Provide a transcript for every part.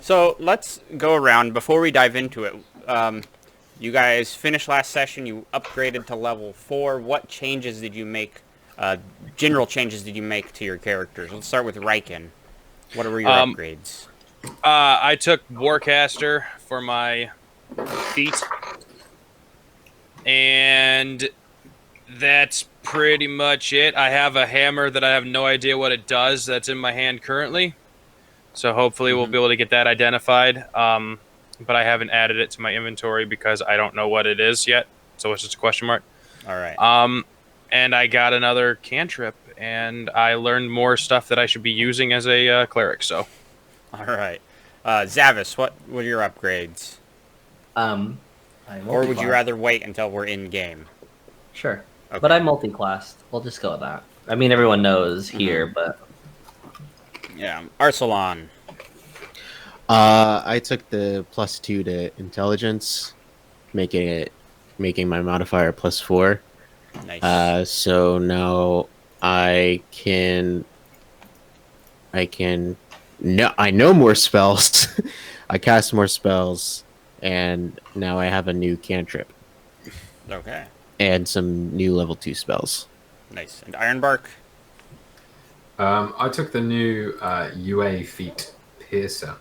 So let's go around before we dive into it. You guys finished last session. You upgraded to level 4. What changes did you make? General changes did you make to your characters? Let's start with Riken. What were your upgrades? I took Warcaster for my feet, and that's pretty much it. I have a hammer that I have no idea what it does that's in my hand currently, so hopefully we'll be able to get that identified. But I haven't added it to my inventory because I don't know what it is yet, so it's just a question mark. All right. And I got another cantrip, and I learned more stuff that I should be using as a cleric, so... All right. Zavis, what were your upgrades? Or would you rather wait until we're in game? Sure. Okay. But I'm multi-classed. We'll just go with that. I mean, everyone knows here, but... Yeah. Arsalan. I took the +2 to intelligence, making my modifier +4. Nice. So now I know more spells. I cast more spells, and now I have a new cantrip. Okay. And some new level 2 spells. Nice. And Ironbark? I took the new UA Feat Piercer,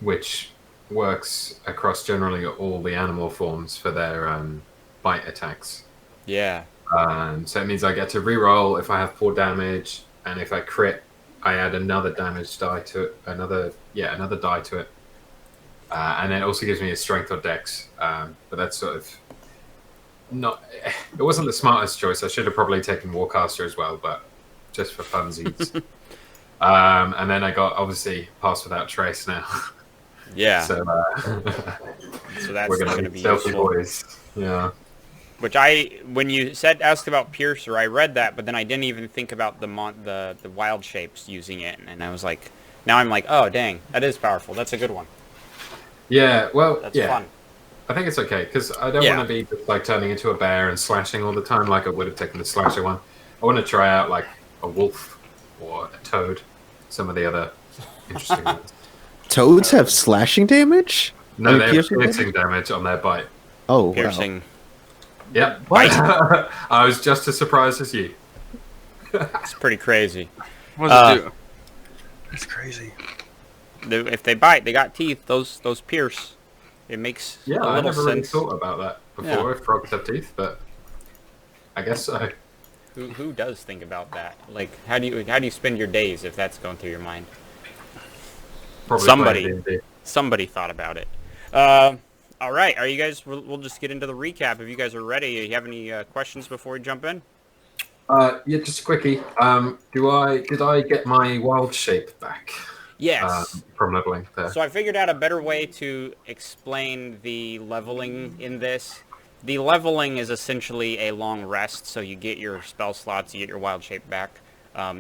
which works across generally all the animal forms for their bite attacks. Yeah. So it means I get to reroll if I have poor damage, and if I crit, I add another damage die to it, another die to it, and it also gives me a strength or dex. But that's sort of not. It wasn't the smartest choice. I should have probably taken Warcaster as well, but just for funsies. And then I got obviously Pass Without Trace now. Yeah. So that's we're going to gonna be stealthy useful. boys. Yeah. Which when you asked about Piercer, I read that, but then I didn't even think about the wild shapes using it, and I was like, now I'm like, oh dang, that is powerful. That's a good one. Yeah. Well. That's yeah. fun. I think it's okay because I don't want to be just, like turning into a bear and slashing all the time like I would have taken the slasher one. I want to try out like a wolf or a toad, some of the other interesting ones. Toads have slashing damage? No, they have piercing damage on their bite. Oh, Piercing. wow. Yep. Bite. I was just as surprised as you. It's pretty crazy. What does it do? It's crazy. If they bite, they got teeth. Those pierce. It makes Yeah, a I little never really sense. thought about that before. If frogs have teeth, but I guess so. Who does think about that? Like, how do you spend your days if that's going through your mind? Probably Somebody thought about it. All right, are you guys? We'll just get into the recap if you guys are ready. Do you have any questions before we jump in? Yeah, just a quickie. Did I get my wild shape back? Yes. From leveling there. So I figured out a better way to explain the leveling in this. The leveling is essentially a long rest, so you get your spell slots, you get your wild shape back.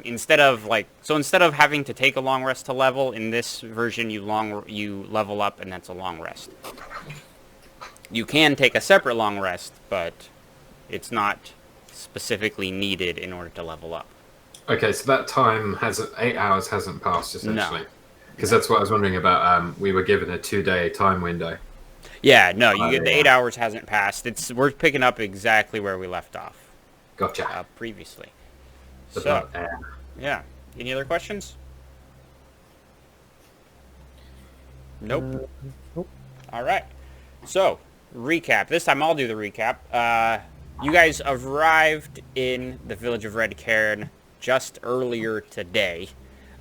Instead of having to take a long rest to level, in this version you level up, and that's a long rest. You can take a separate long rest, but it's not specifically needed in order to level up. Okay, so that time 8 hours hasn't passed essentially. No. Because that's what I was wondering about. We were given a 2-day time window. Yeah, no, you get the 8 hours hasn't passed. We're picking up exactly where we left off. Gotcha. Previously. The So, Blood Heir. yeah. Any other questions? Nope. Nope. All right. So, recap. This time I'll do the recap. You guys arrived in the village of Redcairn just earlier today.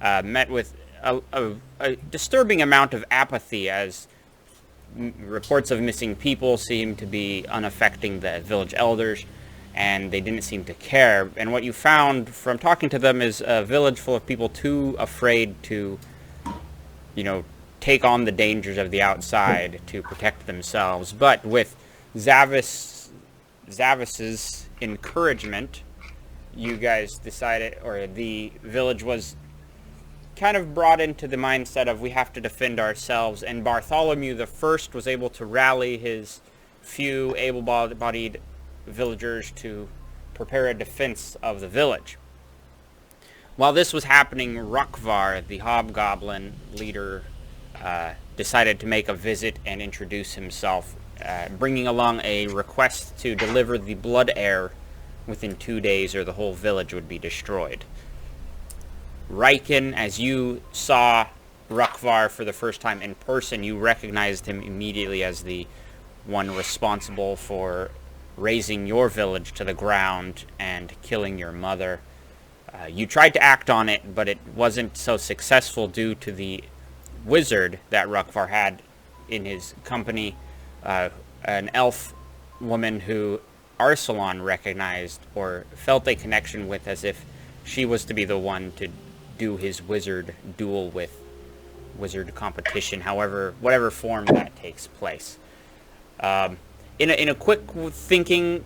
Met with a disturbing amount of apathy as reports of missing people seem to be unaffecting the village elders, and they didn't seem to care. And what you found from talking to them is a village full of people too afraid to, take on the dangers of the outside to protect themselves. But with Zavis's encouragement, you guys decided, or the village was kind of brought into the mindset of we have to defend ourselves, and Bartholomew the First was able to rally his few able-bodied villagers to prepare a defense of the village. While this was happening, Rukvar, the hobgoblin leader, decided to make a visit and introduce himself, bringing along a request to deliver the Blood Heir within 2 days or the whole village would be destroyed. Riken, as you saw Rukvar for the first time in person, you recognized him immediately as the one responsible for razing your village to the ground and killing your mother. You tried to act on it, but it wasn't so successful due to the wizard that Rukvar had in his company, an elf woman who Arsalan recognized or felt a connection with, as if she was to be the one to do his wizard duel with, wizard competition, however, whatever form that takes place. In a quick thinking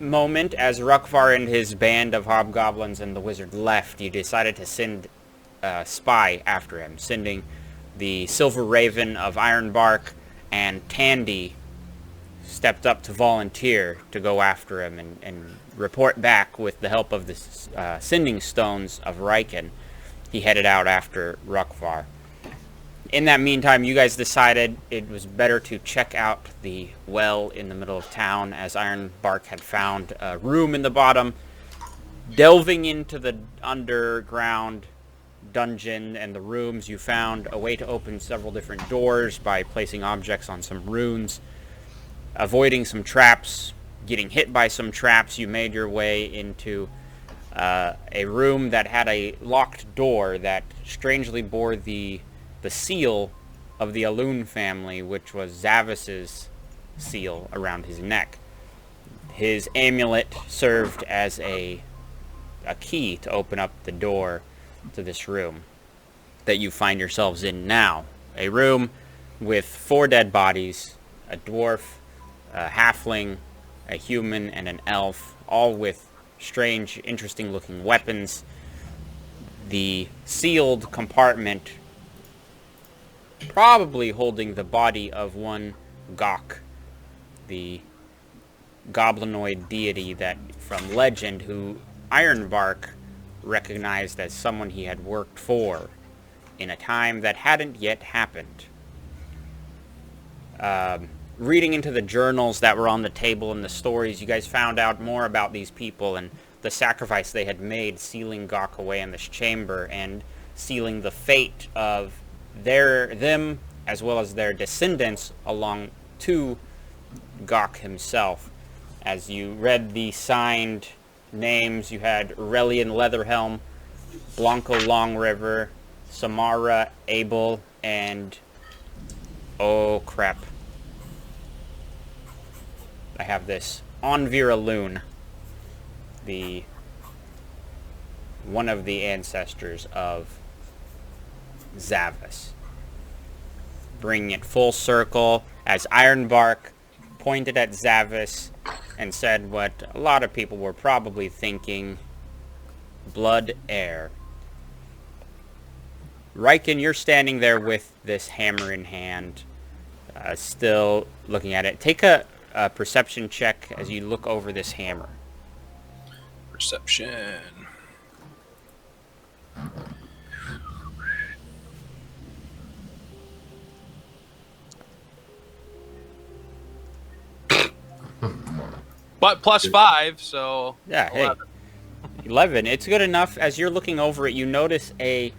moment, as Rukvar and his band of hobgoblins and the wizard left, you decided to send a spy after him, sending the Silver Raven of Ironbark, and Tandy stepped up to volunteer to go after him and report back with the help of the sending stones of Riken. He headed out after Rukvar. In that meantime, you guys decided it was better to check out the well in the middle of town, as Ironbark had found a room in the bottom. Delving into the underground dungeon and the rooms, you found a way to open several different doors by placing objects on some runes. Avoiding some traps, getting hit by some traps, you made your way into a room that had a locked door that strangely bore the seal of the Alun family, which was Zavis's seal around his neck. His amulet served as a key to open up the door to this room that you find yourselves in now. A room with 4 dead bodies, a dwarf, a halfling, a human, and an elf, all with strange, interesting-looking weapons. The sealed compartment probably holding the body of one Gok, the goblinoid deity that from legend who Ironbark recognized as someone he had worked for in a time that hadn't yet happened. Reading into the journals that were on the table and the stories, you guys found out more about these people and the sacrifice they had made, sealing Gok away in this chamber and sealing the fate of them as well as their descendants along to Gok himself. As you read the signed names, you had Aurelian Leatherhelm, Blanco Longriver, Samara Abel, and oh crap, I have this, Onvira Loon, one of the ancestors of Zavis. Bringing it full circle as Ironbark pointed at Zavis and said what a lot of people were probably thinking: Blood Heir. Riken, you're standing there with this hammer in hand, still looking at it. Take a perception check as you look over this hammer. Perception. But plus 5, so Yeah, 11. Hey, 11. It's good enough. As you're looking over it, you notice a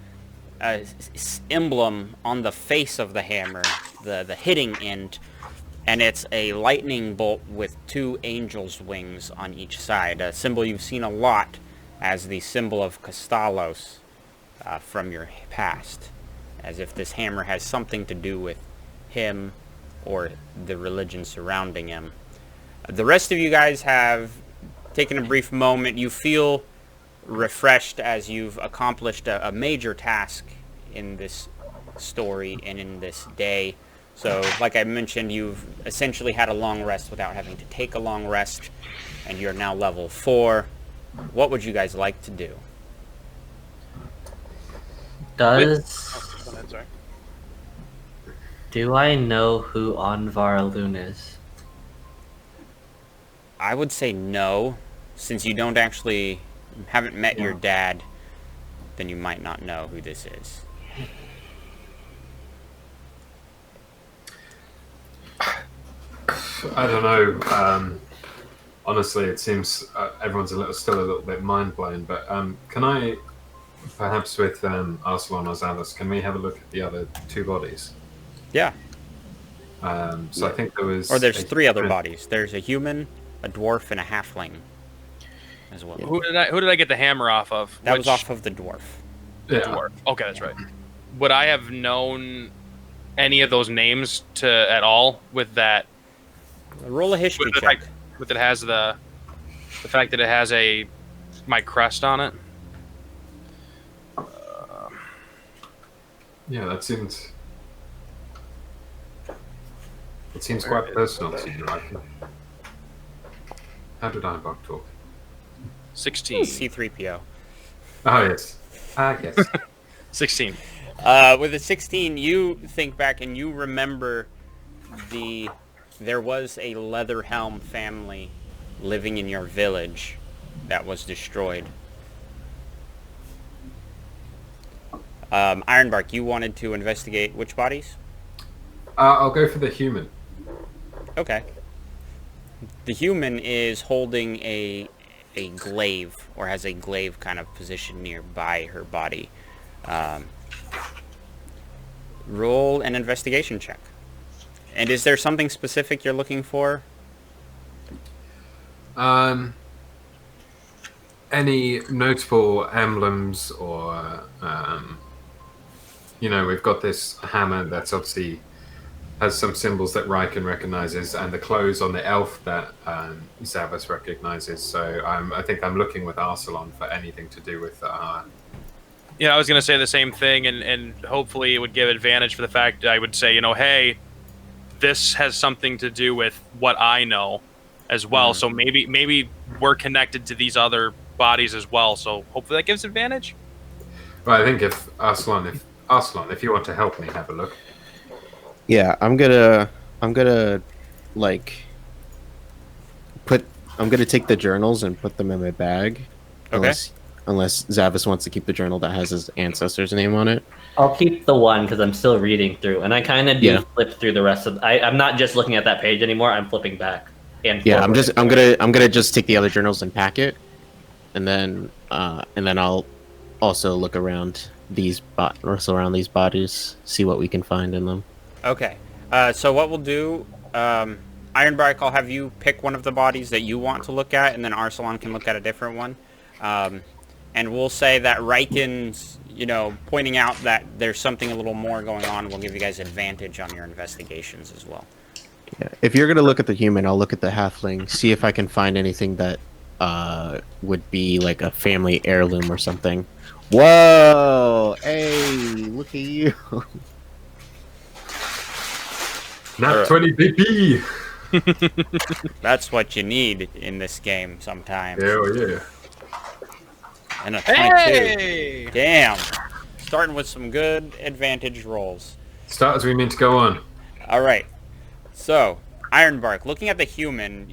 emblem on the face of the hammer, the hitting end, and it's a lightning bolt with 2 angels' wings on each side, a symbol you've seen a lot as the symbol of Kastalos from your past, as if this hammer has something to do with him or the religion surrounding him. The rest of you guys have taken a brief moment. You feel refreshed as you've accomplished a major task in this story and in this day. So, like I mentioned, you've essentially had a long rest without having to take a long rest, and you're now level 4. What would you guys like to do? Do I know who Anvar Loon is? I would say no, since you haven't met your dad. then you might not know who this is. I don't know. Honestly, it seems everyone's still a little bit mind blown. But can I, perhaps with Arsalan or Zavas, can we have a look at the other 2 bodies? Yeah. So I think there was. Or there's 3 other bodies. There's a human, a dwarf, and a halfling as well. Who did I get the hammer off of? That was off of the dwarf. Yeah. Dwarf. Okay, that's right. Would I have known any of those names at all with that? Roll a history check. With it has the fact that it has my crest on it. Yeah, that seems. It seems quite personal to you, right? How did Ironbark talk? 16. C3PO. Oh yes. Yes. 16. With a 16, you think back and you remember there was a Leatherhelm family living in your village that was destroyed. Ironbark, you wanted to investigate which bodies? I'll go for the human. Okay. The human is holding a glaive, or has a glaive kind of positioned nearby her body. Roll an investigation check. And is there something specific you're looking for? Any notable emblems or, we've got this hammer that's obviously has some symbols that Riken recognizes, and the clothes on the elf that Zavas recognizes. So I think I'm looking with Arsalan for anything to do with. Yeah, I was going to say the same thing, and hopefully it would give advantage for the fact that I would say, hey, this has something to do with what I know as well. So maybe we're connected to these other bodies as well. So hopefully that gives advantage. Well, I think if Arsalan, if you want to help me have a look. Yeah, I'm gonna like I'm gonna take the journals and put them in my bag. Okay. Unless Zavas wants to keep the journal that has his ancestor's name on it. I'll keep the one because I'm still reading through, and I kind of do Yeah. flip through the rest of. I'm not just looking at that page anymore. I'm flipping back and Yeah, forward. I'm gonna just take the other journals and pack it, and then I'll also look around these bodies, see what we can find in them. Okay. So what we'll do, Ironbark, I'll have you pick one of the bodies that you want to look at, and then Arsalan can look at a different one. And we'll say that Riken's, pointing out that there's something a little more going on will give you guys advantage on your investigations as well. Yeah. If you're gonna look at the human, I'll look at the halfling, see if I can find anything that would be like a family heirloom or something. Whoa! Hey, look at you! Nat 20 BP! That's what you need in this game sometimes. Yeah. And a 22. Hey! Damn. Starting with some good advantage rolls. Start as we mean to go on. All right. So, Ironbark, looking at the human,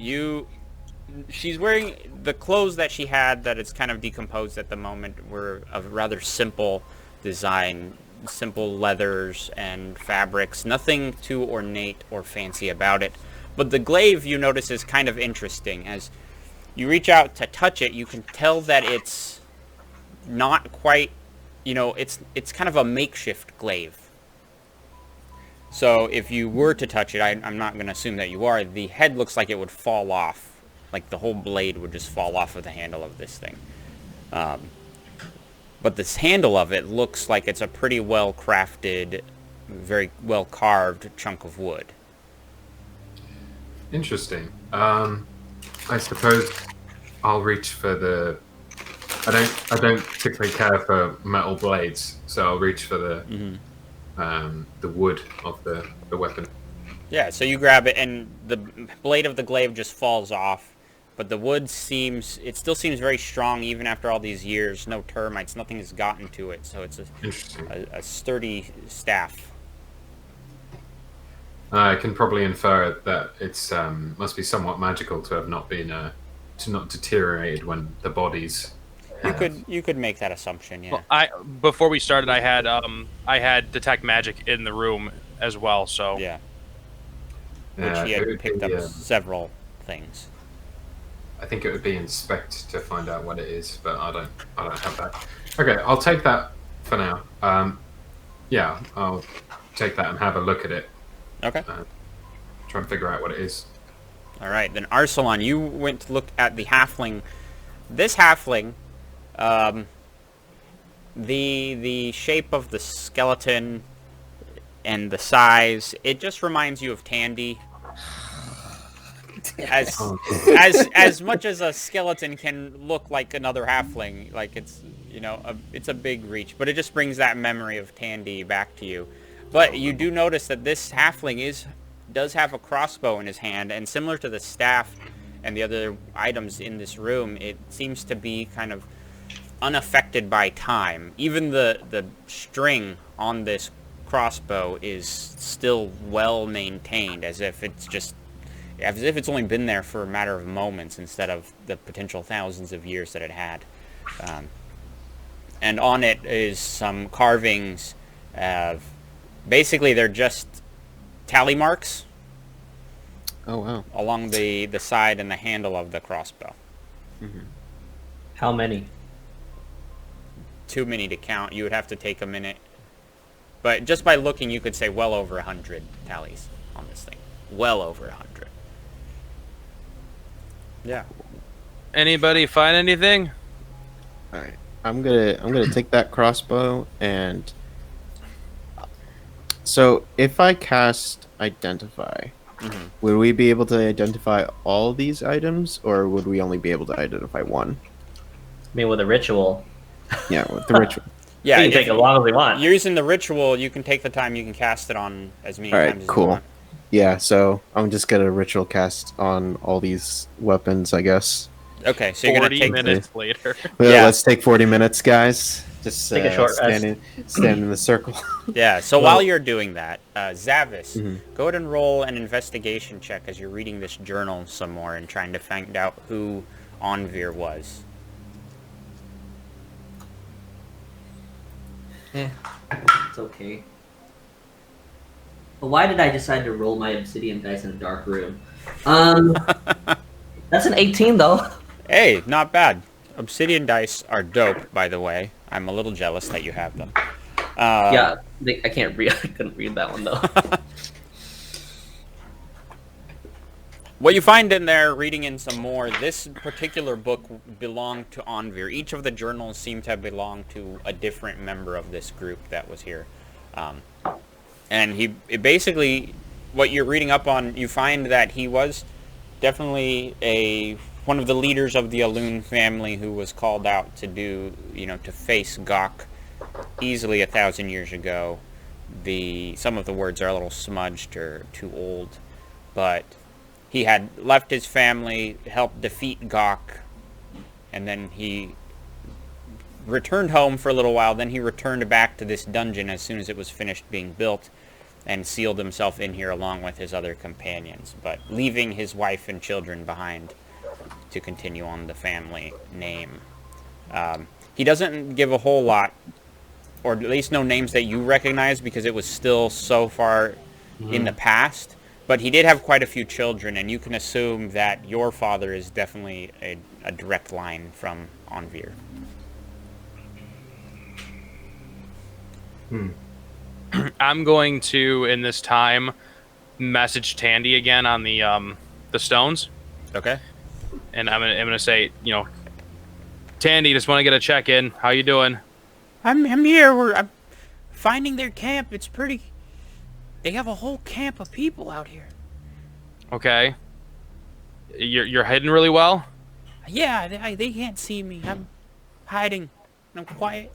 she's wearing the clothes that she had that is kind of decomposed at the moment were of rather simple design, simple leathers and fabrics, nothing too ornate or fancy about it. But the glaive, you notice, is kind of interesting. As you reach out to touch it, you can tell that it's not quite, it's kind of a makeshift glaive. So if you were to touch it, I'm not going to assume that you are, the head looks like it would fall off. Like the whole blade would just fall off of the handle of this thing. But this handle of it looks like it's a pretty well crafted, very well carved chunk of wood. Interesting. I suppose I'll reach for the. I don't particularly care for metal blades, so I'll reach for the wood of the weapon. Yeah, so you grab it, and the blade of the glaive just falls off, but the wood still seems very strong even after all these years. No termites, nothing has gotten to it, so it's a sturdy staff. I can probably infer that it's must be somewhat magical to have not been to not deteriorated when the bodies You could make that assumption, yeah. Well, before we started, I had detect magic in the room as well. So Yeah. Which Yeah, he it had would picked be, up several things. I think it would be inspect to find out what it is, but I don't have that. Okay, I'll take that for now. Yeah, I'll take that and have a look at it. Okay. Try and figure out what it is. All right, then Arsalan, you went to look at the halfling. This halfling, the shape of the skeleton and the size, it just reminds you of Tandy. As much as a skeleton can look like another halfling, like it's, you know, it's a big reach, but it just brings that memory of Tandy back to you. But you do notice that this halfling does have a crossbow in his hand, and similar to the staff and the other items in this room, it seems to be kind of unaffected by time. Even the string on this crossbow is still well maintained, as if it's only been there for a matter of moments instead of the potential thousands of years that it had. And on it is some carvings. Basically, they're just tally marks. Oh wow! Along the side and the handle of the crossbow. Mm-hmm. How many? Too many to count. You would have to take a minute. But just by looking, you could say well over 100 tallies on this thing. Well over 100. Yeah. Anybody find anything? All right, I'm gonna take that crossbow and. So if I cast Identify, would we be able to identify all these items, or would we only be able to identify one? I mean, with a ritual. Yeah, with the ritual. Yeah, you can take as long as we want. Using the ritual, you can take the time. You can cast it on as many times as you want. Yeah, so I'm just gonna ritual cast on all these weapons, I guess. Okay, so you're gonna take 40 minutes later. Well, Yeah. Let's take 40 minutes, guys. Just Take a short stand in the circle. Yeah, so while you're doing that, Zavis, Mhm. go ahead and roll an investigation check as you're reading this journal some more and trying to find out who Onvir was. Eh, it's okay. But why did I decide to roll my obsidian dice in a dark room? That's an 18 though. Hey, not bad. Obsidian dice are dope, by the way. I'm a little jealous that you have them. Yeah, I can't read. I couldn't read that one though. What you find in there, reading in some more, this particular book belonged to Onvir. Each of the journals seem to have belonged to a different member of this group that was here. And basically, what you're reading up on, you find that he was definitely one of the leaders of the Alun family who was called out to face Gok easily 1,000 years ago. Some of the words are a little smudged or too old, but he had left his family, helped defeat Gok, and then he returned home for a little while. Then he returned back to this dungeon as soon as it was finished being built, and sealed himself in here along with his other companions, but leaving his wife and children behind to continue on the family name. He doesn't give a whole lot, or at least no names that you recognize, because it was still so far in the past, but he did have quite a few children, and you can assume that your father is definitely a direct line from Onvir. I'm going to, in this time, message Tandy again on the stones. Okay. And I'm gonna say, Tandy, just want to get a check in. How you doing? I'm here. I'm finding their camp. It's pretty. They have a whole camp of people out here. Okay. You're hidden really well. Yeah, they can't see me. I'm hiding. I'm quiet.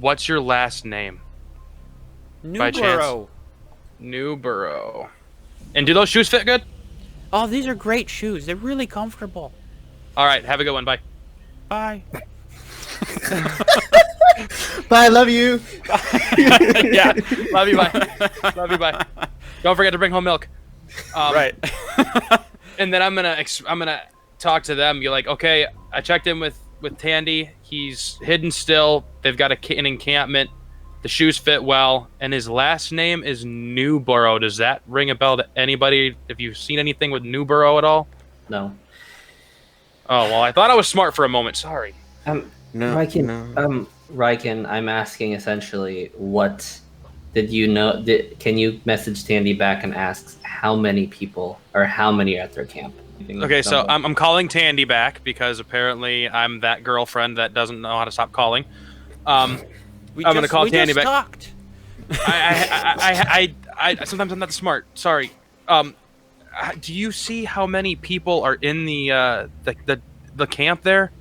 What's your last name? By chance? Newborough. Newborough. And do those shoes fit good? Oh, these are great shoes. They're really comfortable. All right, have a good one. Bye. Bye. Bye, love you. Yeah, love you. Bye. Love you. Bye. Don't forget to bring home milk. Right. And then I'm gonna talk to them. You're like, okay, I checked in with with Tandy. He's hidden still. They've got an encampment. The shoes fit well, and his last name is Newborough. Does that ring a bell to anybody? Have you seen anything with Newborough at all? No. Oh, well, I thought I was smart for a moment. Sorry. No, Ryken, I'm asking essentially, what did you know? Can you message Tandy back and ask how many people or how many are at their camp? Okay, so I'm calling Tandy back because apparently I'm that girlfriend that doesn't know how to stop calling. I'm going to call Tandy back. Talked. I sometimes I'm not smart. Sorry. Do you see how many people are in the camp there?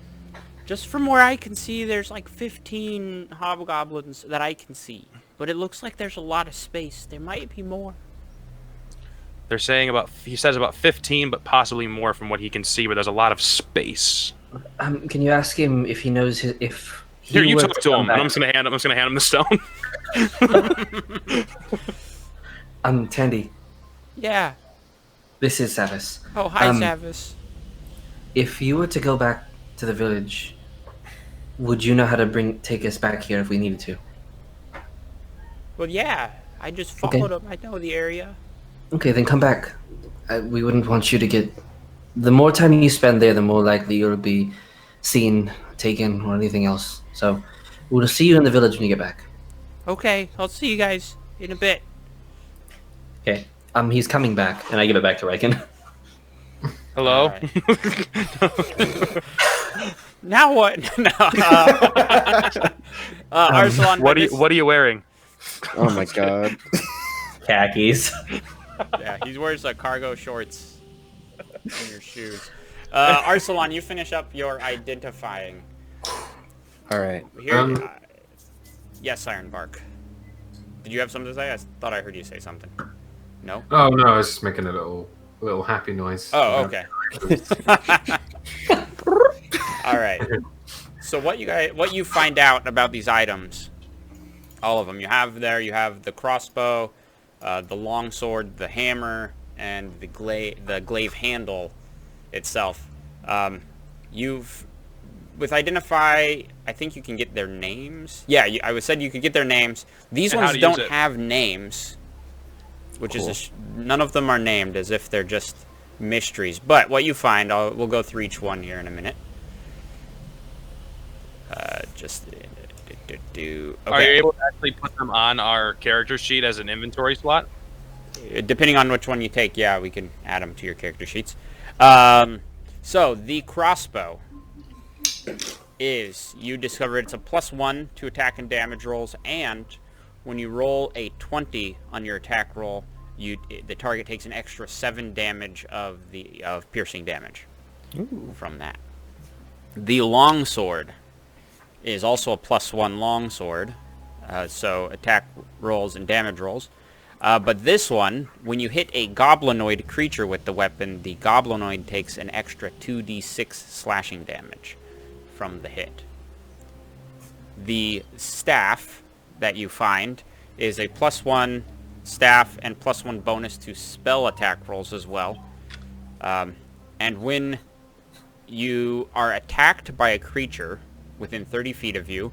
Just from where I can see, there's like 15 hobgoblins that I can see. But it looks like there's a lot of space. There might be more. They're saying he says about 15, but possibly more from what he can see, where there's a lot of space. Can you ask him if he knows if he Here, you were talk to him, back? and I'm just gonna hand him the stone. Tandy, Yeah. this is Savis. Oh, hi, Savis. If you were to go back to the village, would you know how to take us back here if we needed to? Well, yeah. I just followed him. I know the area. Okay, then come back. We wouldn't want you to get... The more time you spend there, the more likely you'll be seen, taken, or anything else. So, we'll see you in the village when you get back. Okay, I'll see you guys in a bit. Okay. He's coming back, and I give it back to Ryken. Hello? Right. Now what? No. Arsalan, What are you wearing? Oh my god. Khakis. Yeah, he wears cargo shorts in your shoes. Arsalan, you finish up your identifying. All right. Here, yes, Ironbark. Did you have something to say? I thought I heard you say something. No? Oh no, I was just making a little happy noise. Oh, okay. All right. So what you find out about these items, all of them, you have the crossbow, the longsword, the hammer, and the glaive handle itself. With identify, I think you can get their names. Yeah, I said you could get their names. These ones don't have names, which is none of them are named, as if they're just mysteries. But what you find, we'll go through each one here in a minute. Okay. Are you able to actually put them on our character sheet as an inventory slot? Depending on which one you take, yeah, we can add them to your character sheets. So the crossbow you discover it's a +1 to attack and damage rolls, and when you roll a 20 on your attack roll, the target takes an extra 7 damage of piercing damage. Ooh. From that. The longsword is also a +1 longsword, so attack rolls and damage rolls. But this one, when you hit a goblinoid creature with the weapon, the goblinoid takes an extra 2d6 slashing damage from the hit. The staff that you find is a +1 staff and +1 bonus to spell attack rolls as well. And when you are attacked by a creature within 30 feet of you,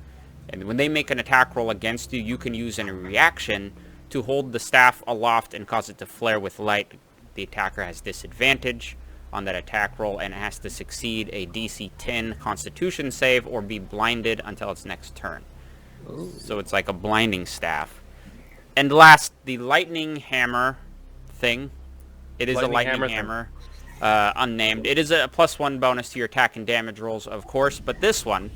and when they make an attack roll against you, you can use a reaction to hold the staff aloft and cause it to flare with light. The attacker has disadvantage on that attack roll and it has to succeed a DC 10 Constitution save or be blinded until its next turn. Ooh. So it's like a blinding staff. And last, the lightning hammer thing. It is a lightning hammer. Unnamed. It is a +1 bonus to your attack and damage rolls, of course, but this one,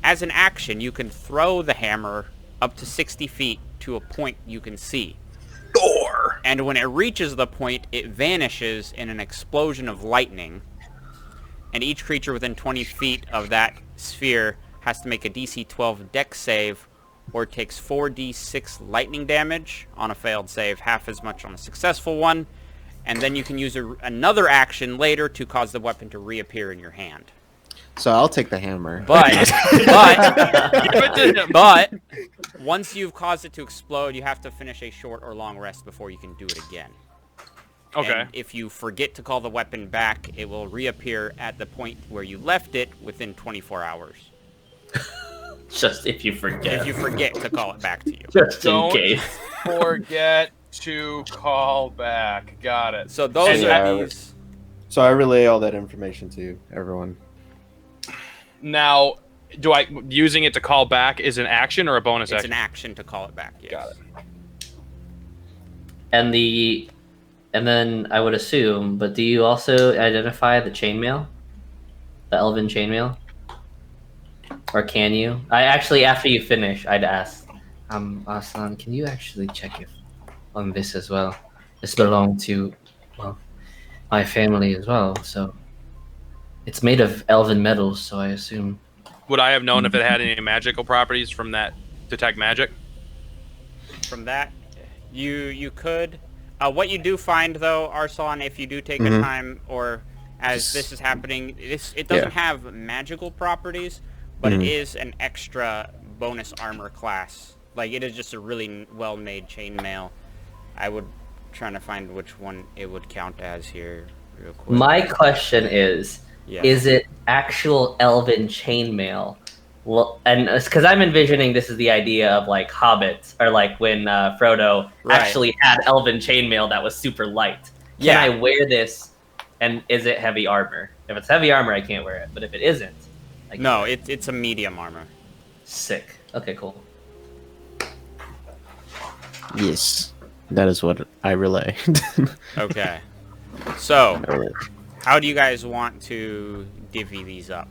as an action, you can throw the hammer up to 60 feet to a point you can see. Thor! And when it reaches the point, it vanishes in an explosion of lightning, and each creature within 20 feet of that sphere has to make a DC 12 dex save, or takes 4d6 lightning damage on a failed save, half as much on a successful one, and then you can use another action later to cause the weapon to reappear in your hand. So I'll take the hammer. But once you've caused it to explode, you have to finish a short or long rest before you can do it again. Okay. And if you forget to call the weapon back, it will reappear at the point where you left it within 24 hours. Just if you forget. If you forget to call it back to you. Just Don't in case. forget to call back. Got it. So those And are these. So I relay all that information to everyone. Now, using it to call back is an action or a bonus It's action? an action to call it back. Yes. Got it. And then I would assume, but do you also identify the chainmail? The Elven Chainmail? Or can you? I actually, after you finish, I'd ask, Aslan, can you actually check if on this as well? This belonged to, well, my family as well, so it's made of elven metals, so I assume. Would I have known if it had any magical properties from that detect magic? From that, you could. What you do find, though, Arsalan, if you do take the time, or as this is happening, it doesn't have magical properties, but it is an extra bonus armor class. Like, it is just a really well-made chainmail. I would trying to find which one it would count as here real quick. My question is it actual elven chainmail? Well, and because I'm envisioning this is the idea of like hobbits, or like when Frodo actually had elven chainmail that was super light. Can I wear this, and is it heavy armor? If it's heavy armor, I can't wear it. But if it isn't, no, it's a medium armor. Sick. Okay, cool. Yes, that is what I relay. Okay. So, how do you guys want to divvy these up?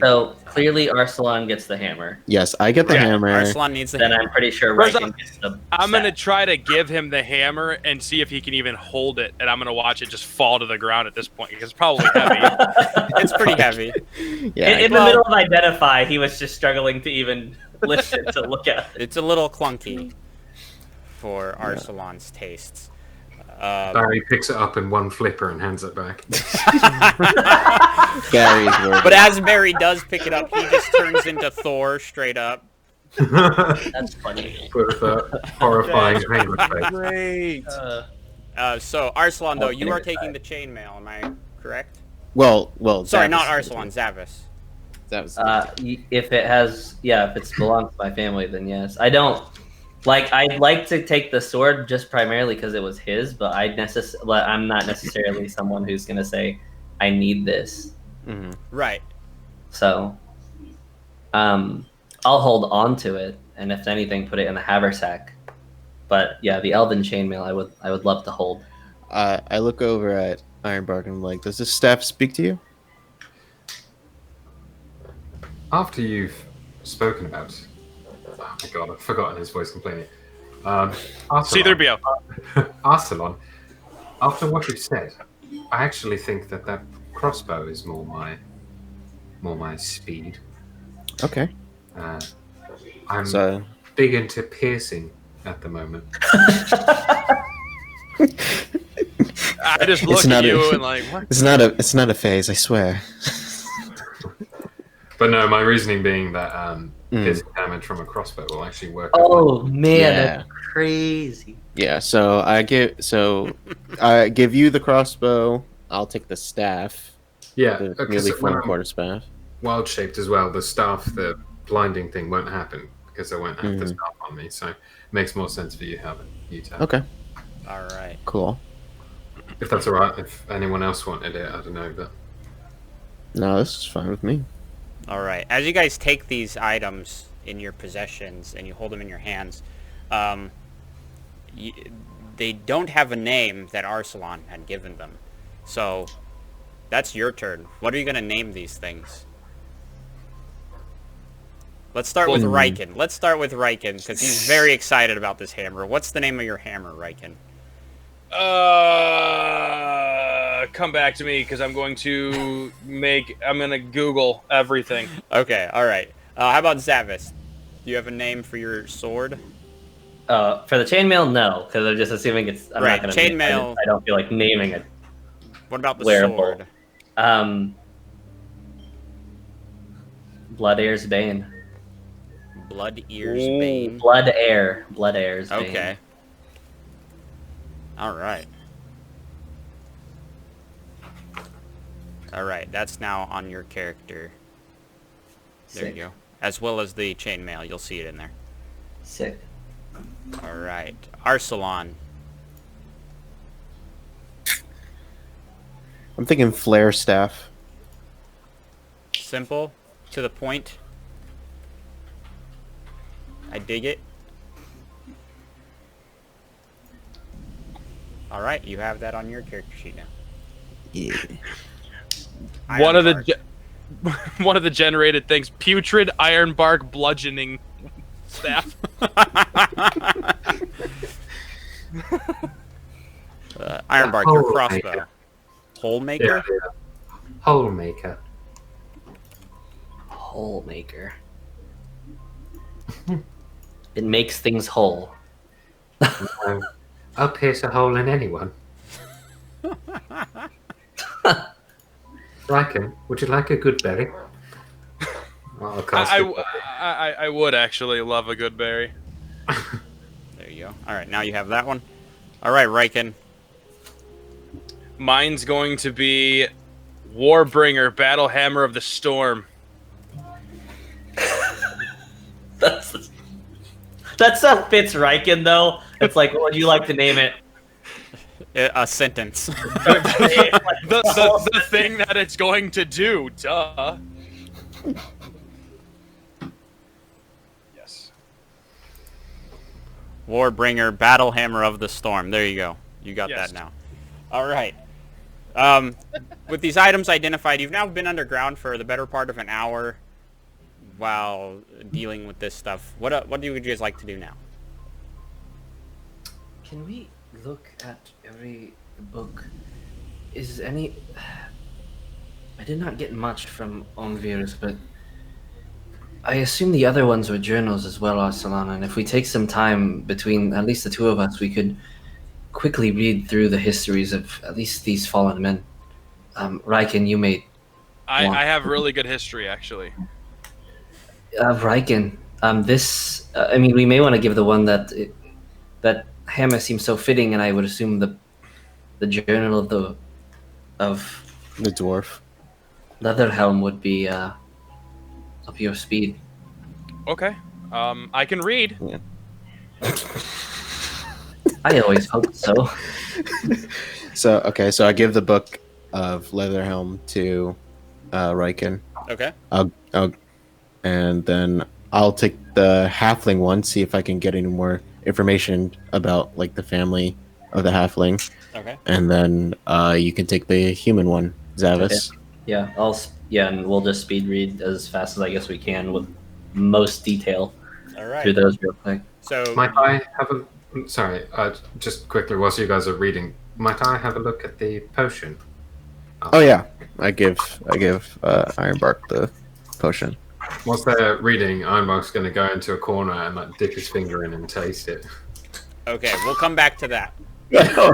So clearly, Arsalan gets the hammer. Yes, I get the hammer. Arsalan needs the hammer. Then I'm pretty sure Riken gets the. I'm gonna try to give him the hammer and see if he can even hold it, and I'm gonna watch it just fall to the ground at this point because it's probably heavy. It's pretty heavy. Yeah. In the middle of identify, he was just struggling to even lift it to look at it. It's a little clunky for Arsalan's tastes. Barry picks it up in one flipper and hands it back. Gary's word. But as Barry does pick it up, he just turns into Thor straight up. That's funny. With a horrifying hanger face. Great. So Arsalan, though, you are taking the chainmail. Am I correct? Well. Sorry, Zavis. not Arsalan. Zavis. That was. If it has, if it belongs to my family, then yes. I don't. Like, I'd like to take the sword just primarily because it was his, but I'm not necessarily someone who's going to say, I need this. Mm-hmm. Right. So, I'll hold on to it, and if anything, put it in the haversack. But yeah, the Elven Chainmail, I would love to hold. I look over at Ironbark and I'm like, does this staff speak to you? After you've spoken about... Oh my god, I've forgotten his voice completely. C3PO. Arsalan, after what you've said, I actually think that crossbow is more my speed. Okay. I'm big into piercing at the moment. I just look at you and like, what? It's not a phase, I swear. But no, my reasoning being that piercing damage from a crossbow will actually work. Oh man, that's crazy. Yeah, so I give you the crossbow. I'll take the staff. Yeah, the nearly 4¼ staff. Wild shaped as well. The staff, the blinding thing won't happen because I won't have the staff on me. So it makes more sense for you to have it. Okay. All right. Cool. If that's all right. If anyone else wanted it, I don't know, but no, this is fine with me. All right. As you guys take these items in your possessions and you hold them in your hands, they don't have a name that Arsalan had given them. So that's your turn. What are you going to name these things? Let's start with Riken. Let's start with Riken because he's very excited about this hammer. What's the name of your hammer, Riken? Come back to me because I'm going to Google everything. Okay, all right. How about Zavis? Do you have a name for your sword? For the chainmail, no, because I'm just assuming it's. I'm right, not gonna chainmail. I don't feel like naming it. What about the wearable. sword? Blood Heir's Bane. Blood Heir's Bane. Blood Heir's Bane. Okay. All right. All right, that's now on your character. There Sick. you go. As well as the chainmail, you'll see it in there. Sick. All right, Arsalan. I'm thinking flare staff. Simple, to the point. I dig it. All right, you have that on your character sheet now. Yeah. One of Ironbark. the one of the generated things: putrid ironbark bludgeoning staff. Ironbark, Hole your crossbow. maker. Hole maker? Yeah. Hole maker. Hole maker. It makes things whole. I'll pierce a hole in anyone. Lycan, would you like a good berry? I'll cast good berry. I would actually love a good berry. There you go. All right, now you have that one. All right, Riken. Mine's going to be Warbringer, Battle Hammer of the Storm. That stuff fits Riken, though. It's like, what would you like to name it? A sentence. The thing that it's going to do, duh. Yes. Warbringer, Battle Hammer of the Storm. There you go. You got Yes. that now. All right. With these items identified, you've now been underground for the better part of an hour while dealing with this stuff. What do you guys like to do now? Can we look at every book? Is any... I did not get much from Longriver's, but I assume the other ones were journals as well, Arsalan, and if we take some time between at least the two of us, we could quickly read through the histories of at least these fallen men. Riken, you may... I have really good history, actually. Riken, this... I mean, we may want to give the one that hammer seems so fitting, and I would assume the journal of The dwarf. Leatherhelm would be up your speed. Okay. I can read. I always hoped so. So I give the book of Leatherhelm to Riken. Okay. And then I'll take the halfling one, see if I can get any more information about like the family of the halfling. Okay. And then you can take the human one, Zavis. Yeah, and we'll just speed read as fast as I guess we can with most detail All right. through those real quick. So Might I have a... Sorry, just quickly, whilst you guys are reading, might I have a look at the potion? Oh yeah, I give Ironbark the potion. Whilst they're reading, Ironbark's going to go into a corner and like dip his finger in and taste it. okay, we'll come back to that. No.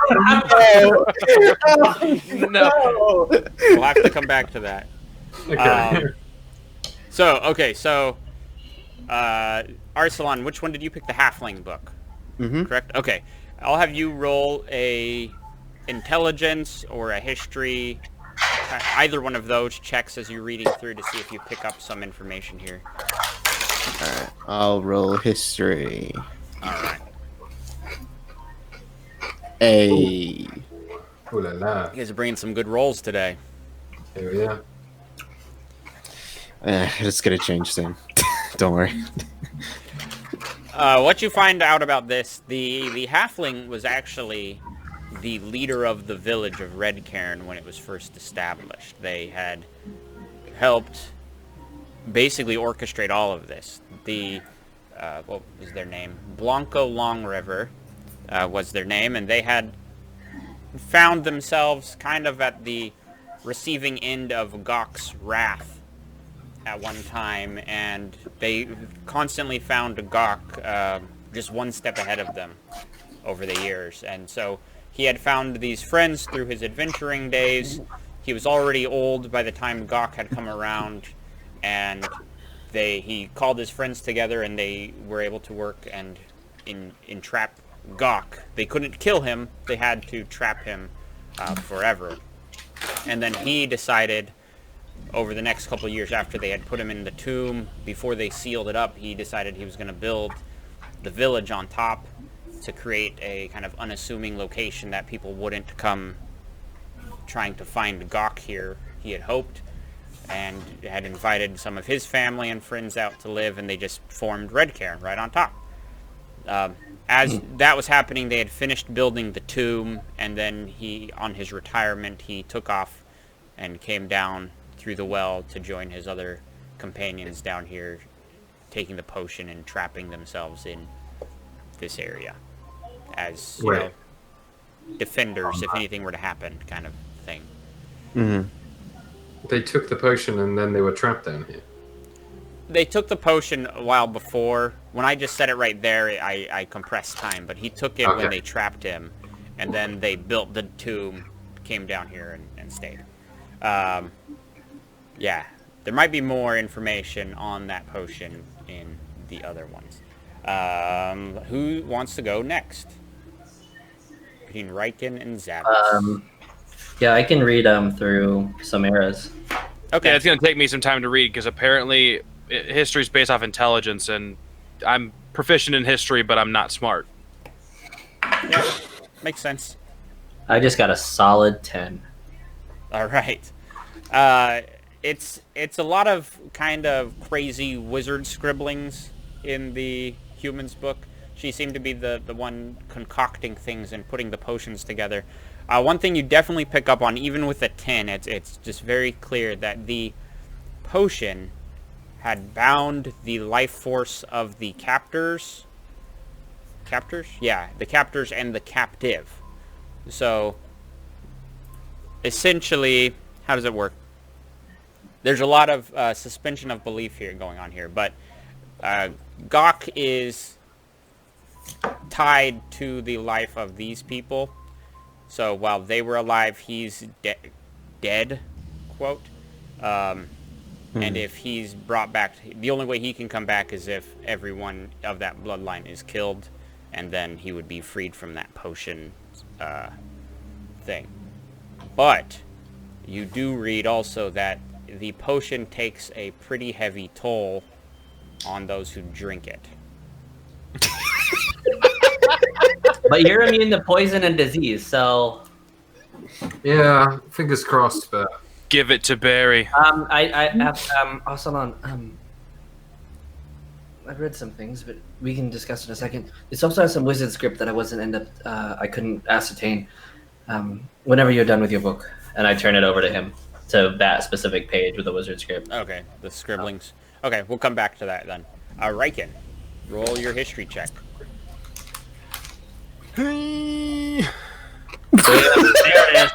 We'll have to come back to that. Okay. So Arsalan, which one did you pick? The halfling book, Mm-hmm. correct? Okay, I'll have you roll a intelligence or a history, either one of those checks as you're reading through to see if you pick up some information here. Alright, I'll roll history. All right. A. Ooh la la. You guys are bringing some good rolls today. Here we are. It's gonna change soon. Don't worry. What you find out about this, the halfling was actually the leader of the village of Redcairn when it was first established. They had helped basically orchestrate all of this. What was their name? Blanco Longriver was their name, and they had found themselves kind of at the receiving end of Gok's wrath at one time, and they constantly found Gok just one step ahead of them over the years. And so he had found these friends through his adventuring days. He was already old by the time Gok had come around, and he called his friends together, and they were able to work and entrap Gok. They couldn't kill him; they had to trap him forever. And then he decided, over the next couple of years after they had put him in the tomb, before they sealed it up, he decided he was going to build the village on top to create a kind of unassuming location that people wouldn't come trying to find Gok here, he had hoped, and had invited some of his family and friends out to live, and they just formed Redcairn right on top. As that was happening, they had finished building the tomb, and then he, on his retirement, he took off and came down through the well to join his other companions down here, taking the potion and trapping themselves in this area as, you know, defenders if anything were to happen, kind of thing. Mm-hmm. They took the potion and then they were trapped down here. They took the potion a while before. When I just said it right there, I compressed time, but he took it when they trapped him, and then they built the tomb, came down here, and stayed. Yeah, there might be more information on that potion in the other ones. Who wants to go next? Between Riken and Zavis. Yeah, I can read through some eras. Okay. Yeah, it's going to take me some time to read because apparently history is based off intelligence, and I'm proficient in history, but I'm not smart. Yeah, makes sense. I just got a solid 10. All right. It's a lot of kind of crazy wizard scribblings in the human's book. She seemed to be the one concocting things and putting the potions together. One thing you definitely pick up on, even with a 10, it's just very clear that the potion had bound the life force of the captors. Captors? Yeah, the captors and the captive. So, essentially, how does it work? There's a lot of suspension of belief here going on here, but Gok is tied to the life of these people. So while they were alive, he's dead, quote. And if he's brought back, the only way he can come back is if everyone of that bloodline is killed, and then he would be freed from that potion thing. But you do read also that the potion takes a pretty heavy toll on those who drink it. But you're immune to poison and disease, so... Yeah, fingers crossed, but... Give it to Barry. Also on, I've read some things, but we can discuss in a second. It's also has some wizard script that I couldn't ascertain. Whenever you're done with your book. And I turn it over to him, to that specific page with the wizard script. Okay, the scribblings. Okay, we'll come back to that then. Riken, roll your history check. There it is.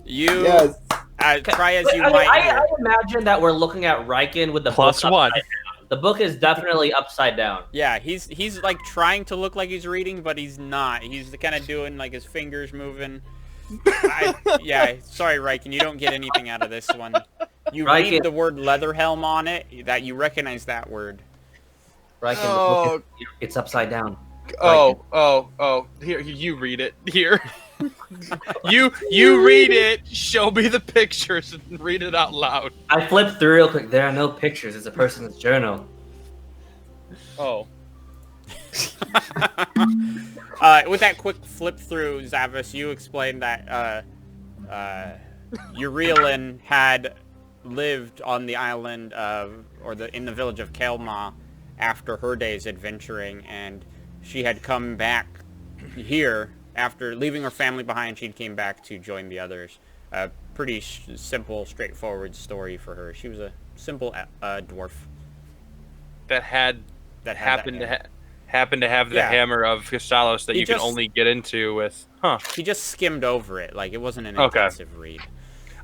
You Yes. try as you I might. imagine that we're looking at Riken with the Plus book one. upside down. The book is definitely upside down. Yeah, he's like trying to look like he's reading, but he's not. He's kind of doing like his fingers moving. Yeah, sorry, Riken, you don't get anything out of this one. You read the word Leatherhelm on it, that you recognize that word. Riken, the book it's upside down. Oh. Here, you read it. Here. you read it, show me the pictures, and read it out loud. I flipped through real quick. There are no pictures. It's a person's journal. Oh. With that quick flip through, Zavis, you explained that Eurelin had lived on the island in the village of Kelma after her days adventuring, and she had come back here after leaving her family behind. She came back to join the others. Pretty simple, straightforward story for her. She was a simple dwarf That happened to have the hammer of Fistalos that you can only get into with. Huh. He just skimmed over it, like it wasn't an intensive read.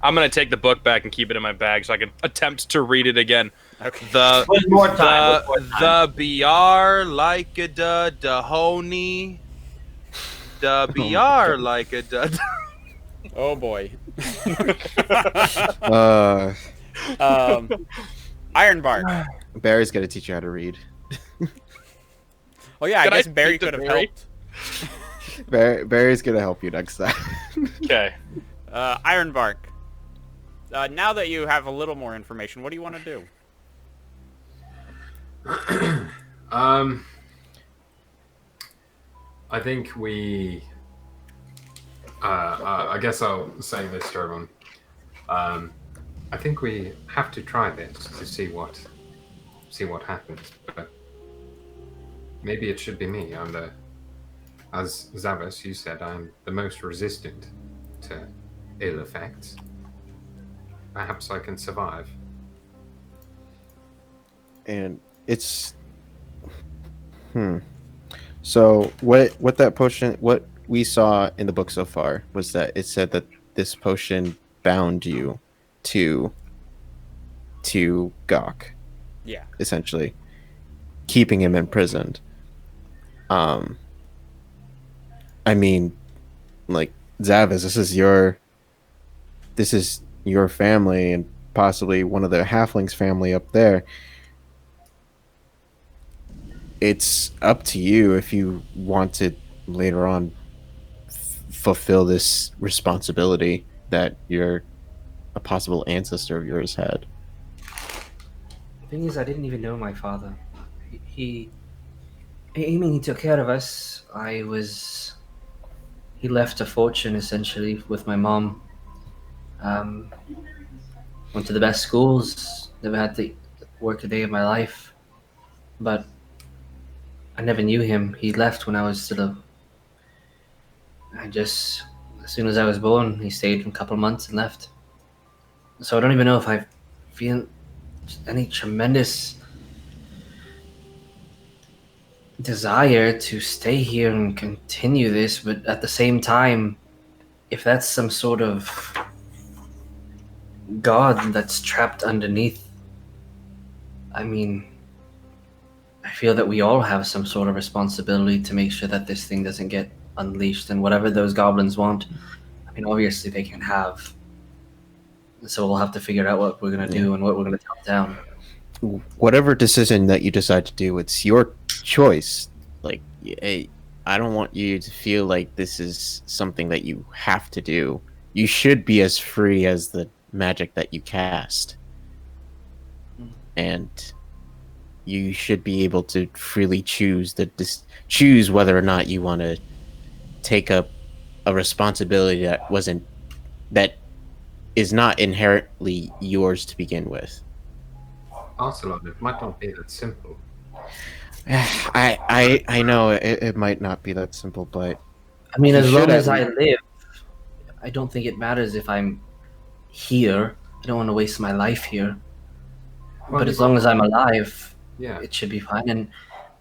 I'm gonna take the book back and keep it in my bag so I can attempt to read it again. Okay. With more time. The BR like a da honey. The BR like a da. Oh boy. Ironbark. Barry's gonna teach you how to read. Oh yeah, I Can I guess Barry speak to could have Barry? helped. Barry's gonna help you next time. Okay. Ironbark. Now that you have a little more information, what do you want to do? I think we. I guess I'll say this to everyone. I think we have to try this to see what happens. But maybe it should be me. As Zavas, you said, I'm the most resistant to ill effects. Perhaps I can survive. And it's So what that potion, what we saw in the book so far was that it said that this potion bound you to Gok, Yeah. essentially keeping him imprisoned. I mean, like, Zavas, this is your family and possibly one of the halflings family up there. It's up to you if you want to later on fulfill this responsibility that a possible ancestor of yours had. The thing is, I didn't even know my father. He took care of us. He left a fortune, essentially, with my mom. Went to the best schools, never had to work a day of my life. But I never knew him. He left when I was still as soon as I was born, he stayed a couple months and left. So I don't even know if I feel any tremendous desire to stay here and continue this, but at the same time, if that's some sort of god that's trapped underneath, I mean, I feel that we all have some sort of responsibility to make sure that this thing doesn't get unleashed, and whatever those goblins want, I mean, obviously they can have. So we'll have to figure out what we're going to do and what we're going to tell down. Whatever decision that you decide to do, it's your choice. Like, I don't want you to feel like this is something that you have to do. You should be as free as the magic that you cast. And you should be able to freely choose whether or not you want to take up a responsibility that is not inherently yours to begin with. Arcelon, it might not be that simple. I know it might not be that simple, but I mean, as long as I I live, I don't think it matters if I'm here. I don't want to waste my life here. But as long as I'm alive, Yeah. it should be fine. And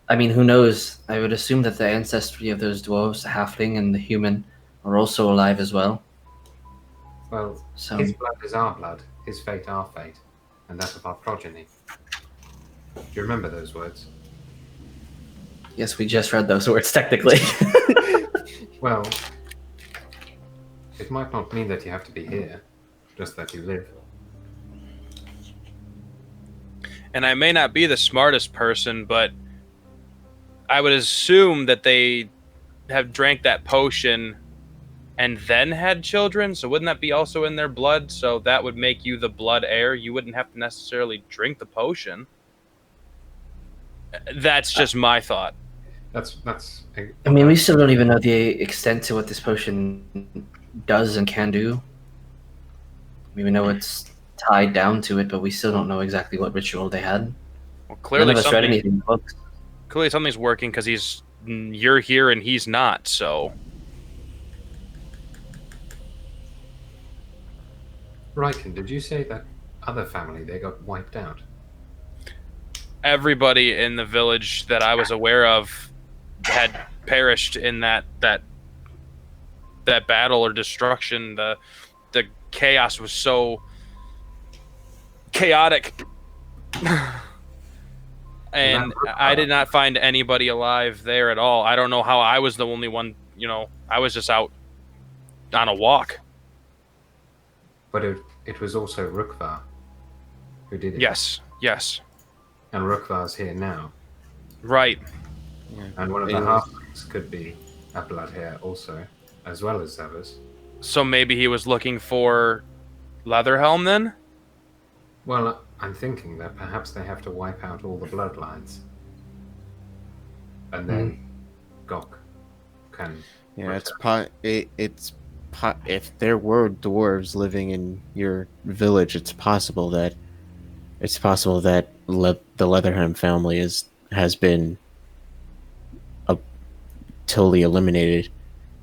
I mean, who knows? I would assume that the ancestry of those dwarves, the halfling and the human, are also alive as well. Well, So his blood is our blood, his fate our fate, and that of our progeny. Do you remember those words? yes, we just read those words technically. Well, it might not mean that you have to be here, just that you live. And I may not be the smartest person, but I would assume that they have drank that potion and then had children, so wouldn't that be also in their blood? So that would make you the Blood Heir. You wouldn't have to necessarily drink the potion. That's just my thought. That's. I mean, we still don't even know the extent to what this potion does and can do. We know it's tied down to it, but we still don't know exactly what ritual they had. Well, None of us read anything in the books. Clearly something's working because you're here and he's not, so... Riken, did you say that other family, they got wiped out? Everybody in the village that I was aware of had perished in that battle or destruction. The chaos was so chaotic. And I did not find anybody alive there at all. I don't know how I was the only one, I was just out on a walk. But it was also Rukvar who did it. Yes. And Rukvar's here now. Right. And one of the halflings could be a Blood Heir also, as well as Zavas. So maybe he was looking for Leatherhelm then? Well, I'm thinking that perhaps they have to wipe out all the bloodlines. And then Gok can... Yeah, if there were dwarves living in your village, it's possible that the Leatherham family has been totally eliminated,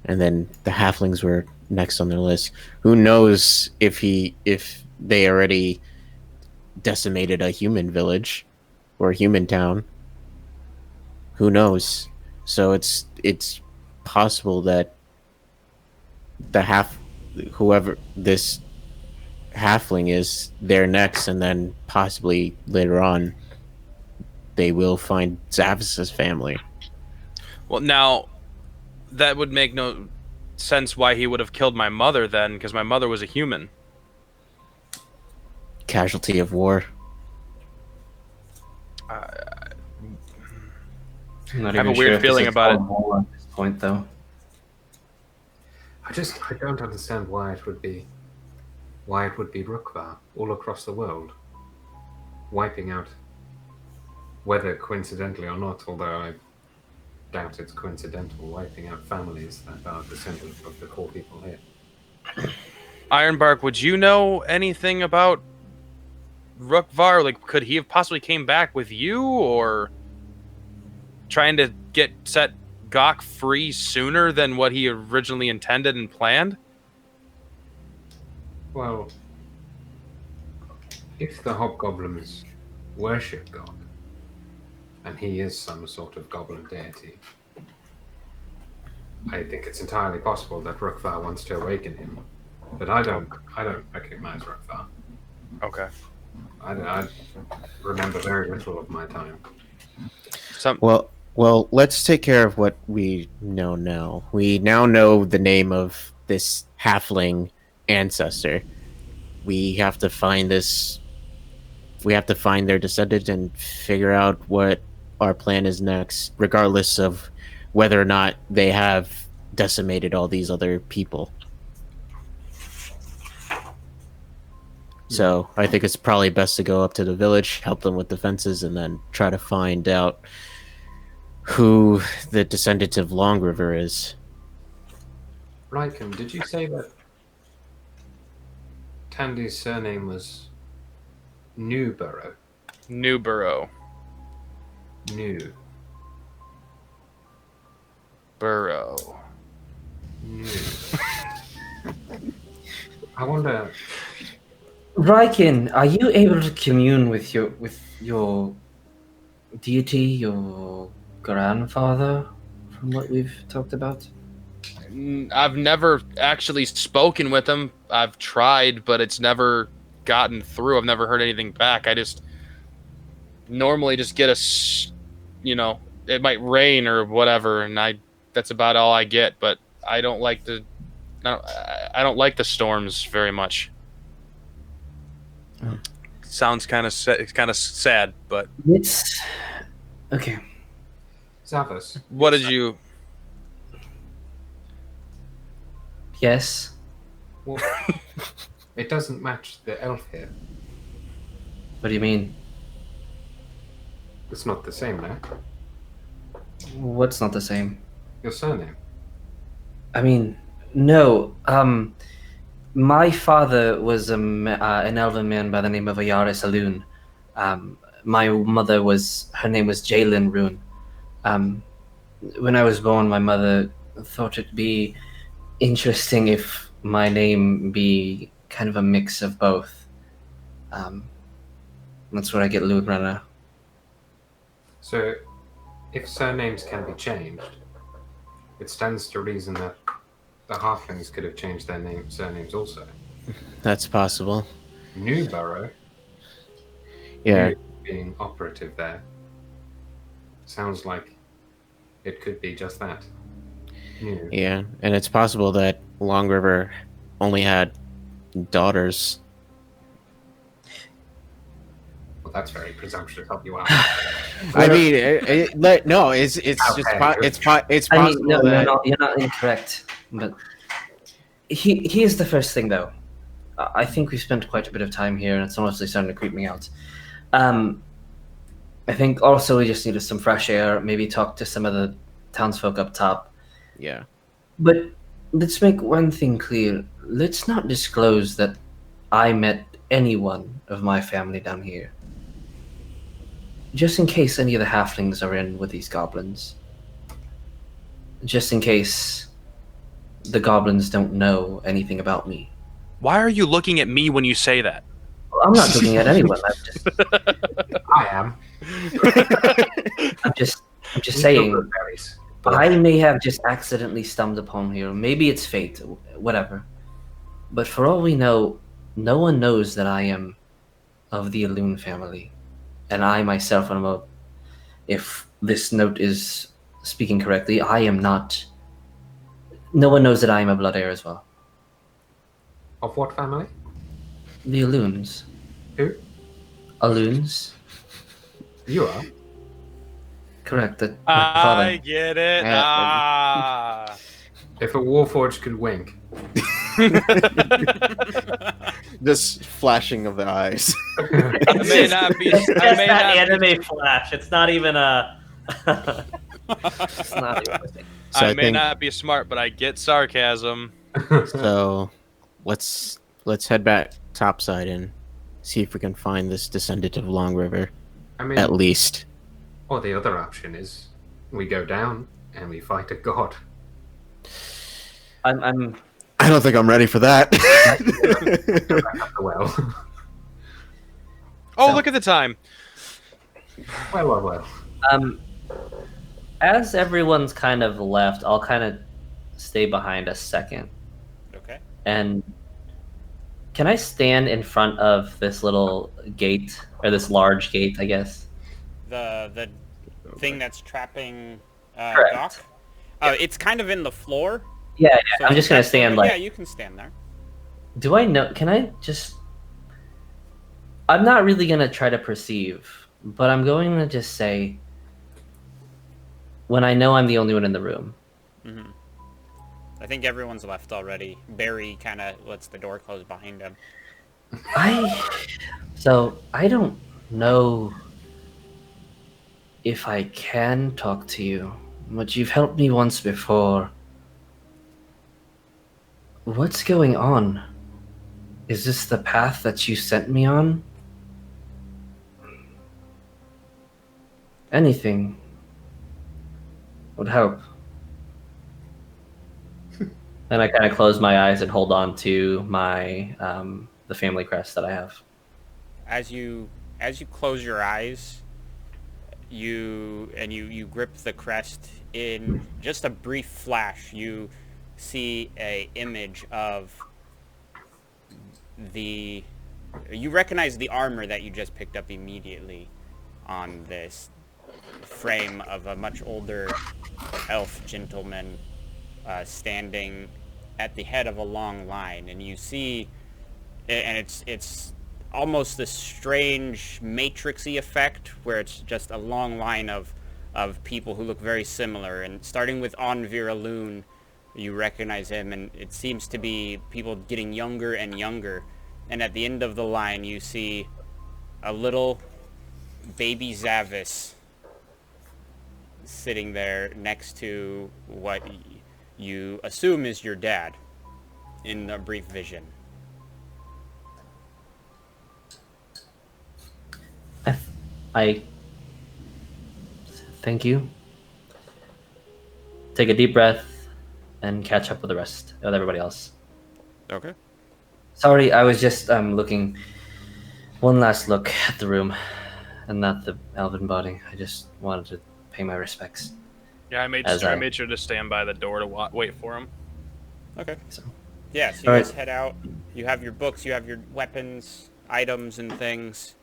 and then the halflings were next on their list. Who knows if they already decimated a human village or a human town? Who knows? So it's possible that whoever this halfling is, they're next, and then possibly later on they will find Zavas's family. Well, now that would make no sense why he would have killed my mother then, because my mother was a human. Casualty of war. I Not have a even weird if this feeling is about it. more at this point, though. I don't understand why it would be Rukvar all across the world, wiping out, whether coincidentally or not, although I doubt it's coincidental, wiping out families that are descendants of the core people here. Ironbark, would you know anything about Rukvar? Like, could he have possibly came back with you, or trying to set Gok free sooner than what he originally intended and planned? Well, if the hobgoblins worship God, and he is some sort of goblin deity, I think it's entirely possible that Rukvar wants to awaken him. But I don't recognize Rukvar. Okay. I remember very little of my time. Well, let's take care of what we know now. We now know the name of this halfling ancestor. We have to find their descendant and figure out what our plan is next, regardless of whether or not they have decimated all these other people. So I think it's probably best to go up to the village, help them with defenses, and then try to find out who the descendant of Longriver is. Ryken, did you say that Tandy's surname was Newborough? Newborough. New. Burrow. New. I wonder... Rykin, are you able to commune with your deity, your grandfather, from what we've talked about? I've never actually spoken with him. I've tried, but it's never gotten through. I've never heard anything back. I just normally just get it might rain or whatever, and that's about all I get. But I don't like the storms very much. Sounds kind of sad, but It's okay. Zavas. what did you? Yes. Well, it doesn't match the elf here. What do you mean? It's not the same now. What's not the same? Your surname. I mean, no. My father was an elven man by the name of Ayara Saloon. My mother her name was Jalen Rune. When I was born, my mother thought it'd be interesting if my name be kind of a mix of both. That's where I get Loon Runner. So, if surnames can be changed, it stands to reason that the halflings could have changed their surnames also. That's possible. Newborough, Yeah. New being operative there, sounds like it could be just that. New. Yeah, and it's possible that Longriver only had daughters. Well, that's very presumptuous of you out. I mean, it's possible I mean, no, that you're not incorrect. But here's the first thing, though. I think we've spent quite a bit of time here, and it's honestly starting to creep me out. I think also we just needed some fresh air. Maybe talk to some of the townsfolk up top. yeah. But let's make one thing clear. Let's not disclose that I met anyone of my family down here. Just in case any of the halflings are in with these goblins. Just in case the goblins don't know anything about me. Why are you looking at me when you say that? Well, I'm not looking at anyone. I am. I'm just saying. Berries. I may have just accidentally stumbled upon here. Maybe it's fate, whatever. But for all we know, no one knows that I am of the Elune family. And I myself am if this note is speaking correctly, I am not. No one knows that I am a Blood Heir as well. Of what family? The Elunes. Who? Elunes? You are. Correct. My I father. get it. If a Warforged could wink. Just flashing of the eyes. I may not be. It's just I may that not be, anime flash. It's not even a. It's not even- So I I may think not be smart, but I get sarcasm. so. Let's head back topside and see if we can find this descendant of Longriver. I mean, At least. or the other option is we go down and we fight a god. I'm I don't think I'm ready for that. Well, Oh, So- look at the time. well. As everyone's kind of left, I'll kind of stay behind a second. Okay. And can I stand in front of this little gate, or this large gate, I guess? The thing that's trapping Correct. Doc. It's kind of in the floor. Yeah, so I'm just gonna that's stand over- like. Yeah, you can stand there. Do I know? Can I just? I'm not really gonna try to perceive, but I'm going to just say. When I know I'm the only one in the room. Hmm. I think everyone's left already. Barry kind of lets the door close behind him. So I don't know if I can talk to you, but you've helped me once before. What's going on? Is this the path that you sent me on? Anything would help. And I kind of close my eyes and hold on to my the family crest that I have. As you close your eyes, you grip the crest. In just a brief flash, you see a image of you recognize the armor that you just picked up immediately on this frame of a much older elf gentleman standing at the head of a long line, and you see, and it's almost this strange matrixy effect where it's just a long line of people who look very similar, and starting with Onvir Alun, you recognize him, and it seems to be people getting younger and younger, and at the end of the line you see a little baby Zavis sitting there next to what you assume is your dad in a brief vision. I thank you. Take a deep breath and catch up with everybody else. Okay. Sorry, I was just looking one last look at the room and not the elven body. I just wanted to pay my respects. Yeah, I made sure to stand by the door to wait for him. Okay. So, Yeah, so you All guys right. head out. You have your books, you have your weapons, items, and things.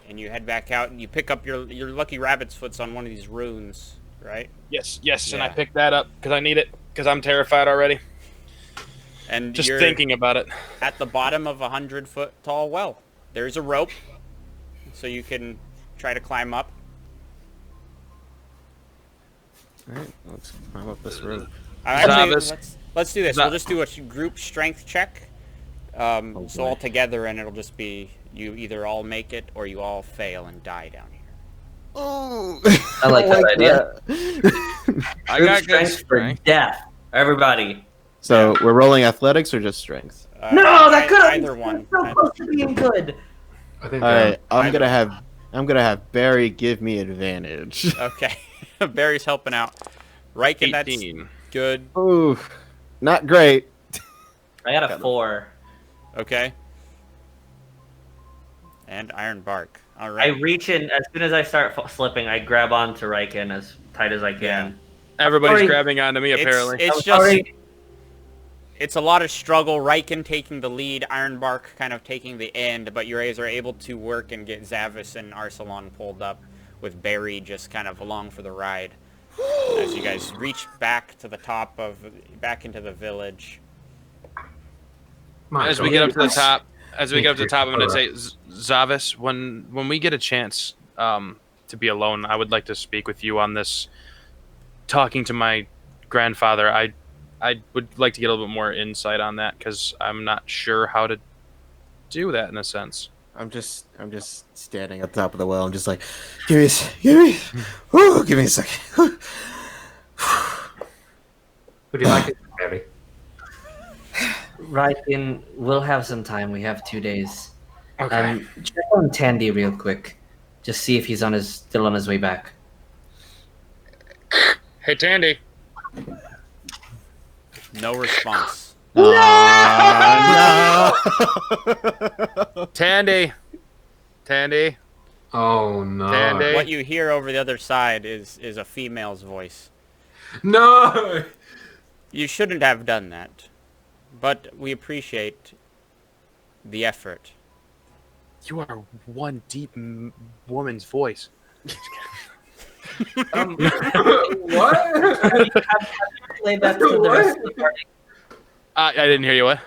And you head back out, and you pick up your lucky rabbit's foots on one of these runes, right? Yes, and I Yeah. picked that up because I need it because I'm terrified already. And Just you're thinking about it. at the bottom of a 100-foot tall well. There's a rope so you can try to climb up. All right, let's climb up this rope. Actually, Zavis. let's do this. We'll just do a group strength check. So boy. all together, and it'll just be you either all make it or you all fail and die down here. Oh, I like that idea. I Group got good strength for strength. death. Everybody. So we're rolling athletics or just strength? No, that could have either one. so close to being good. I think. All right, I'm either gonna have Barry give me advantage. Okay. Barry's helping out. Riken, that's 18. good. Ooh, not great. I got a 4. Okay. And Iron Bark. All I right. reach in as soon as I start slipping. I grab onto Riken as tight as I can. Everybody's Sorry. grabbing onto me, apparently. It's I'm just sorry. it's a lot of struggle. Riken taking the lead, Ironbark kind of taking the end, but you guys are able to work and get Zavis and Arsalan pulled up, with Barry just kind of along for the ride. As you guys reach back to the top back into the village. As we get up to the top, I'm going to say, Zavis, when we get a chance to be alone, I would like to speak with you on this. Talking to my grandfather, I would like to get a little bit more insight on that because I'm not sure how to do that in a sense. I'm just standing at the top of the well. I'm just like, give me a second. Would you like it, Barry? Riken, we'll have some time. We have 2 days. Okay. Check on Tandy real quick. Just see if he's still on his way back. Hey, Tandy. No response. No! Tandy. Oh no. Tandy. What you hear over the other side is a female's voice. No. You shouldn't have done that, but we appreciate the effort. You are one deep woman's voice. What? Relay that to the rest of the party. I didn't hear you. What?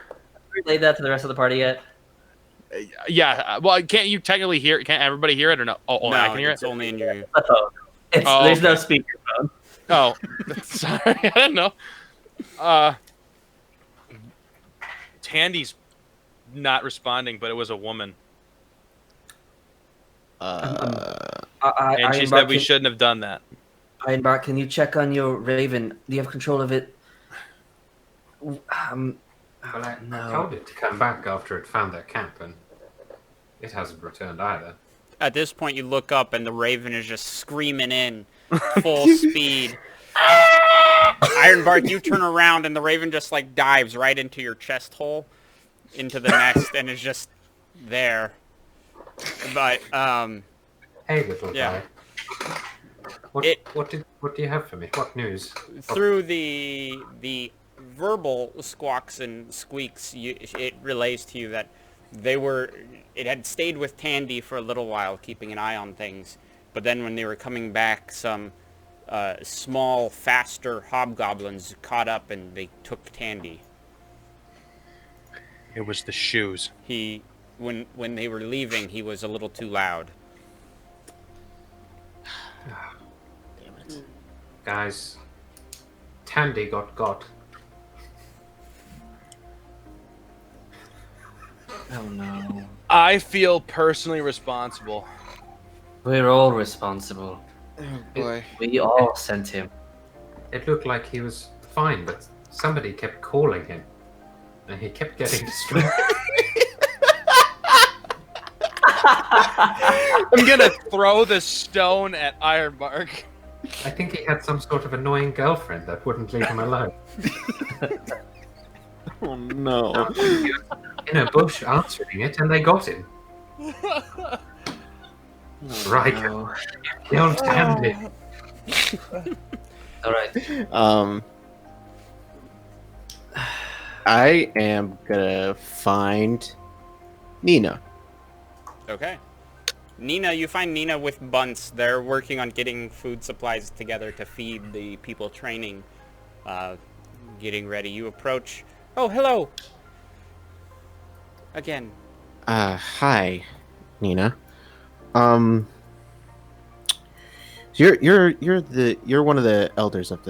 Relay that to the rest of the party yet? Yeah. Well, can't you technically hear it? Can't everybody hear it or no? Oh, No, I can hear it's it. only in your... There's no okay. speakerphone. Oh, sorry. I didn't know. Tandy's not responding, but it was a woman, and she said we shouldn't have done that. Ironbark, can you check on your Raven? Do you have control of it? Well, I told it to come back after it found their camp, and it hasn't returned either. At this point, you look up, and the Raven is just screaming in full speed. Ironbark, you turn around, and the Raven just, like, dives right into your chest hole, into the nest, and is just there. But, Hey, little yeah. guy. What do you have for me? What news? Through the verbal squawks and squeaks, it relays to you that it had stayed with Tandy for a little while, keeping an eye on things. But then when they were coming back, some small, faster hobgoblins caught up and they took Tandy. It was the shoes. When they were leaving, he was a little too loud. Damn it. Guys, Tandy got. Oh no. I feel personally responsible. We're all responsible. Oh boy. We all sent him. It looked like he was fine, but somebody kept calling him, and he kept getting distracted. I'm gonna throw the stone at Ironbark. I think he had some sort of annoying girlfriend that wouldn't leave him alone. Oh no. He was in a bush answering it, and they got him. Right. No. Killed Tandy. All right. I am gonna find Nina. Okay. Nina, you find Nina with Bunce. They're working on getting food supplies together to feed the people training, getting ready. You approach. Oh, hello! Again. Hi, Nina. You're one of the elders of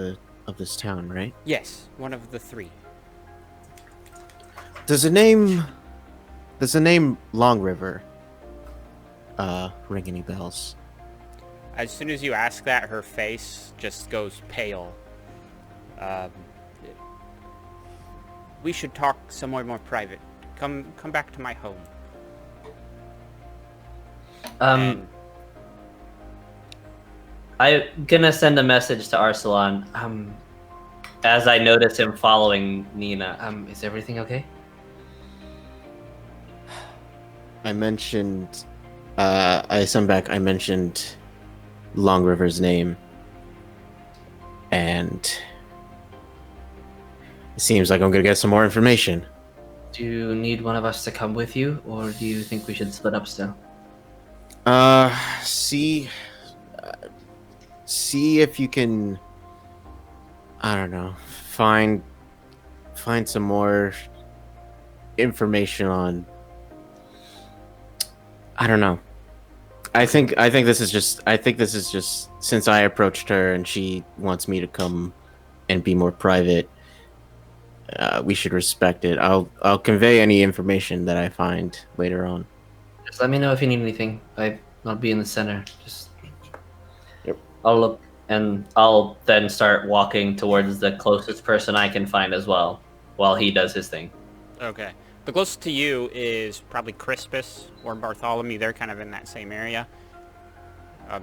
this town, right? Yes, one of the three. Does the name Longriver ring any bells? As soon as you ask that, her face just goes pale. We should talk somewhere more private. Come back to my home. And I'm gonna send a message to Arsalan. As I notice him following Nina. Is everything okay? I mentioned Longriver's name, and it seems like I'm gonna get some more information. Do you need one of us to come with you, or do you think we should split up still? See if you can, I don't know, find some more information on, I don't know. I think this is just since I approached her and she wants me to come and be more private, we should respect it. I'll convey any information that I find later on. Just let me know if you need anything. I'll be in the center. Just Yep. I'll look, and I'll then start walking towards the closest person I can find as well, while he does his thing. okay. The closest to you is probably Crispus or Bartholomew. They're kind of in that same area.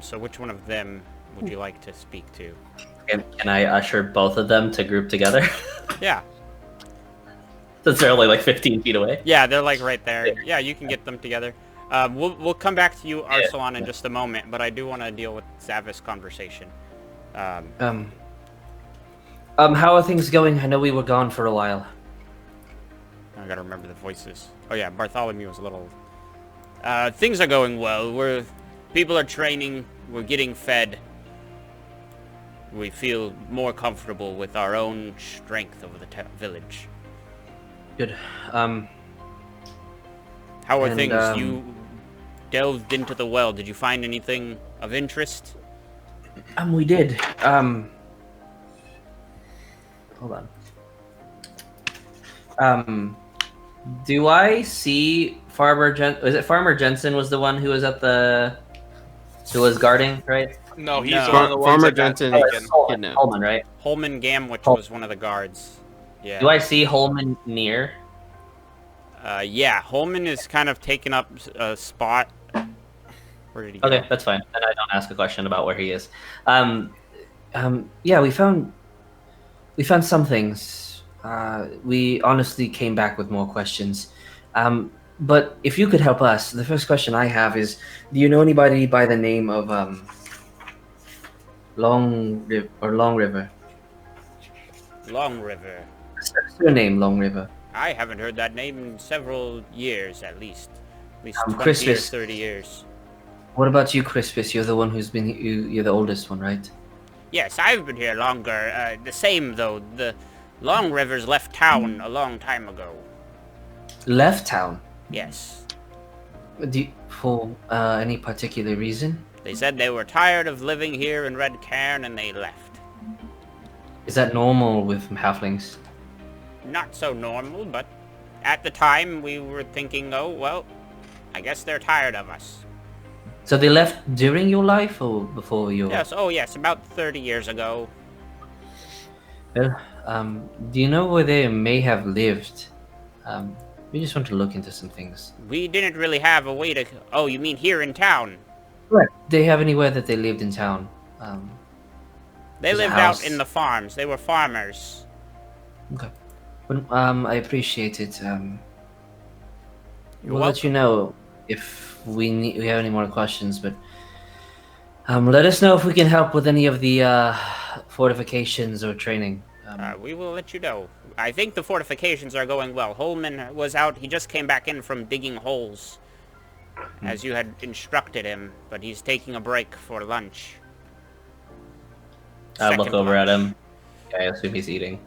So which one of them would you like to speak to? Can I usher both of them to group together? Yeah. Since they're only like 15 feet away. Yeah, they're like right there. Yeah, you can get them together. We'll come back to you, Arsalan, in just a moment, but I do want to deal with Zavis' conversation. How are things going? I know we were gone for a while. I gotta remember the voices. Oh yeah, Bartholomew was a little... things are going well. People are training. We're getting fed. We feel more comfortable with our own strength over the village. Good. How are And, things? You delved into the well. Did you find anything of interest? We did. Hold on. Do I see Farmer Was it Farmer Jensen was the one who was who was guarding, right? No, he's No. one of the ones Farmer that got Jensen- taken. Kidnapped. Holman, right? Holman Gamwich was one of the guards. Yeah. Do I see Holman near? Yeah, Holman is kind of taking up a spot. Where did he go? Okay, that's fine. And I don't ask a question about where he is. Yeah, we found some things. We honestly came back with more questions. But if you could help us, the first question I have is, do you know anybody by the name of Longriver? Longriver. What's your name, Longriver? I haven't heard that name in several years, at least. At least 20 or Crispus. 30 years. What about you, Crispus? You're the one who's been you're the oldest one, right? Yes, I've been here longer. The same, though. The Longrivers left town a long time ago. Left town. Yes. For any particular reason? They said they were tired of living here in Redcairn and they left. Is that normal with halflings? Not so normal, but at the time we were thinking, oh, well, I guess they're tired of us. So they left during your life or before your? Yes, oh yes, about 30 years ago. Well, do you know where they may have lived? We just want to look into some things. We didn't really have a way to... Oh, you mean here in town? Right. Do they have anywhere that they lived in town? They There's a lived house. out in the farms. They were farmers. Okay. Well, I appreciate it. You're We'll let you know if we have any more questions, but let us know if we can help with any of the fortifications or training. We will let you know. I think the fortifications are going well. Holman was out. He just came back in from digging holes, as you had instructed him, but he's taking a break for lunch. I look Second over at lunch. him. I assume he's eating.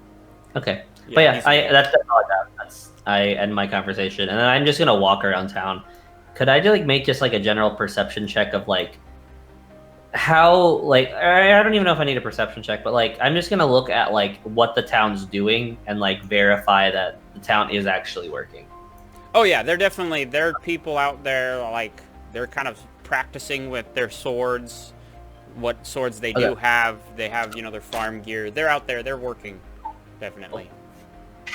Okay. Yeah, But yeah, he's eating. that's all I got. I end my conversation, and then I'm just gonna walk around town. could I like make just like a general perception check of like how like I don't even know if I need a perception check, but like I'm just gonna look at like what the town's doing and like verify that the town is actually working. Oh yeah, there are people out there, like, they're kind of practicing with their swords, what swords they do Okay. have. They have, their farm gear. They're out there, they're working, definitely.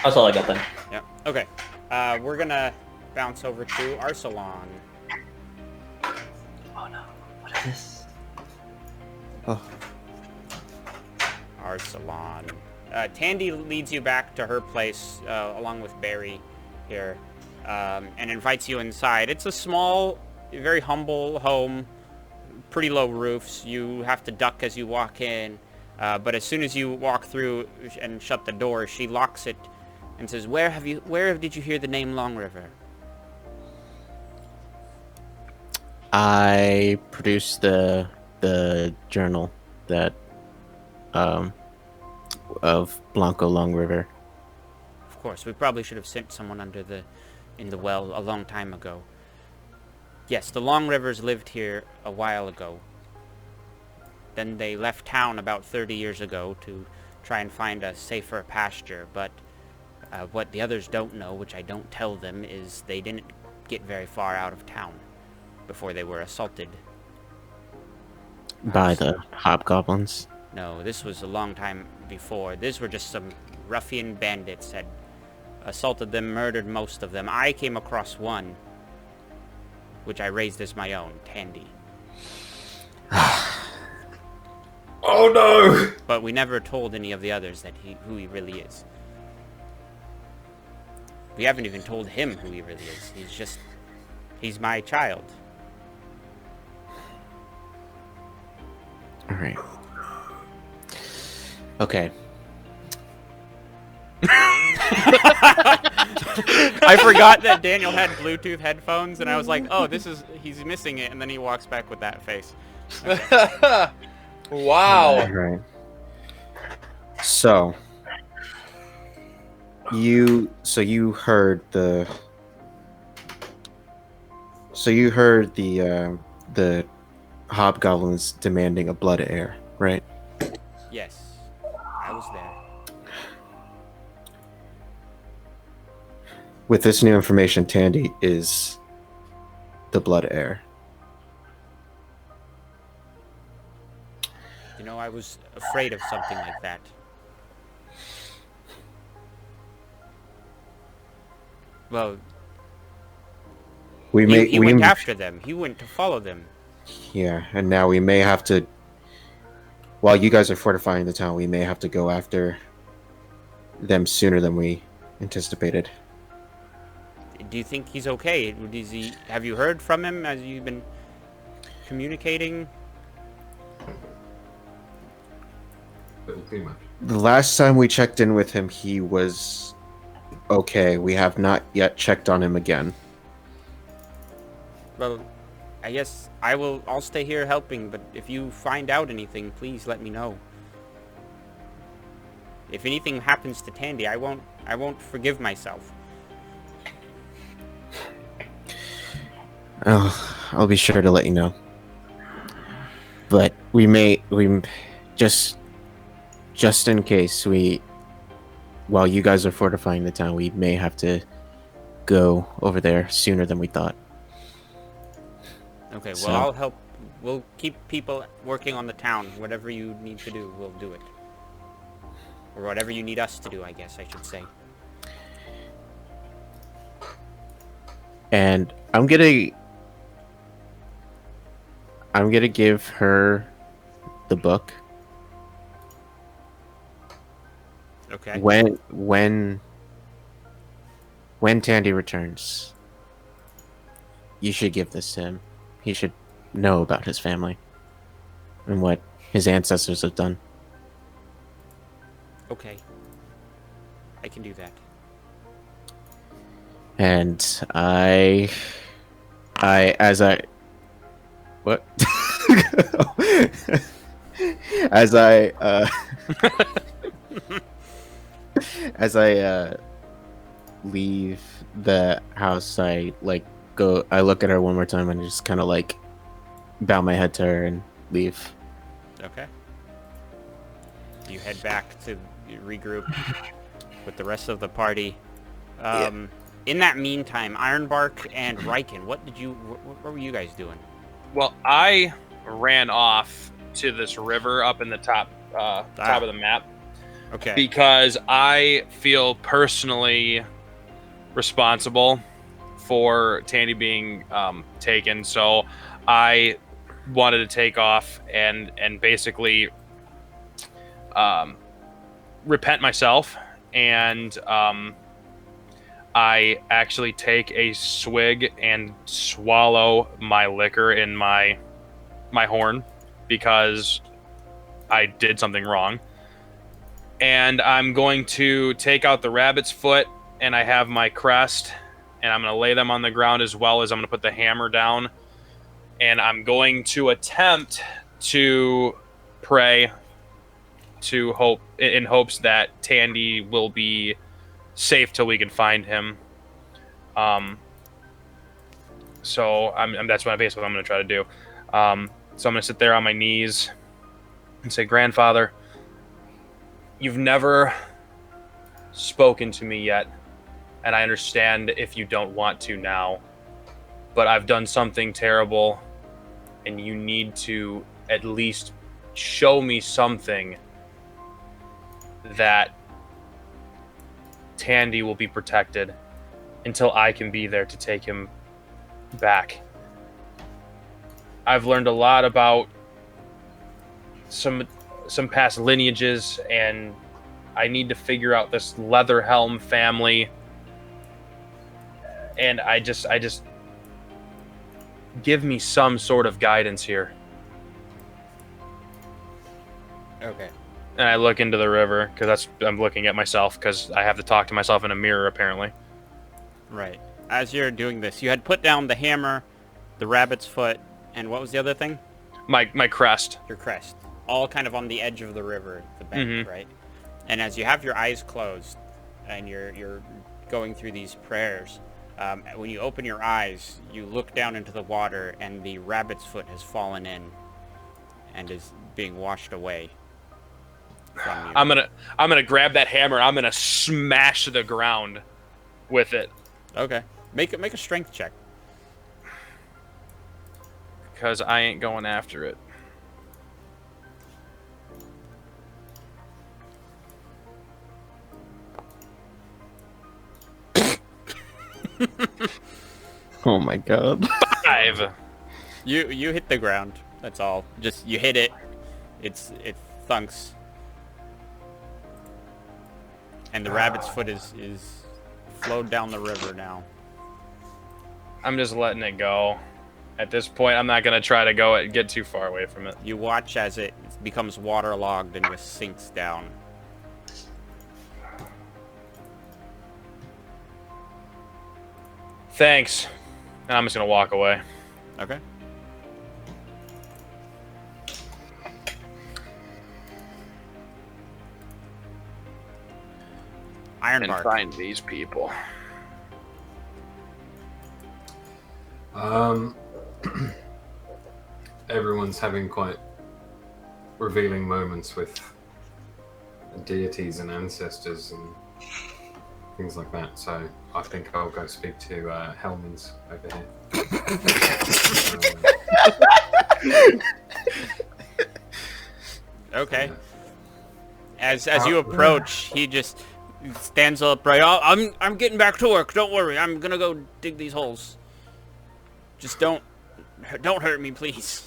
That's all I got then. Yeah, okay. We're gonna bounce over to Arsalan. Oh no, what is this? Oh, Arsalan. Tandy leads you back to her place, along with Barry here, and invites you inside. It's a small, very humble home, pretty low roofs. You have to duck as you walk in, but as soon as you walk through and shut the door, she locks it and says, where did you hear the name Longriver? I produced the journal that of Blanco Longriver. Of course, we probably should have sent someone in the well a long time ago. Yes, the Longrivers lived here a while ago. Then they left town about 30 years ago to try and find a safer pasture, but what the others don't know, which I don't tell them, is they didn't get very far out of town before they were assaulted. By the hobgoblins. No, this was a long time before. These were just some ruffian bandits had assaulted them, murdered most of them. I came across one, which I raised as my own, Tandy. Oh no! But we never told any of the others who he really is. We haven't even told him who he really is. He's my child. All right. Okay. I forgot that Daniel had Bluetooth headphones, and I was like, oh, he's missing it, and then he walks back with that face. Okay. Wow. All right. So you heard the hobgoblins demanding a Blood Heir, right? Yes, I was there. With this new information, Tandy is the Blood Heir. I was afraid of something like that. Well, he went after them. He went to follow them. Yeah, and now we may have to, while you guys are fortifying the town, we may have to go after them sooner than we anticipated. Do you think he's okay? Have you heard from him? Has you been communicating? Too much. The last time we checked in with him, he was okay. We have not yet checked on him again. Well, I guess I'll stay here helping, but if you find out anything, please let me know. If anything happens to Tandy, I won't forgive myself. Oh, I'll be sure to let you know. But we just in case while you guys are fortifying the town, we may have to go over there sooner than we thought. Okay, well, I'll help. We'll keep people working on the town. Whatever you need to do, we'll do it. Or whatever you need us to do, I guess I should say. And I'm gonna give her the book. Okay. When Tandy returns, you should give this to him. He should know about his family and what his ancestors have done. Okay. I can do that. And what? As I leave the house, I I look at her one more time and just kind of like bow my head to her and leave. Okay. You head back to regroup with the rest of the party. In that meantime, Ironbark and Riken, what were you guys doing? Well, I ran off to this river up in the top of the map. Okay. Because I feel personally responsible for Tandy being taken, so I wanted to take off and basically repent myself, and I actually take a swig and swallow my liquor in my horn because I did something wrong. And I'm going to take out the rabbit's foot, and I have my crest, and I'm going to lay them on the ground, as well as I'm going to put the hammer down, and I'm going to attempt to pray in hopes that Tandy will be safe till we can find him. So that's basically what I'm going to try to do. So I'm going to sit there on my knees and say, Grandfather, you've never spoken to me yet, and I understand if you don't want to now, but I've done something terrible, and you need to at least show me something that Tandy will be protected until I can be there to take him back. I've learned a lot about some past lineages, and I need to figure out this Leatherhelm family, and I just give me some sort of guidance here. Okay. And I look into the river because I'm looking at myself because I have to talk to myself in a mirror apparently. Right. As you're doing this, you had put down the hammer, the rabbit's foot, and what was the other thing? My crest. Your crest. All kind of on the edge of the river, the bank, right? And as you have your eyes closed and you're going through these prayers, when you open your eyes, you look down into the water, and the rabbit's foot has fallen in and is being washed away from you. I'm gonna grab that hammer. I'm gonna smash the ground with it. Okay. Make a strength check. Because I ain't going after it. Oh my god. 5. You hit the ground. That's all. Just you hit it. It thunks. And the rabbit's foot is flowed down the river now. I'm just letting it go. At this point, I'm not gonna try to get too far away from it. You watch as it becomes waterlogged and just sinks down. Thanks. And I'm just gonna walk away. Okay. And Ironbark. find these people. Everyone's having quite revealing moments with deities and ancestors and things like that. So I think I'll go speak to Hellman's over here. Okay. Yeah. As you approach, he just stands up. Right. I'm getting back to work. Don't worry. I'm gonna go dig these holes. Just don't hurt me, please.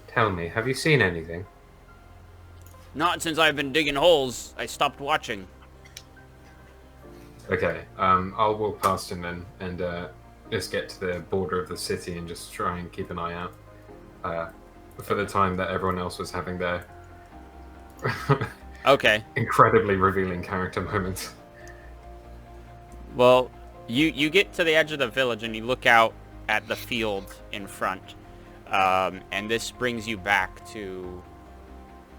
Tell me, have you seen anything? Not since I've been digging holes. I stopped watching. Okay, I'll walk past him then and just get to the border of the city and just try and keep an eye out for the time that everyone else was having their Okay. incredibly revealing character moments. Well, you get to the edge of the village and you look out at the field in front, and this brings you back to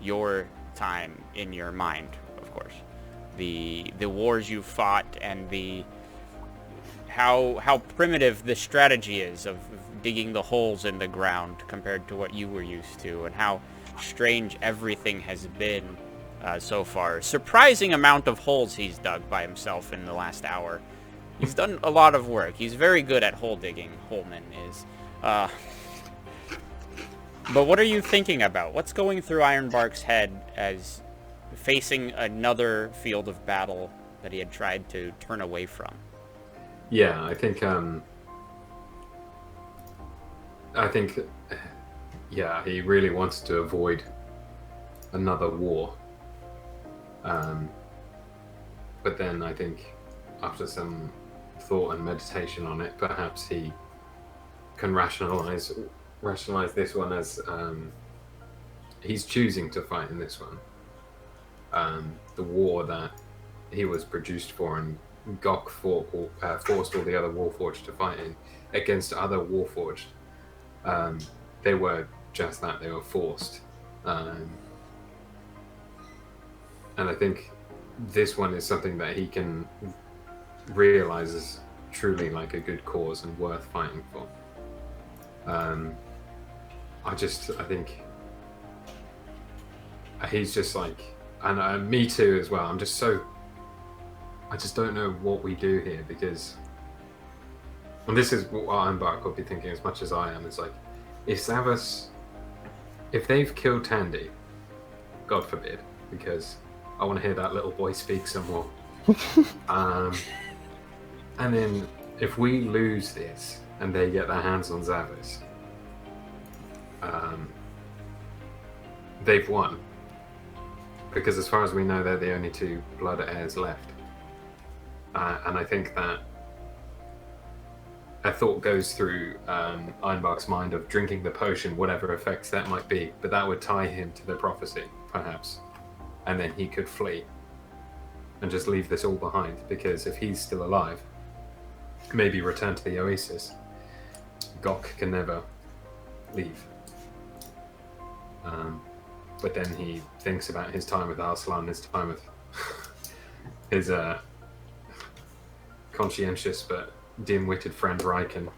your time in your mind, of course. The wars you fought and the how primitive the strategy is of digging the holes in the ground compared to what you were used to, and how strange everything has been so far. Surprising amount of holes he's dug by himself in the last hour. He's done a lot of work. He's very good at hole digging, Holman is. But what are you thinking about? What's going through Ironbark's head as facing another field of battle that he had tried to turn away from? Yeah, I think, yeah, he really wants to avoid another war. But then I think after some thought and meditation on it, perhaps he can rationalize this one as he's choosing to fight in this one. The war that he was produced for, and Gok forced all the other Warforged to fight in against other Warforged. They were just that, they were forced. And I think this one is something that he can realize is truly like a good cause and worth fighting for. I think he's just like, and me too as well. I just don't know what we do here, because, and this is what Ironbark will be thinking as much as I am. It's like, if they've killed Tandy, God forbid, because I want to hear that little boy speak some more. And then if we lose this and they get their hands on Zavis, they've won. Because as far as we know, they're the only two Blood Heirs left. And I think that a thought goes through Ironbark's mind of drinking the potion, whatever effects that might be, but that would tie him to the prophecy, perhaps. And then he could flee and just leave this all behind, because if he's still alive, maybe return to the Oasis, Gok can never leave. But then he thinks about his time with Arslan, his time with his conscientious but dim-witted friend Riken,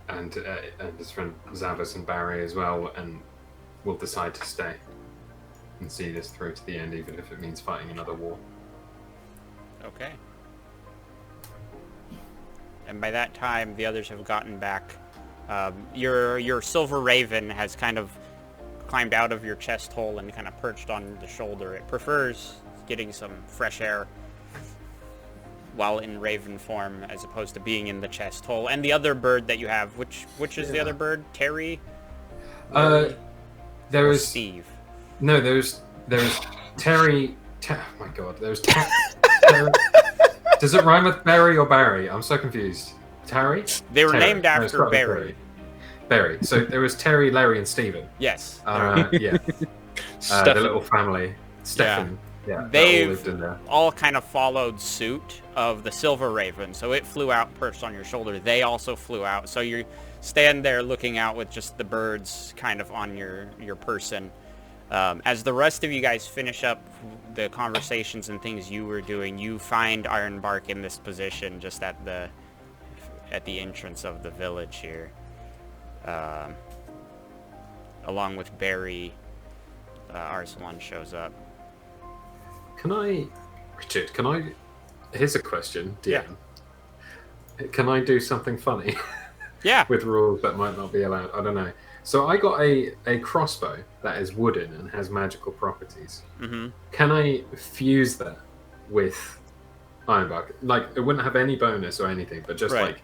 and his friend Zavis and Barry as well, and will decide to stay and see this through to the end, even if it means fighting another war. Okay. And by that time, the others have gotten back. Your silver raven has kind of climbed out of your chest hole and kind of perched on the shoulder. It prefers getting some fresh air while in raven form, as opposed to being in the chest hole. And the other bird that you have, which is the other bird? Terry? There is Steve. No, there's Terry. Oh my God, there's Terry. Does it rhyme with Barry or Barry? I'm so confused. Terry? They were Terry. named after Barry. Barry. So there was Terry, Larry, and Stephen. Yes. Yeah. The little family. Stefan. Yeah. They've all lived in there. all kind of followed suit of the silver raven. So it flew out, perched on your shoulder. They also flew out. So you stand there looking out with just the birds kind of on your person. As the rest of you guys finish up the conversations and things you were doing, you find Ironbark in this position just at the entrance of the village here, along with Barry. Arslan shows up. Richard, here's a question, DM. Yeah. Can I do something funny? Yeah. With rules that might not be allowed? I don't know. So I got a crossbow that is wooden and has magical properties. Mm-hmm. Can I fuse that with Ironbark? Like, it wouldn't have any bonus or anything, but just like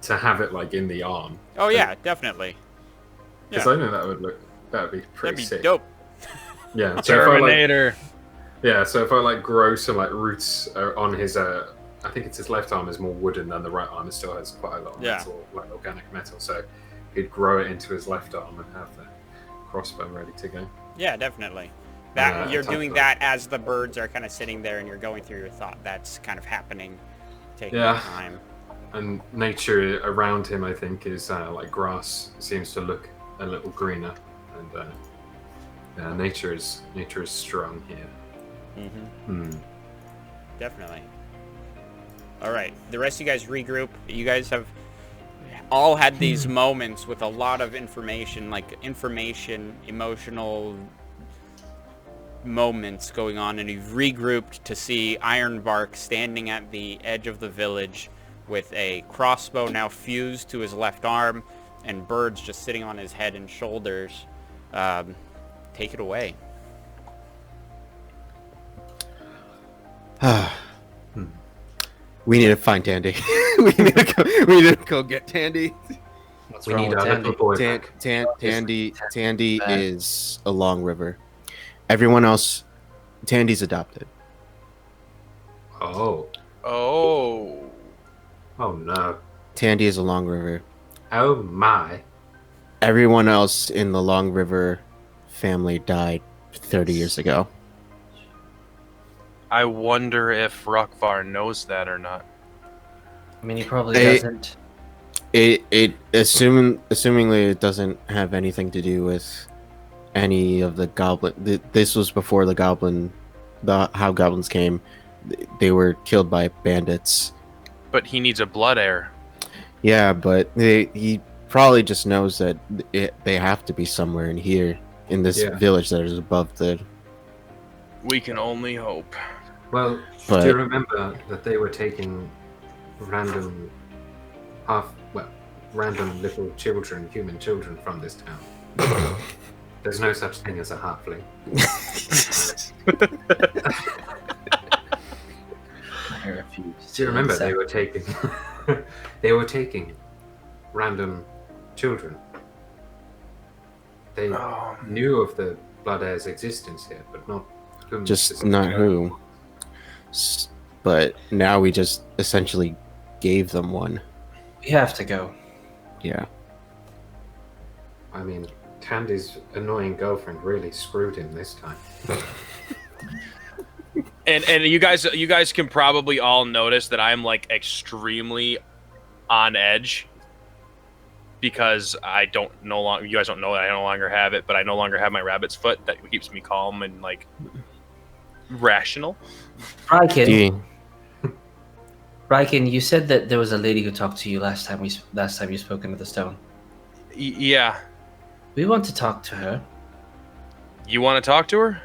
to have it like in the arm. Oh yeah, definitely. Because I know that would be pretty sick. That'd be dope. Yeah. Terminator. So if I like grow some like roots on his, I think it's his left arm is more wooden than the right arm. It still has quite a lot of metal, like organic metal. So he'd grow it into his left arm and have the crossbow ready to go. Yeah, definitely. That you're doing that as the birds are kind of sitting there and you're going through your thought. That's kind of happening, taking time. And nature around him, I think, is like grass seems to look a little greener, and nature is strong here. Mm-hmm. Definitely. All right. The rest of you guys regroup. You guys have all had these moments with a lot of information, emotional moments going on, and you've regrouped to see Ironbark standing at the edge of the village with a crossbow now fused to his left arm and birds just sitting on his head and shoulders. Take it away. We need to find Tandy. we need to go get Tandy. What's We wrong need with our Tandy? little boy back. Tandy is a Longriver. Everyone else, Tandy's adopted. Oh. Oh. Oh no. Tandy is a Longriver. Oh my. Everyone else in the Longriver family died 30 years ago. I wonder if Rukvar knows that or not. I mean, he probably They- doesn't. Assumingly it doesn't have anything to do with any of the goblin. This was before how goblins came. They were killed by bandits. But he needs a Blood Heir. Yeah, but he probably just knows that they have to be somewhere in here, in this Yeah. village that is above the. We can only hope. Well, But- do you remember that they were taking random little children, human children from this town? There's no such thing as a halfling. I refuse. Do you remember they were taking they were taking random children? They Oh. knew of the Blood Heir's existence here, but not whom Just specifically. not who. But now we just essentially gave them one. We have to go. Yeah. I mean, Tandy's annoying girlfriend really screwed him this time. And you guys can probably all notice that I'm like extremely on edge because you guys don't know that I no longer have it, but I no longer have my rabbit's foot that keeps me calm and like rational. Rykin, you said that there was a lady who talked to you last time you spoke into the stone. Yeah. We want to talk to her. You want to talk to her?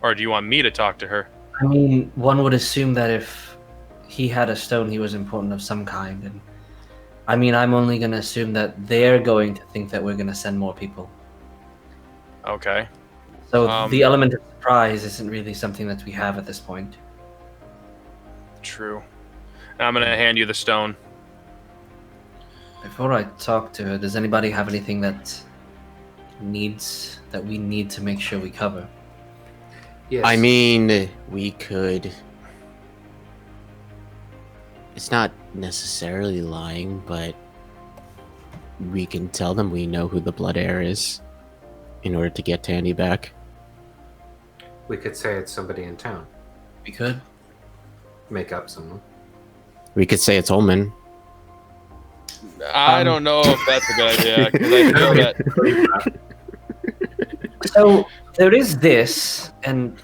Or do you want me to talk to her? I mean, one would assume that if he had a stone, he was important of some kind. And I mean, I'm only going to assume that they're going to think that we're going to send more people. Okay. So the element of surprise isn't really something that we have at this point. True. I'm going to hand you the stone. Before I talk to her, does anybody have anything that we need to make sure we cover? Yes. I mean, we could. It's not necessarily lying, but we can tell them we know who the Blood Heir is in order to get Tandy back. we could say it's somebody in town. We could. Make up someone. We could say it's Ullman. I don't know if that's a good idea. 'Cause I know that So there is this, and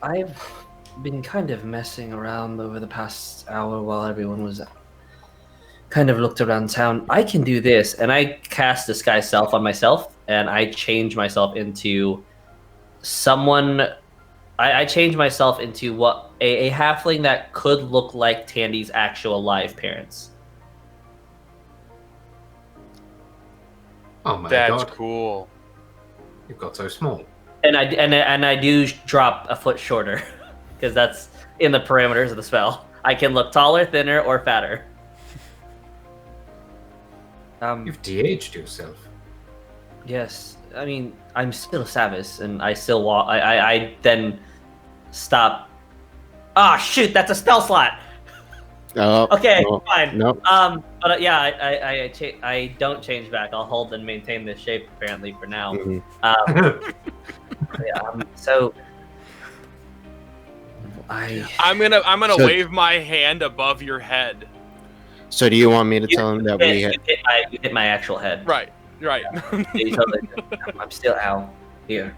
I've been kind of messing around over the past hour while everyone was kind of looked around town. I can do this, and I cast Disguise Self on myself, and I change myself into someone. I change myself into what a halfling that could look like Tandy's actual live parents. Oh my that's god, cool. you've got so small. And I do drop a foot shorter because that's in the parameters of the spell. I can look taller, thinner, or fatter. You've de-aged yourself. Yes, I mean I'm still Savis, and I still walk. I then stop. Ah, shoot! That's a spell slot. Oh, Okay, no, fine. Nope. But yeah, I don't change back. I'll hold and maintain this shape apparently for now. Mhm. So I'm gonna So- wave my hand above your head. So do you want me to tell him that we? you hit my actual head. Right. Right. Yeah, you totally did. I'm still out here.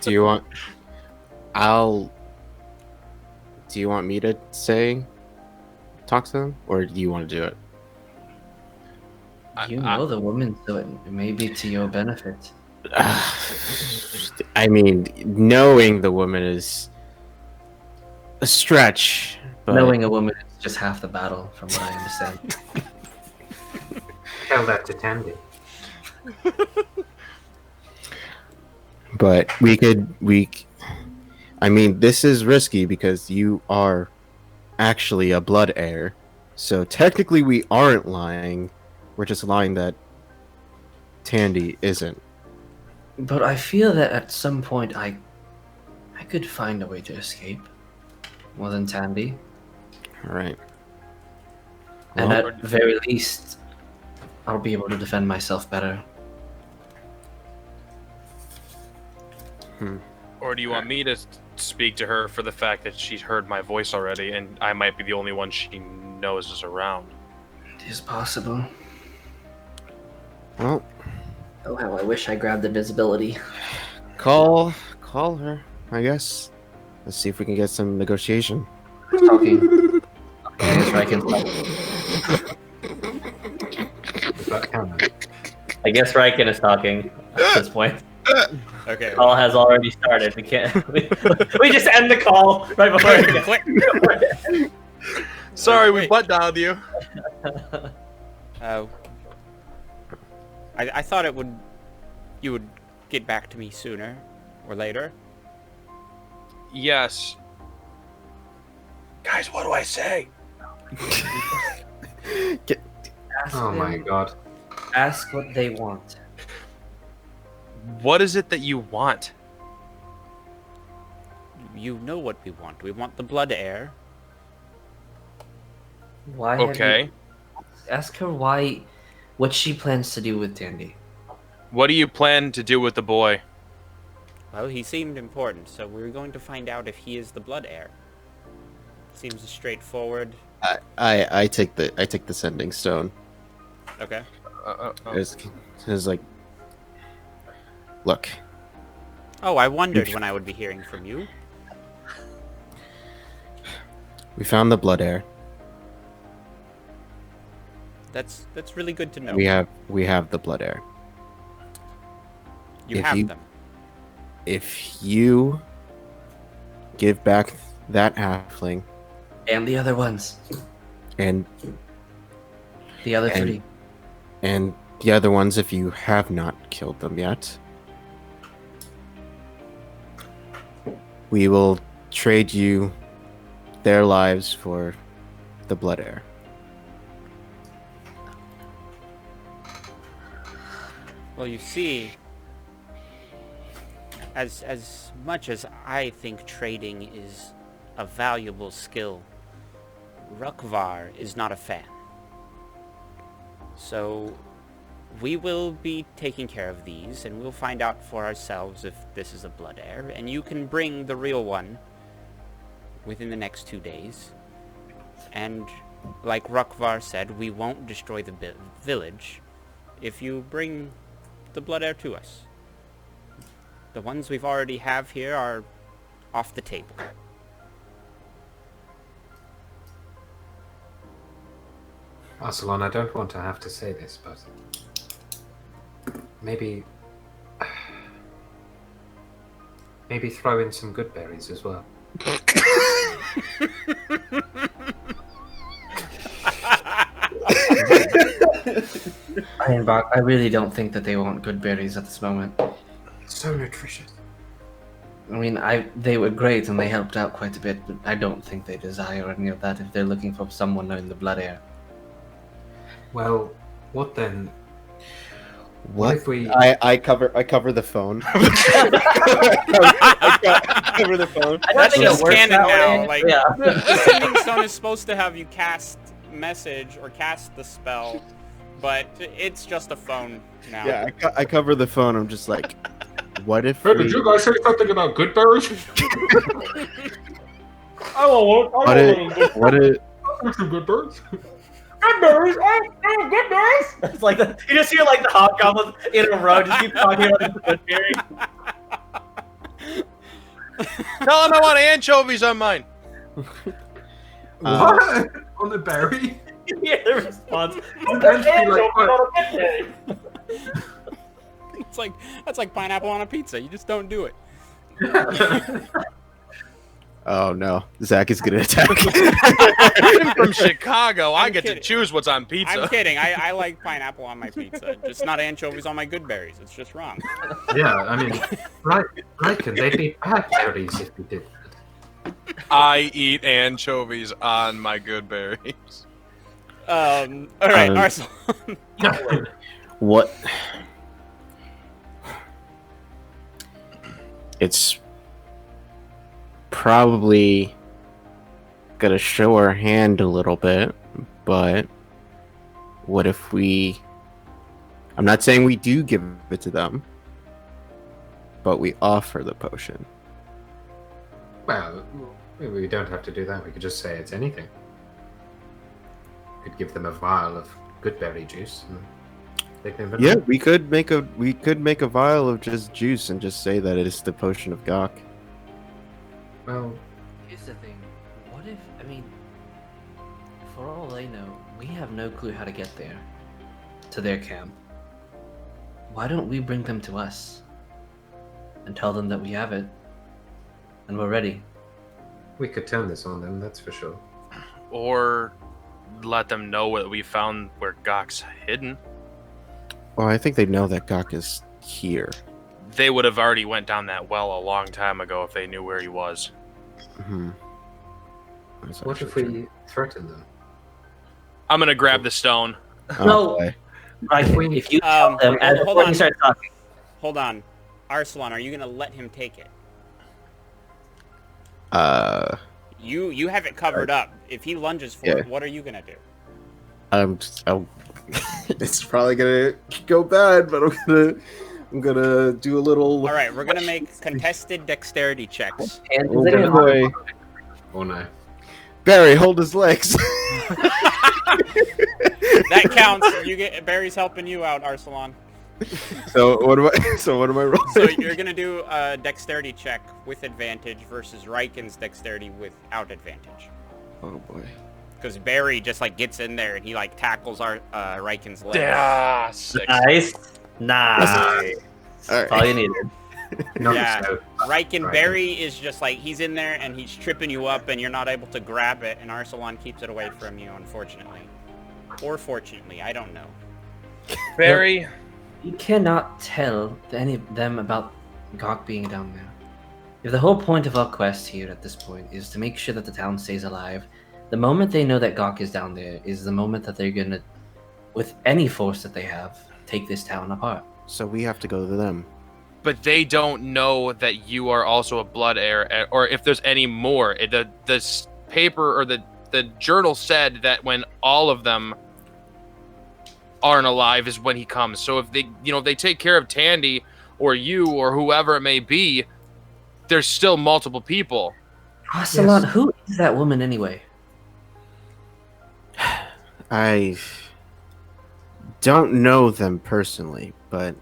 Do you want? I'll Do you want me to talk to them, or do you want to do it? You know the woman, so it may be to your benefit. I mean, knowing the woman is a stretch, but Knowing a woman is just half the battle, from what I understand. Tell that to Tandy. but I mean, this is risky because you are actually a Blood Heir, so technically we aren't lying. We're just lying that Tandy isn't. But I feel that at some point I could find a way to escape. More than Tandy. All right. And Well- at very least, I'll be able to defend myself better. Or do you want me to speak to her for the fact that she's heard my voice already, and I might be the only one she knows is around? It is possible. Well, Oh, how I wish I grabbed invisibility. call her, I guess. Let's see if we can get some negotiation. Talking. I guess Riken. Is that canon? I guess Riken is talking at this point. Okay. Call has already started. We can't. We just end the call right before it Sorry, we Wait. butt dialed you. I thought you would get back to me sooner or later. Yes. Guys, what do I say? Oh my god. Ask what they want. What is it that you want? You know what we want. We want the Blood Heir. Why? have Okay. you- Ask her why. What she plans to do with Tandy. What do you plan to do with the boy? Well, he seemed important, so we're going to find out if he is the Blood Heir. Seems straightforward. I take the sending stone. Okay. It's like, look, Oh, I wondered when I would be hearing from you. we found the Blood Heir. That's really good to know. We have the Blood Heir. You if have you- them. If you give back that halfling And the other ones. and The other And- three. and the other ones, if you have not killed them yet, we will trade you their lives for the Blood Heir. Well, you see, as much as I think trading is a valuable skill, Rukvar is not a fan. So we will be taking care of these, and we'll find out for ourselves if this is a Blood Heir, and you can bring the real one within the next 2 days. And like Rukvar said, we won't destroy the village if you bring the Blood Heir to us. The ones we've already have here are off the table. Arsalan, I don't want to have to say this, but maybe throw in some good berries as well. Ironbark, I really don't think that they want good berries at this moment. So nutritious. I mean, they were great and they helped out quite a bit, but I don't think they desire any of that if they're looking for someone in the Blood Heir. Well, what then? What? if we? I cover the phone. I cover the phone. I don't think It's it works canon that now. way. Like, Yeah. the sending stone is supposed to have you cast message or cast the spell, but it's just a phone now. Yeah, I cover the phone. I'm just like, what if? Hey, did you guys say something about good berries? What if? Some good berries. Good berries! Oh, good berries! It's like you just hear like the hobgoblins in a row just keep talking about the good berry. Tell him I want anchovies on mine. What? On the berry? Yeah, the response. And be like, what? It's like that's like pineapple on a pizza. You just don't do it. Oh no, Zach is gonna attack. I'm from Chicago. I I'm get to kidding. choose what's on pizza. I'm kidding. I like pineapple on my pizza. Just not anchovies on my good berries. It's just wrong. Yeah, I mean, right, they'd be bad berries if we did that. I eat anchovies on my good berries. All right, Arsenal. What? It's probably gonna show our hand a little bit, but what if we... I'm not saying we do give it to them, but we offer the potion. Well, maybe we don't have to do that. We could just say it's anything. We could give them a vial of good berry juice. And they can Yeah, we could make a vial of just juice and just say that it is the potion of Gok. Well, Here's the thing. What if, I mean, for all they know, we have no clue how to get there. To their camp. Why don't we bring them to us? And tell them that we have it. And we're ready. we could turn this on them, that's for sure. Or let them know that we found where Gok's hidden. Well, I think they know that Gok is here. They would have already went down that well a long time ago if they knew where he was. Mm-hmm. What if we threaten them? I'm gonna grab the stone. No. Right, if you tell them as hold before on. you start talking. Hold on. Arsalan, are you going to let him take it? You have it covered up. If he lunges for it, what are you going to do? It's probably gonna go bad, but I'm gonna do a little. All right, we're going to make contested dexterity checks. And Oh boy, Oh no. Barry, hold his legs. That counts. You get Barry's helping you out, Arsalan. So what am I rolling? So you're going to do a dexterity check with advantage versus Riken's dexterity without advantage. Oh boy. Because Barry just like gets in there and he like tackles our Riken's leg. Yeah, 6. Nice. All right. All you needed. No, Yeah. so- Riken Right. Barry is just like he's in there and he's tripping you up and you're not able to grab it and Arsalan keeps it away from you, unfortunately. Or fortunately, I don't know. Barry, You cannot tell any of them about Gok being down there. If the whole point of our quest here at this point is to make sure that the town stays alive, the moment they know that Gok is down there is the moment that they're gonna, with any force that they have, take this town apart. So we have to go to them. but they don't know that you are also a Blood Heir, or if there's any more. The paper or the journal said that when all of them aren't alive is when he comes. So if they take care of Tandy or you or whoever it may be, there's still multiple people. Arsalan, who is that woman anyway? I don't know them personally, but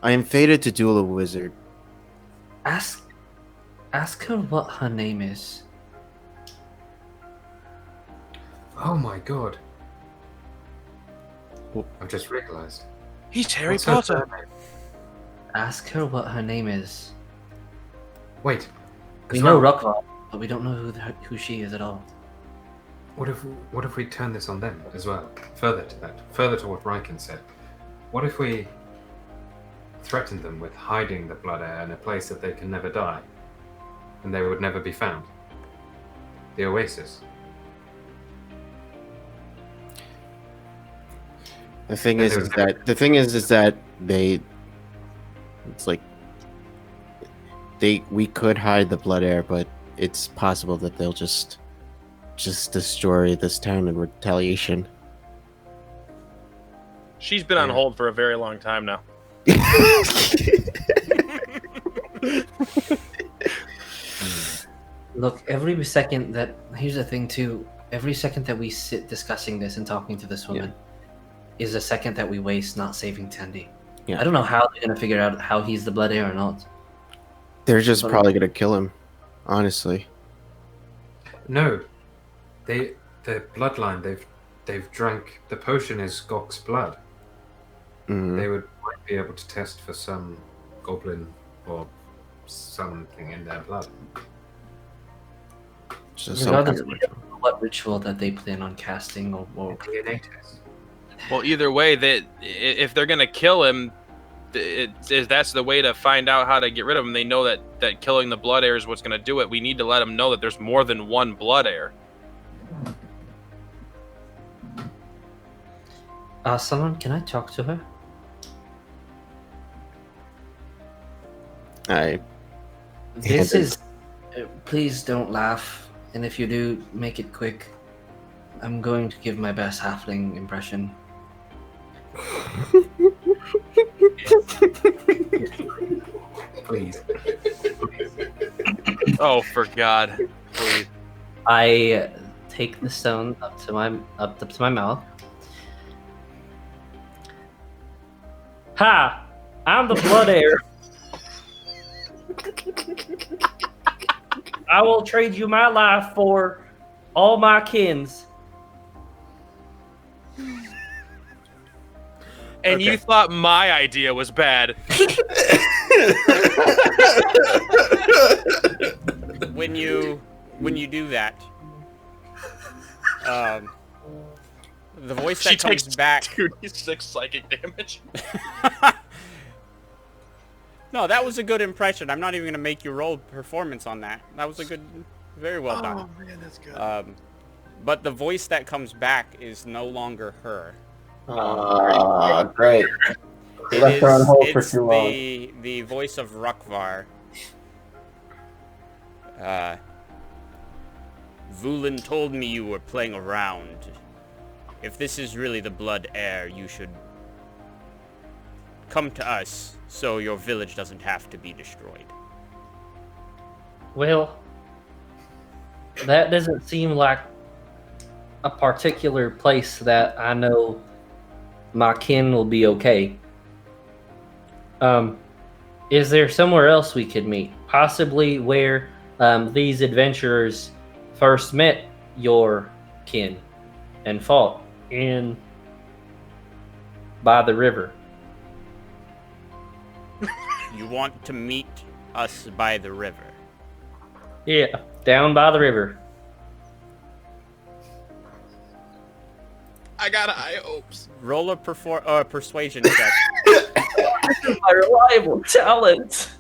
I am fated to duel a wizard. Ask her what her name is. Oh my god. Well- I've just realised. He's Harry What's her Potter. surname? Ask her what her name is. Wait. We as know well, Rukvar, but we don't know who she is at all. What if we turn this on them as well? Further to what Riken said. What if we threaten them with hiding the Blood Heir in a place that they can never die, and they would never be found? The Oasis. The thing is that we could hide the Blood Heir, but it's possible that they'll just destroy this town in retaliation. She's been on hold for a very long time now. Look, here's the thing too, every second that we sit discussing this and talking to this woman is a second that we waste not saving Tandy. Yeah. I don't know how they're gonna figure out how he's the Blood Heir or not. They're just probably gonna kill him, honestly. No, their bloodline. They've drank the potion is Gok's blood. Mhm. They might be able to test for some goblin or something in their blood. So some kind Regardless of of ritual. what ritual that they plan on casting or DNA test. Well, either way, if they're gonna kill him, that's the way to find out how to get rid of him. They know that killing the Blood Heir is what's gonna do it. We need to let them know that there's more than one Blood Heir. Salon, can I talk to her? This is. Please don't laugh, and if you do, make it quick. I'm going to give my best halfling impression. Please. Oh, for God, please. I take the stone up to my mouth. Ha! I'm the Blood Heir. I will trade you my life for all my kins. And you thought my idea was bad. When you do that, the voice that She comes takes back. 2d6 psychic damage. No, that was a good impression. I'm not even gonna make you roll performance on that. That was a good, very well done. Oh man, that's good. But the voice that comes back is no longer her. Great. We left her on hold for It's too long. the voice of Rukvar. Vulin told me you were playing around. If this is really the Blood Heir, you should come to us so your village doesn't have to be destroyed. Well, that doesn't seem like a particular place that I know my kin will be okay. Is there somewhere else we could meet? Possibly where these adventurers first met your kin and fought by the river. You want to meet us by the river. Yeah, down by the river. I got high hopes. Roll a persuasion check. My reliable talent.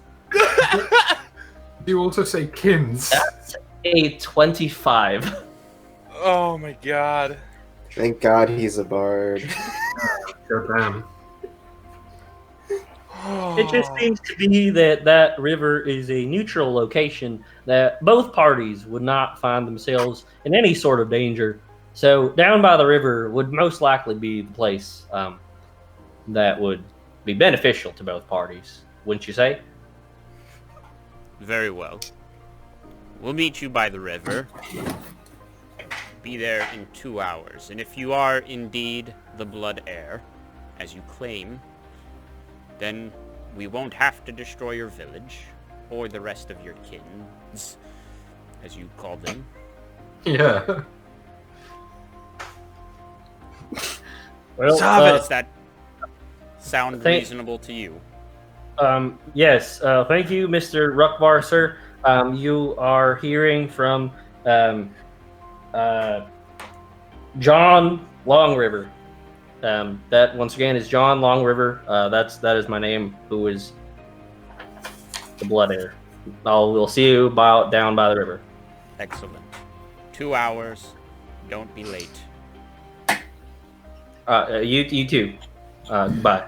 You also say kins. That's a 25. Oh my God. Thank God he's a bard. Goddamn. It just seems to be that river is a neutral location that both parties would not find themselves in any sort of danger. So down by the river would most likely be the place that would be beneficial to both parties, wouldn't you say? Very well. We'll meet you by the river. Be there in 2 hours. And if you are indeed the Blood Heir, as you claim, then we won't have to destroy your village, or the rest of your kins, as you call them. Yeah. Well, Does that sound thank- reasonable to you? Yes. Thank you, Mr. Rukvar, sir. You are hearing from John Longriver. That once again is John Longriver. That is my name. Who is the Blood Heir? We'll see you down by the river. Excellent. 2 hours. Don't be late. You too. Bye.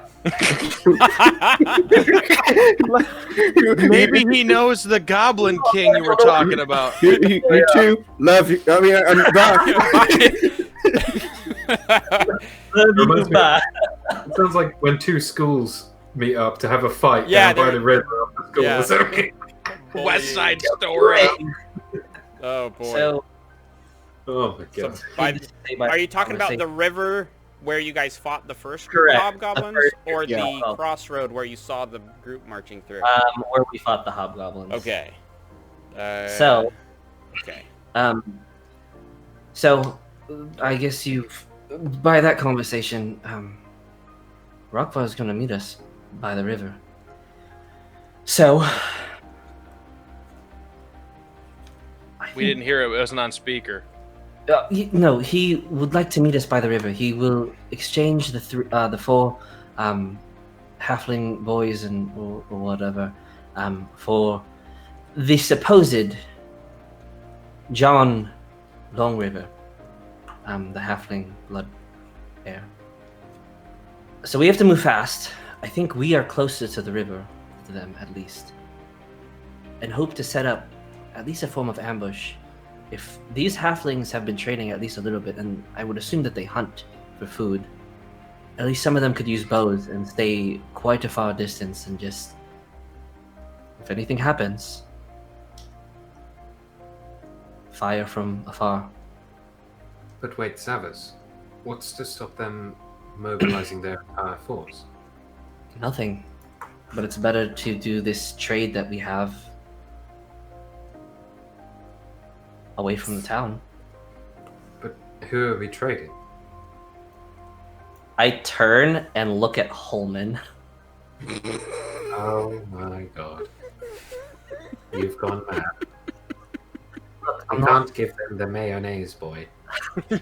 Maybe he knows the Goblin King you were talking about. You too. Love you. I mean, I'm back. Reminds me- Bye. It sounds like when two schools meet up to have a fight Yeah, down by they're- the river after school. yeah. So, West Side Story. Oh boy. So, oh my So god. are you talking about the river where you guys fought the first group Correct. of hobgoblins, The first or yeah. the crossroad where you saw the group marching through? Where we fought the hobgoblins. Okay. So- Okay. So, I guess by that conversation, Rukvar is going to meet us by the river. So, We didn't hear it. It wasn't on speaker. No, he would like to meet us by the river. He will exchange the four halfling boys or whatever for the supposed John Longriver, the halfling Blood Heir. So we have to move fast. I think we are closer to the river to them, at least, and hope to set up at least a form of ambush. If these halflings have been trading at least a little bit, and I would assume that they hunt for food, at least some of them could use bows and stay quite a far distance and just, if anything happens, fire from afar. But wait, Savas, what's to stop them mobilizing their entire force? Nothing. But it's better to do this trade that we have away from the town. But who are we trading? I turn and look at Holman. Oh my god. You've gone mad. Look, You can't give them the mayonnaise, boy.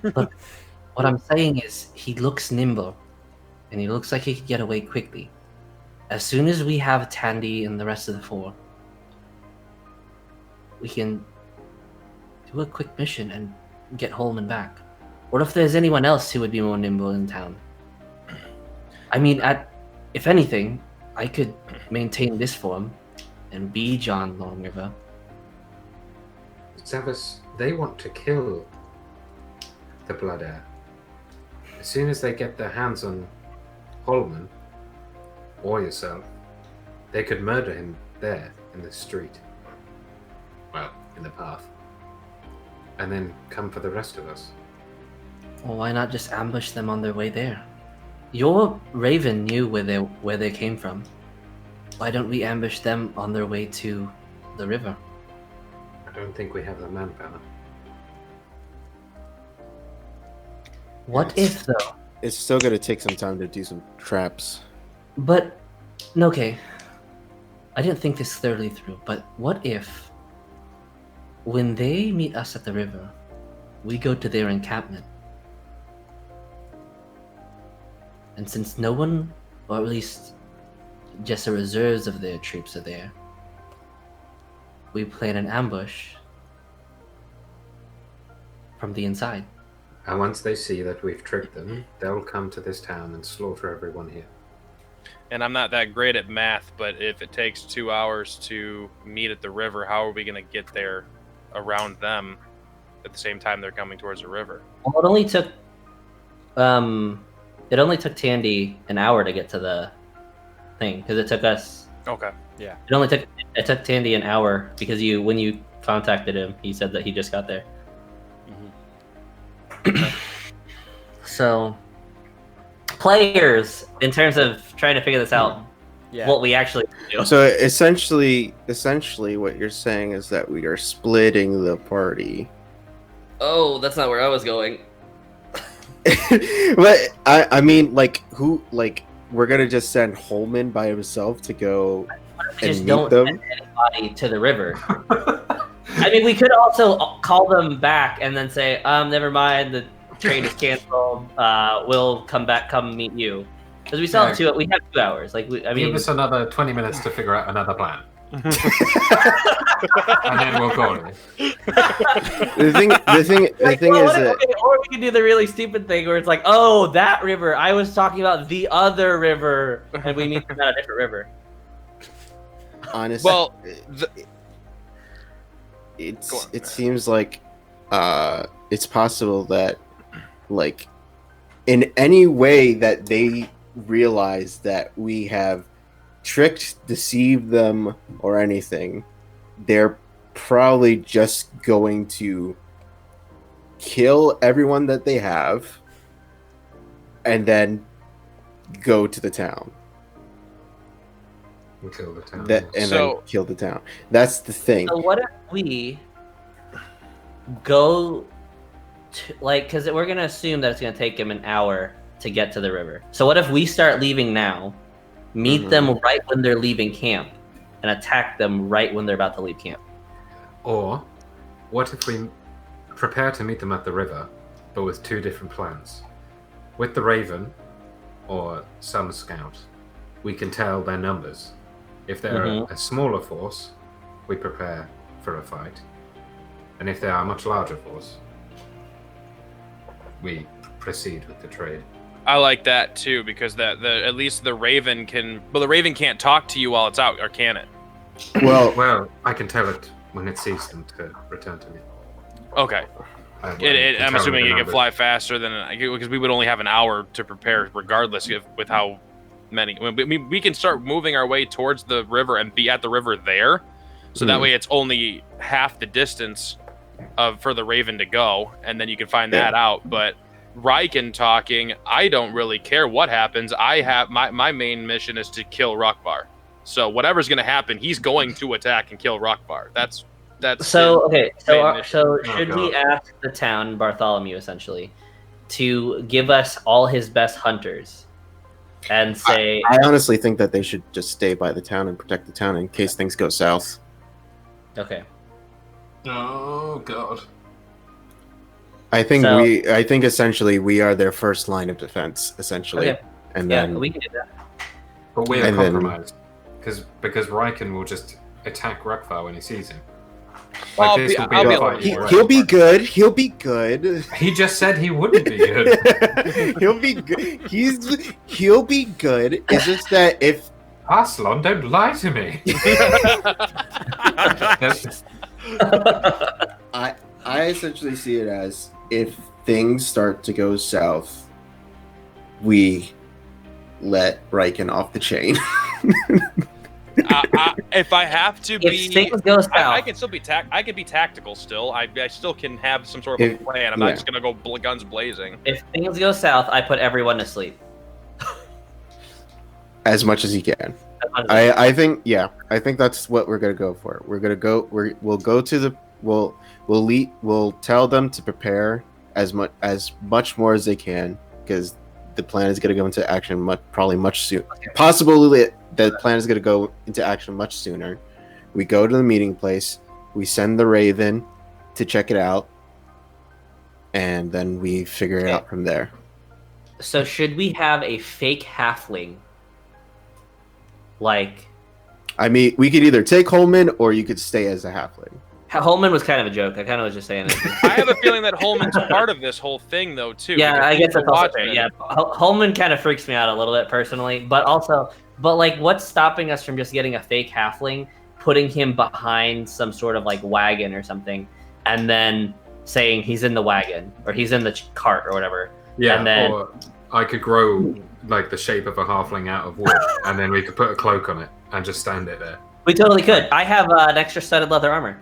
what I'm saying is, he looks nimble, and he looks like he could get away quickly. As soon as we have Tandy and the rest of the four, we can do a quick mission and get Holman back. What if there's anyone else who would be more nimble in town? I mean, if anything, I could maintain this form and be John Longriver. Savas, they want to kill the Blood Heir. As soon as they get their hands on Holman, or yourself, they could murder him there in the street. Well, in the path. And then come for the rest of us. Well, why not just ambush them on their way there? Your Raven knew where they came from. Why don't we ambush them on their way to the river? I don't think we have the manpower. What if, though? It's still gonna take some time to do some traps. But, okay. I didn't think this thoroughly through, but what if, when they meet us at the river, we go to their encampment? And since no one, or at least just the reserves of their troops are there, we plan an ambush from the inside. And once they see that we've tricked them, they'll come to this town and slaughter everyone here. And I'm not that great at math, but if it takes 2 hours to meet at the river, how are we going to get there around them at the same time they're coming towards the river? Well, it only took Tandy an hour to get to the thing, because it took us. Okay. It took Tandy an hour because when you contacted him, he said that he just got there. So, players, in terms of trying to figure this out, what we actually do. So essentially, what you're saying is that we are splitting the party. Oh, that's not where I was going. But I mean, we're gonna just send Holman by himself to go We just and don't meet them. send anybody to the river. I mean, we could also call them back and then say, never mind, the trade is canceled. We'll come meet you. Because we still have we have 2 hours. Give us another 20 minutes to figure out another plan. And then we'll call it. The thing is that or we can do the really stupid thing where it's like, oh, that river. I was talking about the other river, and we meet them at a different river. honestly, Well, it seems like it's possible that in any way that they realize that we have tricked, deceived them, or anything, they're probably just going to kill everyone that they have and then go to the town. And kill the town. Then kill the town. That's the thing. So what if we go to, like, because we're gonna assume that it's gonna take him an hour to get to the river. So what if we start leaving now, meet them right when they're leaving camp, and attack them right when they're about to leave camp? Or what if we prepare to meet them at the river, but with two different plans? With the Raven or some scout, we can tell their numbers. If they're a smaller force, we prepare for a fight. And if they are a much larger force, we proceed with the trade. I like that too, because at least the Raven can. Well, the Raven can't talk to you while it's out, or can it? Well, I can tell it when it sees them to return to me. Okay. I'm assuming it can fly faster than, because we would only have an hour to prepare, regardless with how many. We can start moving our way towards the river and be at the river there, so that way it's only half the distance for the Raven to go, and then you can find that out. But Riken talking, I don't really care what happens. I have my main mission is to kill Rukvar. So whatever's going to happen, he's going to attack and kill Rukvar. That's so okay. So should we ask the town, Bartholomew, essentially, to give us all his best hunters, and say? I honestly think that they should just stay by the town and protect the town in case things go south. Okay. Oh God. I think essentially we are their first line of defense, essentially. Okay. And then we can do that. But we are compromised because Riken will just attack Rukvar when he sees him. He'll be good. He'll be good. He just said he wouldn't be good. He'll be good. He'll be good. It's just that if Aslan, don't lie to me. I essentially see it as if things start to go south, we let Riken off the chain. If I have to if things go south, I can still be I can be tactical still. I still can have some sort of a plan. I'm not just gonna go guns blazing. If things go south, I put everyone to sleep. As much as he can. I think that's what we're gonna go for. We'll tell them to prepare as much more as they can, because the plan is gonna go into action probably much soon. Possibly the plan is gonna go into action much sooner. We go to the meeting place, we send the Raven to check it out, and then we figure it out from there. So should we have a fake halfling? I mean, we could either take Holman or you could stay as a halfling. Holman was kind of a joke. I kind of was just saying it. I have a feeling that Holman's part of this whole thing, though, too. Yeah, I guess that's also fair. Yeah, Holman kind of freaks me out a little bit personally, but what's stopping us from just getting a fake halfling, putting him behind some sort of wagon or something, and then saying he's in the wagon or he's in the cart or whatever. Yeah, and then or I could grow the shape of a halfling out of wood, and then we could put a cloak on it and just stand it there. We totally could. I have an extra studded leather armor.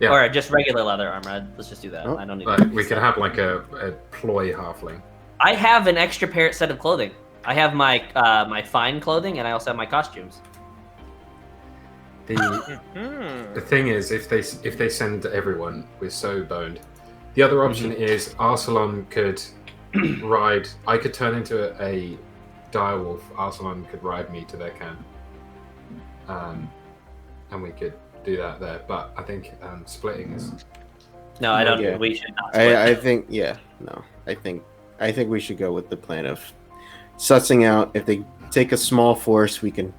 Yeah. Or just regular leather armor. Let's just do that. I don't need. We could have a ploy halfling. I have an extra set of clothing. I have my my fine clothing, and I also have my costumes. The thing is, if they send everyone, we're so boned. The other option is Arsalan could ride. I could turn into a direwolf. Arsalan could ride me to their camp, and we could do that there. But I think splitting is. No, I don't. Yeah. We should not. Split. I think I think we should go with the plan of sussing out. If they take a small force, we can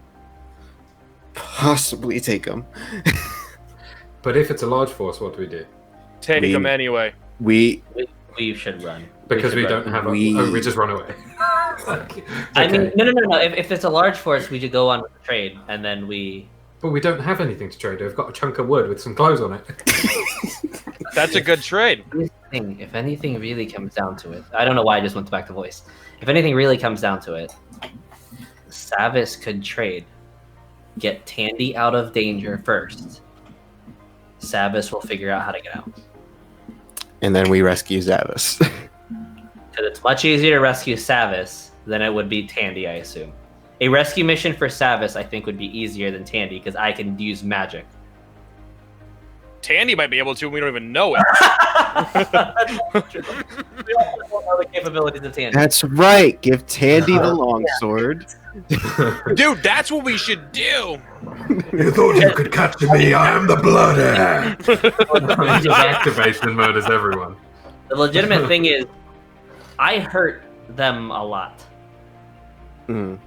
possibly take them. But if it's a large force, what do we do? Take them anyway. We should run. Because we don't have we just run away. Okay. I mean, no. If it's a large force, we should go on with the trade, and then we. But we don't have anything to trade. We've got a chunk of wood with some clothes on it. That's a good trade. If anything really comes down to it, I don't know why I just went back to voice. If anything really comes down to it, Savis could trade. Get Tandy out of danger first. Savis will figure out how to get out. And then we rescue Zavis. To the it's much easier to rescue Savis than it would be Tandy, I assume. A rescue mission for Savis, I think, would be easier than Tandy because I can use magic. Tandy might be able to, and we don't even know it. We also don't know the capabilities of Tandy. That's right. Give Tandy the longsword. Dude, that's what we should do. You thought you could catch me? I am the Blood Heir. Just activation mode is everyone. The legitimate thing is, I hurt them a lot. Mm.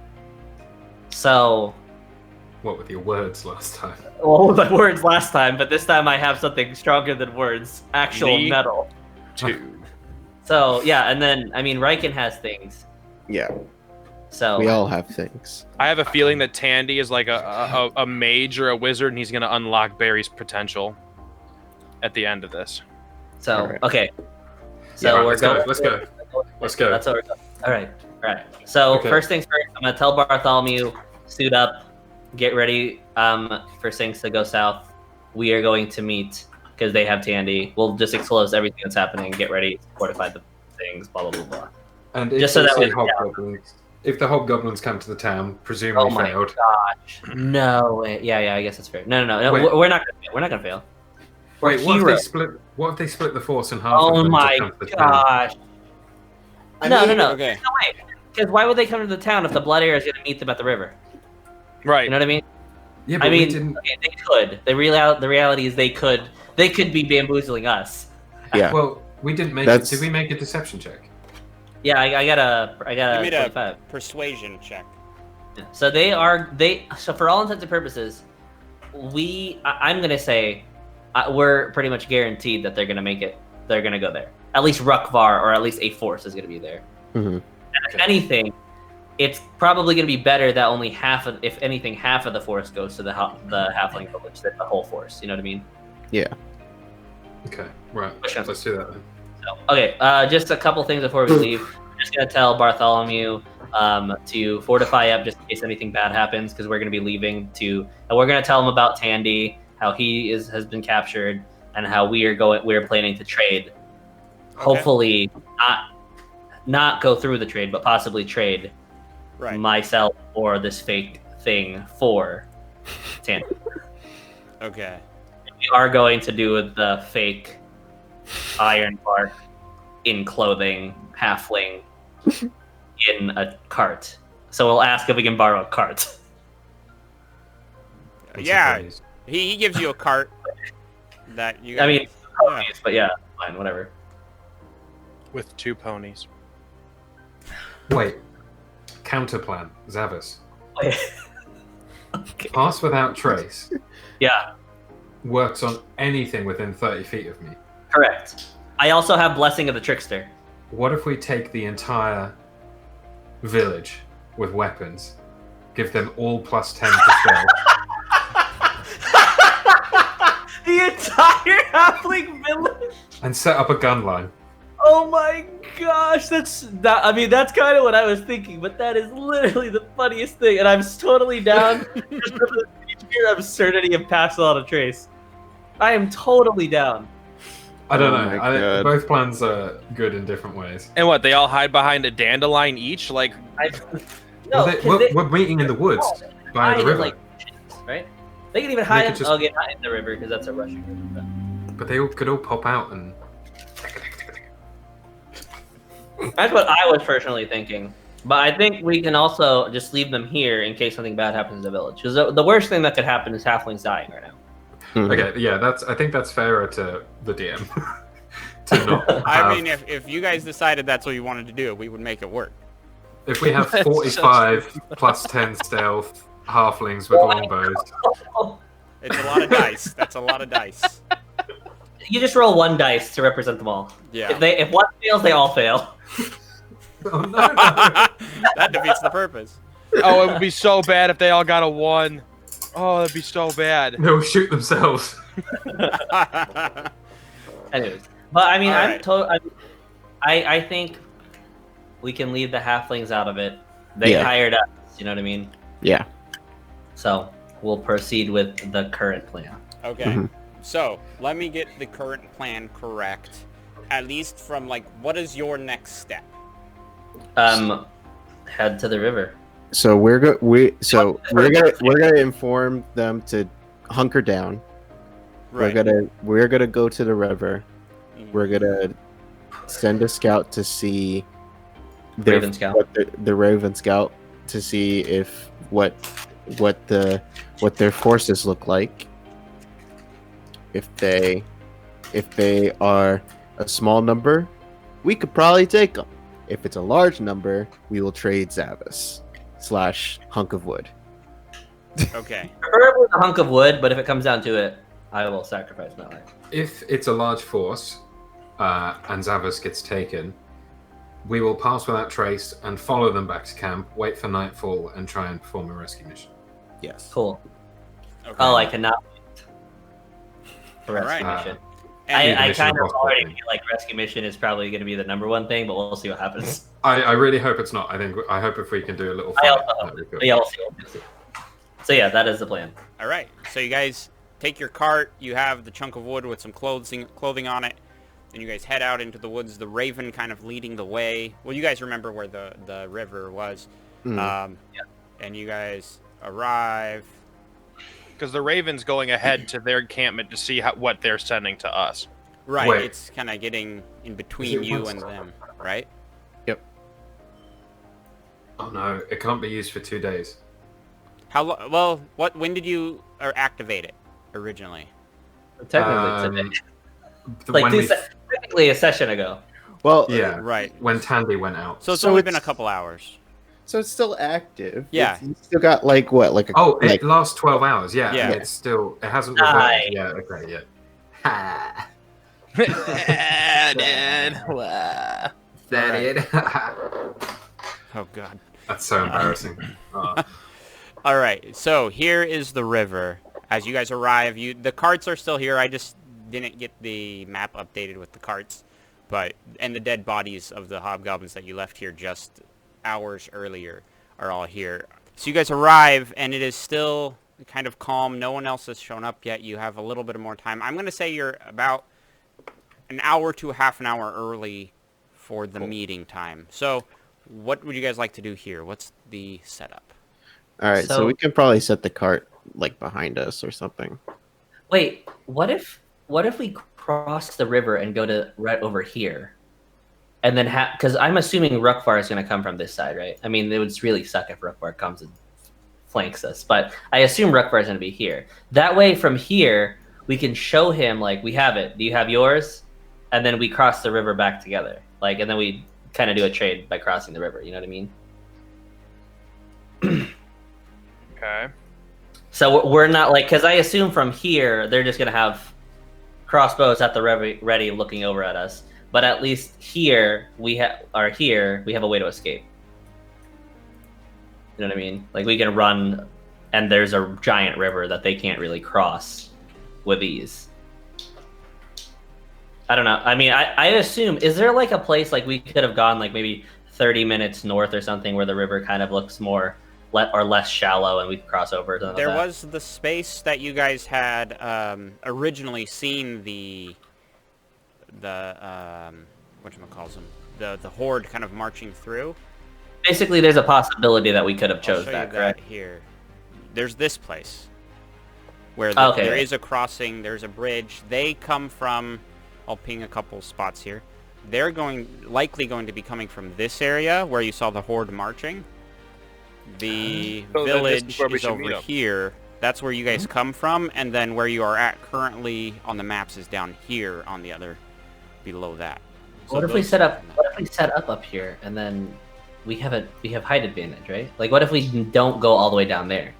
So, What with your words last time? well, the words last time, but this time I have something stronger than words. Actual Me metal. Too. So, yeah, and then, I mean, Riken has things. Yeah, So, we all have things. I have a feeling that Tandy is like a mage or a wizard, and he's going to unlock Barry's potential at the end of this. so Alright. okay. So Yeah, we're let's go. going. Let's go. Let's go. That's what we're going. All right. All right. So Okay. first things first, I'm gonna tell Bartholomew, suit up, get ready for things to go south. We are going to meet because they have Tandy. We'll just expose everything that's happening. Get ready, fortify the things. Blah blah blah blah. And if Just so we that see we- hobgoblins, if the hobgoblins come to the town, Oh presumably my failed. gosh! No way. Yeah. I guess that's fair. No. Wait. We're not gonna fail. We're not gonna fail. We're Wait, what if they heroes. split? What if they split the force in half? Oh and my come to the town? gosh! No. Okay. No way. Because why would they come to the town if the Blood Heir is going to meet them at the river? Right. You know what I mean? Yeah, but I we mean, didn't. okay, they could. The reality is they could be bamboozling us. Yeah. Well, we didn't make That's- it. Did we make a deception check? Yeah, I got a You made a 25. persuasion check. So so for all intents and purposes, I'm gonna say we're pretty much guaranteed that they're gonna make it. They're gonna go there. At least Rukvar, or at least a force, is gonna be there. Mhm. And if anything, it's probably gonna be better that only half of the force goes to the halfling village than the whole force. You know what I mean? Okay, right. Which one's- Let's do that then. So, okay, just a couple things before we leave. I'm just gonna tell Bartholomew to fortify up just in case anything bad happens, because we're gonna be leaving and we're gonna tell him about Tandy, how he has been captured, and how we're planning to trade. Hopefully, not go through the trade, but possibly trade Right. myself or this fake thing for Tandy. Okay. We are going to do the fake Iron Bark in clothing, halfling in a cart. So we'll ask if we can borrow a cart. I'm Yeah, surprised. he gives you a cart that you. I mean, yeah. ponies, but yeah, fine, whatever. With 2 ponies. Wait. Counterplan, Zavis. Okay. Pass without trace Yeah, works on anything within 30 feet of me. correct. I also have Blessing of the Trickster. What if we take the entire village with weapons, give them all +10 to stealth, The entire halfling village. and set up a gun line? Oh my gosh, that's kind of what I was thinking, but that is literally the funniest thing, and I'm totally down just for the sheer absurdity of pass without a trace. I am totally down. I don't Oh know. my God. Both plans are good in different ways. And what, they all hide behind a dandelion each? Like, No, We're meeting in the woods by the river. Right? They can even hide. could just- not in the river because that's a Russian river. But they could all pop out and. That's what I was personally thinking. But I think we can also just leave them here in case something bad happens in the village. Because the worst thing that could happen is halflings dying right now. Mhm. Okay, yeah, I think that's fairer to the DM. to not I have- mean, if you guys decided that's what you wanted to do, we would make it work. if we have 45 +10 stealth halflings with longbows, It's a lot of dice. That's a lot of dice. You just roll 1 dice to represent them all. Yeah. If one fails, they all fail. oh no, That defeats the purpose. oh, it would be so bad if they all got a 1. Oh, that'd be so bad. they'll shoot themselves. Anyways, but I mean, Alright. I think we can leave the halflings out of it. They Yeah. hired us. You know what I mean? Yeah. So we'll proceed with the current plan. Okay. Mhm. So let me get the current plan correct. At least from like, what is your next step? Head to the river. So we're gonna inform them to hunker down. Right. We're gonna go to the river. Mhm. We're gonna send a scout to see Raven Scout. the Raven Scout to see if what their forces look like. If they are a small number, we could probably take them. If it's a large number, we will trade Zavis / hunk of wood. Okay. Preferably a hunk of wood, but if it comes down to it, I will sacrifice my life. If it's a large force and Zavas gets taken, we will pass without trace and follow them back to camp, wait for nightfall, and try and perform a rescue mission. Yes. Cool. Okay. Oh, I cannot wait for All rescue right. mission. And I Mission kind of Impossible already thing. feel like rescue mission is probably going to be the number one thing, but we'll see what happens. I really hope it's not. I hope if we can do a little I fight, also that'd be good. But yeah, we'll see. So yeah, that is the plan. All right. So you guys take your cart. You have the chunk of wood with some clothing on it. And you guys head out into the woods. The Raven kind of leading the way. Well, you guys remember where the river was. Mm. And you guys arrive. Because the Raven's going ahead to their encampment to see what they're sending to us. Right. Wait. It's kind of getting in between it you once? and them, right? Oh no, it can't be used for 2 days. Well, when did you activate it originally? Technically, today. When we- Technically a session ago. Well, yeah, Right. when Tandy went out. So it's So only it's- been a couple hours. so it's still active. Yeah. You still got like what? Like a Oh, it like lasts 12 hours. Yeah, Yeah. It's still. It hasn't Aye. reverted. Yeah. Okay. Yeah. Ha. Dad. That it. Oh, God. That's so embarrassing. Oh. All right. So here is the river. As you guys arrive, the carts are still here. I just didn't get the map updated with the carts. And the dead bodies of the hobgoblins that you left here just hours earlier are all here. So you guys arrive, and it is still kind of calm. No one else has shown up yet. You have a little bit more time. I'm going to say you're about an hour to half an hour early for the meeting time. So what would you guys like to do here? What's the setup? All right, so So- we can probably set the cart like behind us or something. Wait, what if we cross the river and go to right over here, and then because I'm assuming Rukvar is going to come from this side, right? I mean, it would really suck if Rukvar comes and flanks us, but I assume Rukvar is going to be here. That way, from here, we can show him like we have it. Do you have yours? And then we cross the river back together, and then we kind of do a trade by crossing the river. You know what I mean? Okay. So we're not because I assume from here they're just gonna have crossbows at the ready, looking over at us. But at least here we have a way to escape. You know what I mean? Like we can run, and there's a giant river that they can't really cross with ease. I don't know. I mean, I assume is there like a place like we could have gone like maybe 30 minutes north or something where the river kind of looks more or less shallow and we could cross over. Or something There like that? was the space that you guys had originally seen the whatchamacalls them, the horde kind of marching through. Basically, there's a possibility that we could have I'll chose show that, you correct? that here. There's this place where Okay. there is a crossing. There's a bridge. They come from. I'll ping a couple spots here. They're likely going to be coming from this area where you saw the horde marching. The So then this village is where we is should over meet up. here. That's where you guys come from, and then where you are at currently on the maps is down here on the other, below that. So What if we those- set up? What if we set up here, and then we have height advantage, right? Like, what if we don't go all the way down there,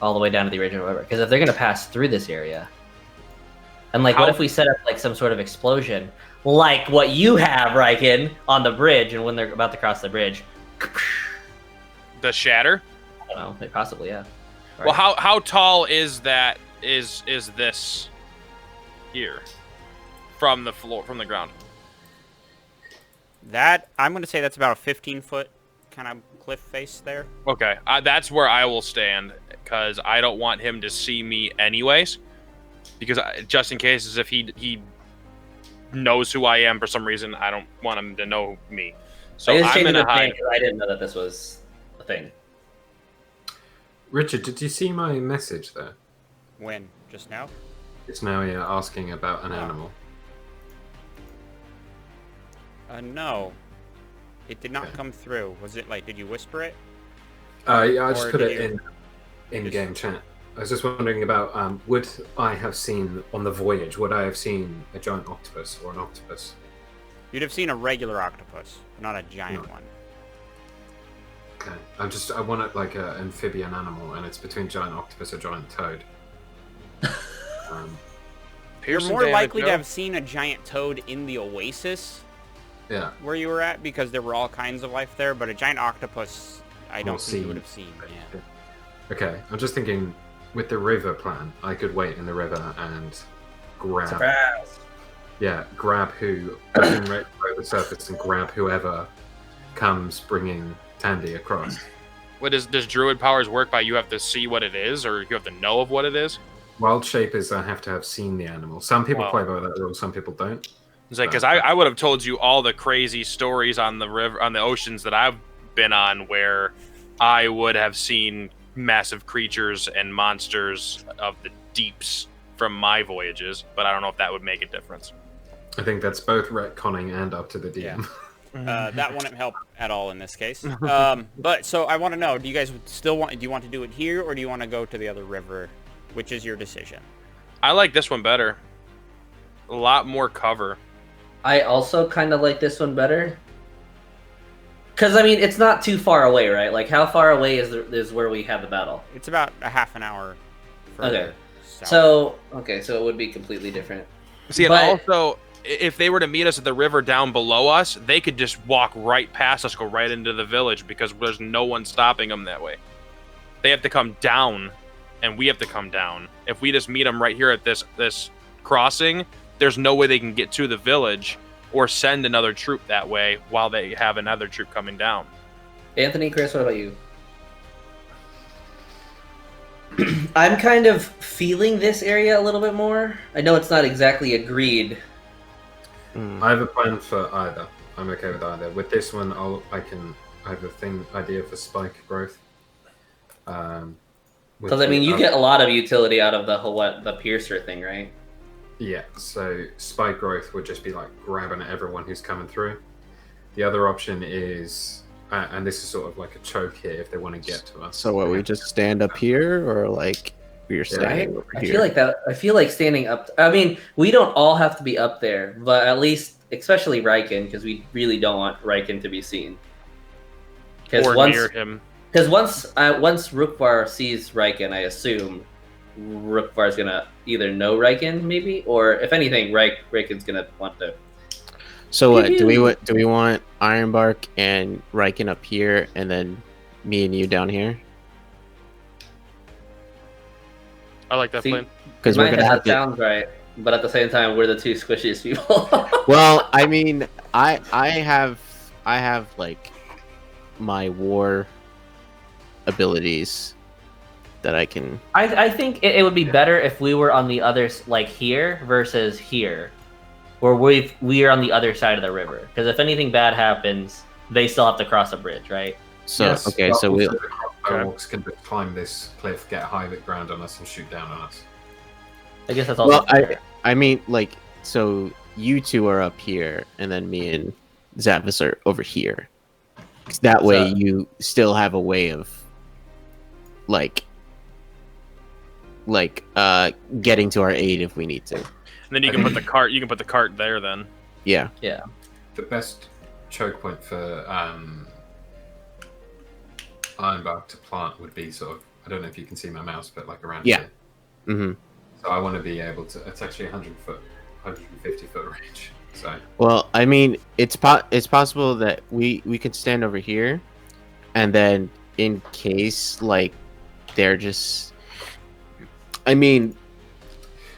all the way down to the original river? Because if they're gonna pass through this area, and like, what How- if we set up like some sort of explosion, like what you have, Riken, on the bridge, and when they're about to cross the bridge, The shatter. I don't know, possibly, yeah. Well, how tall is that? Is this here from the floor, from the ground? That I'm going to say that's about a 15-foot kind of cliff face there. Okay, that's where I will stand because I don't want him to see me anyways. Because just in case, as if he knows who I am for some reason, I don't want him to know me. So I just I'm changed gonna the thing hide. because I didn't know that this was a thing. Richard, did you see my message there? When? Just now? It's now you're asking about an Oh. animal. No. It did not Okay. come through. Was it like, did you whisper it? Yeah, I just Or put did it you- in game chat. I was just wondering about would I have seen on the voyage? Would I have seen a giant octopus or an octopus? You'd have seen a regular octopus, not a giant No. one. Okay, I want it like an amphibian animal, and it's between giant octopus or giant toad. You're Pearson more David likely to Joe? have seen a giant toad in the oasis Yeah. where you were at because there were all kinds of life there, but a giant octopus, I don't think you would have seen. Yeah. Okay, I'm just thinking with the river plan, I could wait in the river and grab. Surprise! Yeah, grab who right below the surface and grab whoever comes bringing Tandy across. What does druid powers work by? You have to see what it is, or you have to know of what it is. Wild shape is I have to have seen the animal. Some people Wow. play by that rule, some people don't. It's like because I would have told you all the crazy stories on the river, on the oceans that I've been on, where I would have seen massive creatures and monsters of the deeps from my voyages, but I don't know if that would make a difference. I think that's both retconning and up to the DM. That wouldn't help at all in this case. But so I want to know, do you guys still want? Do you want to do it here, or do you want to go to the other river? Which is your decision? I like this one better. A lot more cover. I also kind of like this one better. Because, I mean, it's not too far away, right? Like, how far away is where we have the battle? It's about a half an hour. Okay. South. So it would be completely different. See, and But- also, if they were to meet us at the river down below us, they could just walk right past us, go right into the village, because there's no one stopping them that way. They have to come down, and we have to come down. If we just meet them right here at this crossing, there's no way they can get to the village or send another troop that way while they have another troop coming down. Anthony, Chris, what about you? I'm kind of feeling this area a little bit more. I know it's not exactly agreed. I have a plan for either. I'm okay with either. With this one, I have a idea for spike growth. Because, I mean, you get a lot of utility out of the piercer thing, right? Yeah, so spike growth would just be like grabbing at everyone who's coming through. The other option is, and this is sort of like a choke here if they want to get to us. So what? We just stand up here, or like we're standing over I here? feel like that. I feel like standing up. I mean, we don't all have to be up there, but at least, especially Riken, because we really don't want Riken to be seen. Or near him. Because once Rukvar sees Riken, I assume Rukvar's gonna either know Riken, maybe, or if anything, Riken's gonna want to. So what? Do we want Ironbark and Riken up here, and then me and you down here? I like that See, plan. Because we're gonna have that to. sounds right, but at the same time, we're the two squishiest people. Well, I mean, I have like my war abilities that I can. I think it would be better if we were on the other, like here versus here, where we are on the other side of the river. Because if anything bad happens, they still have to cross a bridge, right? So Yes, okay, but so also we'll. the crossbow orcs can just climb this cliff, get high ground on us, and shoot down on us. I guess that's also Well, fair. I mean, like, so you two are up here, and then me and Zavis are over here. 'Cause that way, So- you still have a way of, like, getting to our aid if we need to. And then you can put the cart. You can put the cart there. Then Yeah. The best choke point for Ironbark to plant would be sort of, I don't know if you can see my mouse, but like around Yeah. here. hmm So I want to be able to, it's actually 150 foot range. So Well, I mean, it's possible that we could stand over here, and then in case like they're just, I mean,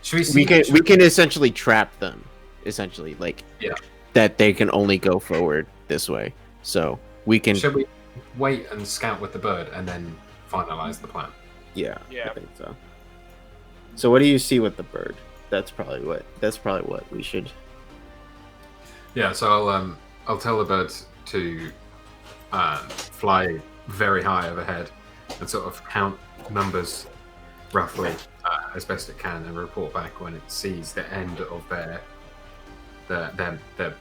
should we see? we can essentially trap them, essentially, like Yeah. that they can only go forward this way. So we can. Should we wait and scout with the bird and then finalize the plan? Yeah. Yeah. I think so. So what do you see with the bird? That's probably what we should. Yeah. So I'll tell the bird to fly very high overhead and sort of count numbers roughly as best it can and report back when it sees the end of their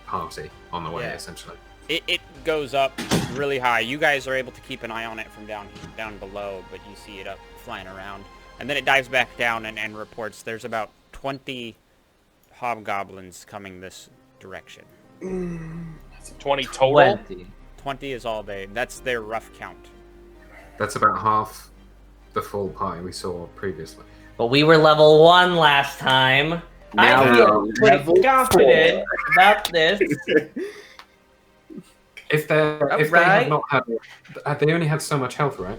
party on the way, Yeah. essentially. It goes up really high. You guys are able to keep an eye on it from down below, but you see it up flying around. And then it dives back down and reports there's about 20 hobgoblins coming this direction. 20 total? 20. 20 is all that's their rough count. That's about half the full party we saw previously. But we were level 1 last time. Now I we feel are pretty level confident about this. If they Right. have not had, they only had so much health, right?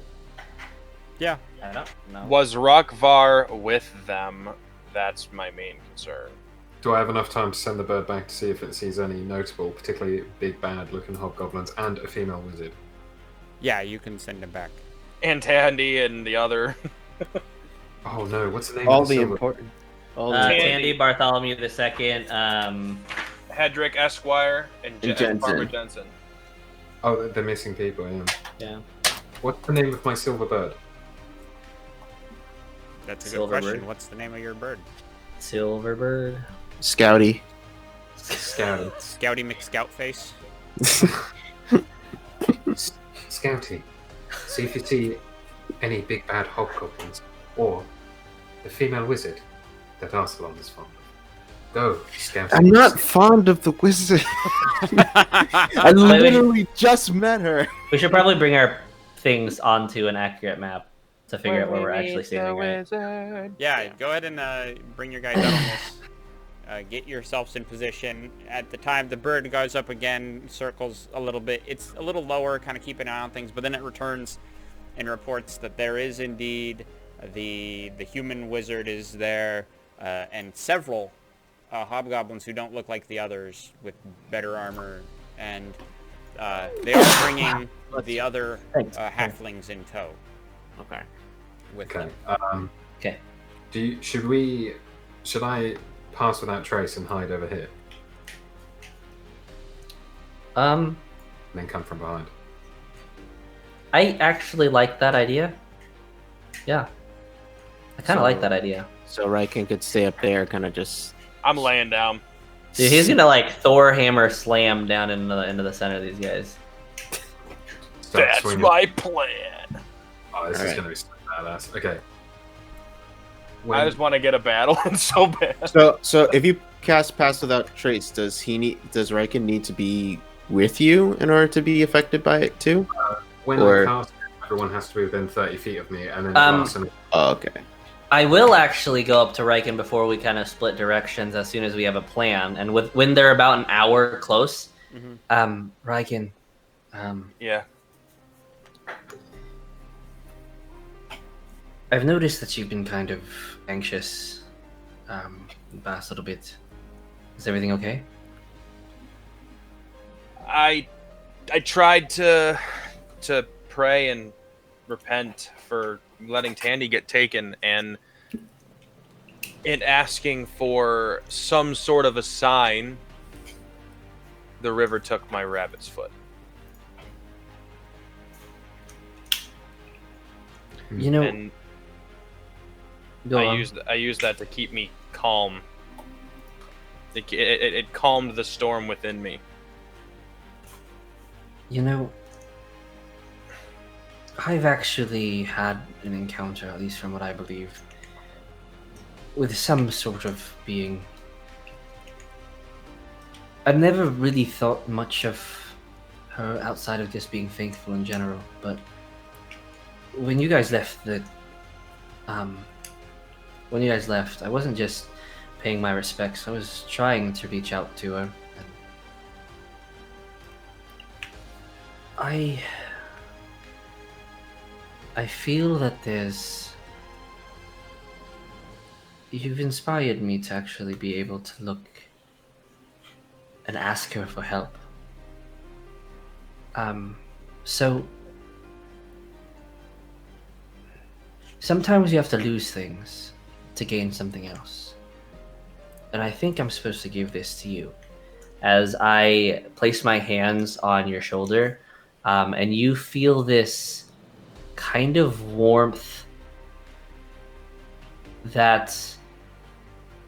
Yeah. I don't know. Was Rukvar with them? That's my main concern. Do I have enough time to send the bird back to see if it sees any notable, particularly big bad looking hobgoblins and a female wizard? Yeah, you can send it back. And Tandy and the other. Oh no, what's the name All of the silver? important. All the Tandy, Bartholomew II, Hedrick Esquire and Jensen. Farmer Jensen. Oh, they're missing people, yeah. yeah. What's the name of my silver bird? That's a good Silver question. bird. What's the name of your bird? Silverbird. Scouty. Scouty. Scouty McScoutface? Scouty. See if you see any big bad hobgoblins or the female wizard that Arcelon is fond of. Go, Scouty. I'm not fond of the wizard. I literally just met her. We should probably bring our things onto an accurate map to figure out where we're actually standing. Right? Yeah, go ahead and bring your guys out on this. Get yourselves in position. At the time, the bird goes up again, circles a little bit. It's a little lower, kind of keeping an eye on things, but then it returns and reports that there is indeed the human wizard is there, and several hobgoblins who don't look like the others with better armor, and they are bringing the other halflings in tow. Okay. With Okay. them. Okay. Should I pass without trace and hide over here, and then come from behind? I actually like that idea. Yeah. I kind of So- like that idea. So Ryken could stay up there, kind of just. I'm laying down. Dude, he's gonna like Thor hammer slam down into the center of these guys. Start That's swinging. my plan. Oh, this is Alright. going to be so badass. Okay. I just want to get a battle in so bad. So if you cast Pass Without Trace, does Ryken need to be with you in order to be affected by it too? when or- I cast it, everyone has to be within 30 feet of me, and then Oh, okay. I will actually go up to Riken before we kind of split directions as soon as we have a plan. And when they're about an hour close, Riken, Yeah. I've noticed that you've been kind of anxious the past little bit. Is everything okay? I tried to pray and repent for letting Tandy get taken, and in asking for some sort of a sign, the river took my rabbit's foot. You know, And go I on. used that to keep me calm. It calmed the storm within me. You know, I've actually had an encounter, at least from what I believe, with some sort of being. I've never really thought much of her outside of just being faithful in general, but when you guys left I wasn't just paying my respects, I was trying to reach out to her. And I feel that you've inspired me to actually be able to look and ask her for help. So sometimes you have to lose things to gain something else. And I think I'm supposed to give this to you. as I place my hands on your shoulder, and you feel this kind of warmth that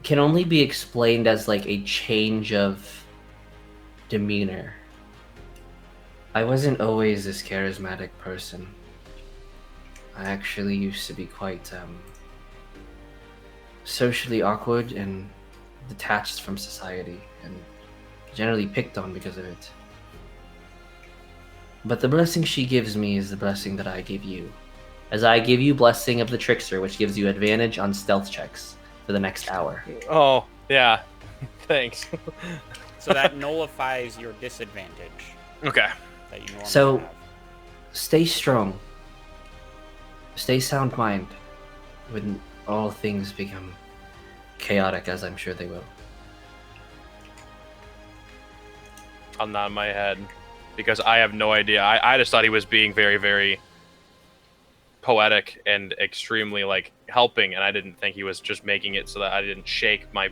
can only be explained as like a change of demeanor. I wasn't always this charismatic person. I actually used to be quite socially awkward and detached from society, and generally picked on because of it. But the blessing she gives me is the blessing that I give you. As I give you Blessing of the Trickster, which gives you advantage on stealth checks for the next hour. Oh, yeah. Thanks. So that nullifies your disadvantage Okay. that you normally So- have. Stay strong. Stay sound mind when all things become chaotic, as I'm sure they will. I'll nod my head because I have no idea. I just thought he was being very, very poetic and extremely like helping, and I didn't think he was just making it so that I didn't shake my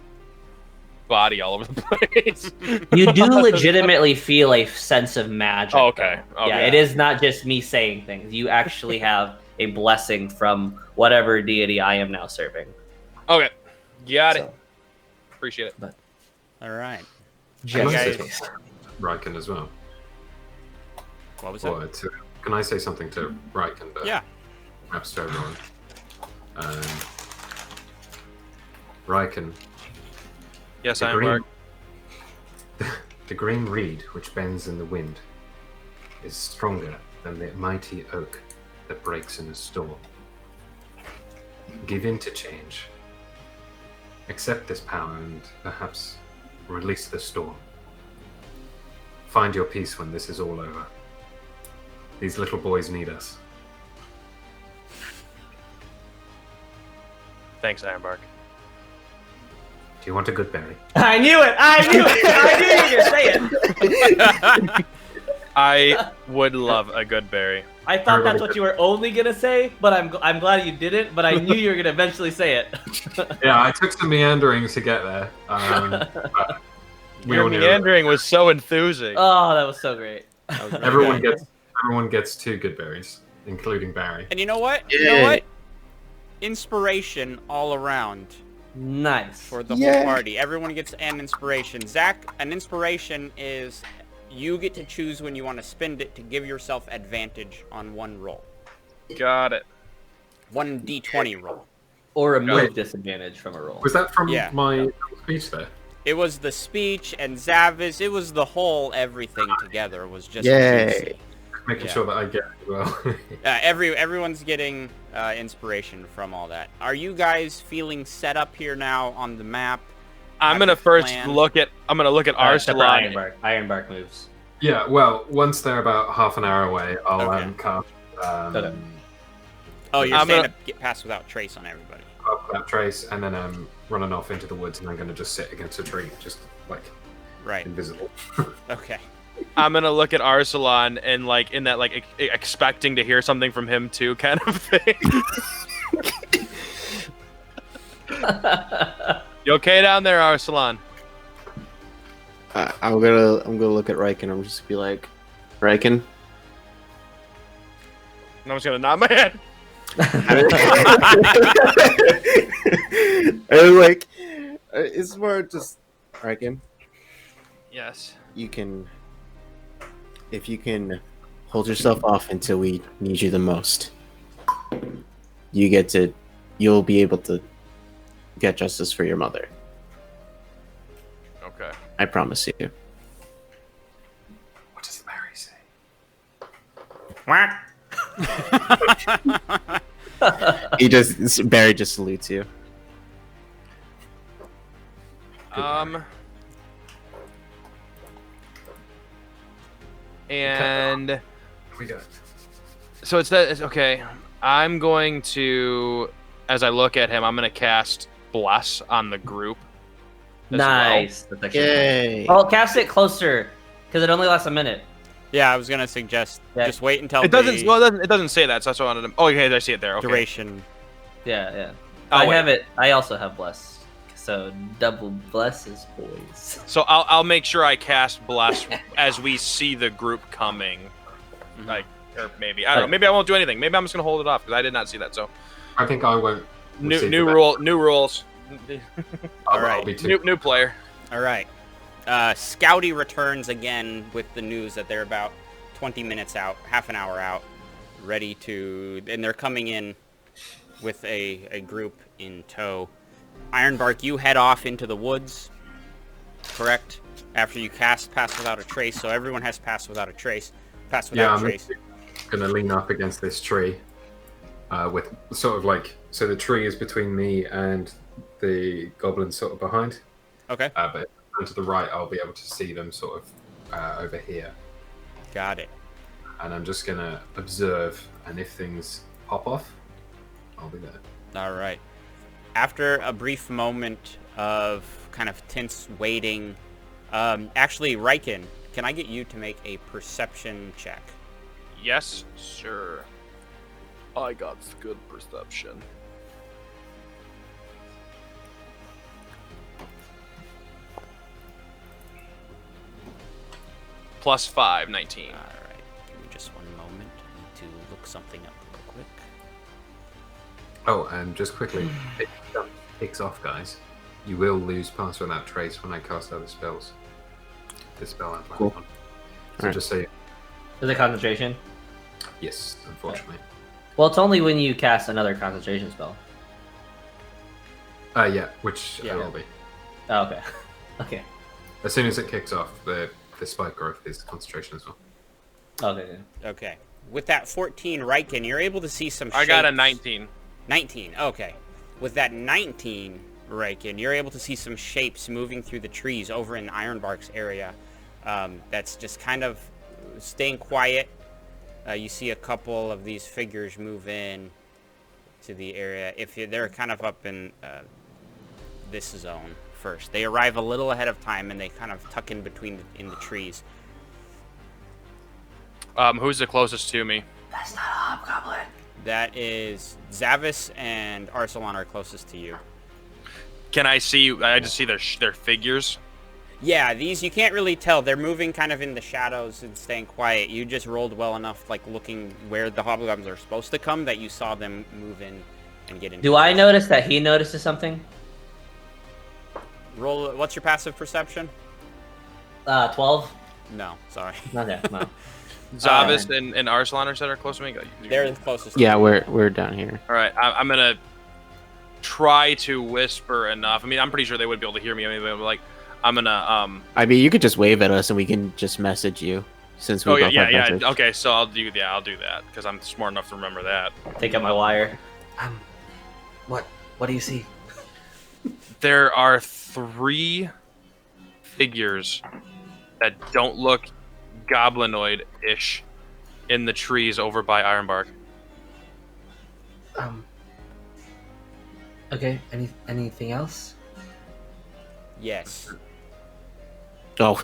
body all over the place. You do legitimately feel a sense of magic. Oh, okay. though. Okay. Yeah, it is not just me saying things. You actually have a blessing from whatever deity I am now serving. Okay. Got it. So, Appreciate it. All right. just in guys- case. Riken as well. What was that? Or can I say something to Riken? Yeah. Perhaps to everyone. Riken, Yes, the I am green, Mark. the green reed which bends in the wind is stronger than the mighty oak that breaks in a storm. Give in to change. Accept this power and perhaps release the storm. Find your peace when this is all over. These little boys need us. Thanks, Ironbark. Do you want a good berry? I knew it! I knew it! I knew you were going to say it! I would love a good berry. I thought that's what you were only going to say, but I'm glad you didn't, but I knew you were going to eventually say it. Yeah, I took some meandering to get there. But we Your all knew it. meandering was so enthusing. Oh, that was so great. That was really Everyone good. gets 2 good berries, including Barry. And you know what? You know what? Inspiration all around Nice. for the whole party. Everyone gets an inspiration. Zach, an inspiration is you get to choose when you want to spend it to give yourself advantage on one roll. Got it. 1 d20 roll. Or remove Wait. disadvantage from a roll. Was that from Yeah. my speech there? It was the speech and Zavis. It was the whole everything together. It was just Yay. juicy. Making Yeah. sure that I get it as well. Everyone's getting inspiration from all that. Are you guys feeling set up here now on the map? I'm Have gonna a first plan? look at Except for Arsalan. Ironbark. Ironbark moves. Yeah, well, once they're about half an hour away, I'll Okay. cast Okay. Oh, you're I'm saying gonna- to get past without trace on everybody. that trace, and then I'm running off into the woods, and I'm going to just sit against a tree, just like Right. invisible. Okay. I'm gonna look at Arsalan and like in that like expecting to hear something from him too kind of thing. You okay down there, Arsalan? I'm gonna look at Riken. I'm just be like, Riken. And I'm just gonna nod my head. I'm like, it's more just Riken. Yes. You can, if you can, hold yourself off until we need you the most. You'll be able to get justice for your mother. Okay. I promise you. What does Barry say? Barry just salutes you. And We go. so it's okay. I'm going to, as I look at him, I'm gonna cast Bless on the group. as Nice. That's actually Yay! Oh, cast it closer, because it only lasts a minute. Yeah, I was gonna suggest Yeah. just wait until Well. It doesn't. the Well, it doesn't say that, so that's what I wanted to. Oh, okay, I see it there. Okay. duration. Yeah, yeah. Oh, I wait. have it. I also have bless. So double blesses, boys. So I'll make sure I cast bless as we see the group coming. Like, or maybe I don't know. Maybe I won't do anything. Maybe I'm just gonna hold it off because I did not see that. So I think I won't. new rules. All right. New player. All right. Scouty returns again with the news that they're about 20 minutes out, half an hour out, ready to, and they're coming in with a group in tow. Ironbark, you head off into the woods, correct? After you cast Pass Without a Trace, so everyone has Pass Without a Trace. Pass Without a Trace. I'm going to lean up against this tree with sort of like, so the tree is between me and the goblins sort of behind. Okay. But to the right, I'll be able to see them sort of over here. Got it. And I'm just going to observe, and if things pop off, I'll be there. All right. After a brief moment of kind of tense waiting, actually, Riken, can I get you to make a perception check? Yes, sir. I got good perception. +5, 19. All right. Give me just one moment. I need to look something up real quick. Oh, and just quickly, if it kicks off, guys, you will lose Pass Without Trace when I cast other spells. This spell I'm planning on. So Alright. just say Is it concentration? yes, unfortunately. Well, it's only when you cast another concentration spell. Yeah, which Yeah. it will be. Oh, okay. Okay. As soon as it kicks off, the spike growth is concentration as well. Okay. Okay. With that 14, Riken, you're able to see some shapes. I got a 19. 19, okay. With that 19, Riken, you're able to see some shapes moving through the trees over in Ironbark's area. That's just kind of staying quiet. You see a couple of these figures move in to the area. They're kind of up in this zone first. They arrive a little ahead of time, and they kind of tuck in between in the trees. Who's the closest to me? That's not a hobgoblin. That is Zavis and Arsalan are closest to you. Can I see? I just see their figures. Yeah, these you can't really tell. They're moving kind of in the shadows and staying quiet. You just rolled well enough, like looking where the hobgoblins are supposed to come, that you saw them move in and get in. Do I notice that he notices something? Roll. What's your passive perception? 12? No, sorry. Not there. No. Zavis and Arslan are that are close to me. They're the closest. Yeah, to you. we're down here. All right, I'm gonna try to whisper enough. I mean, I'm pretty sure they would be able to hear me. I mean, like, I'm gonna I mean, you could just wave at us and we can just message you since we Oh both yeah, have yeah. message. Okay, so I'll do that because I'm smart enough to remember that. Take out my wire. What do you see? There are 3 figures that don't look goblinoid-ish in the trees over by Ironbark. Okay. Anything else? Yes. Oh.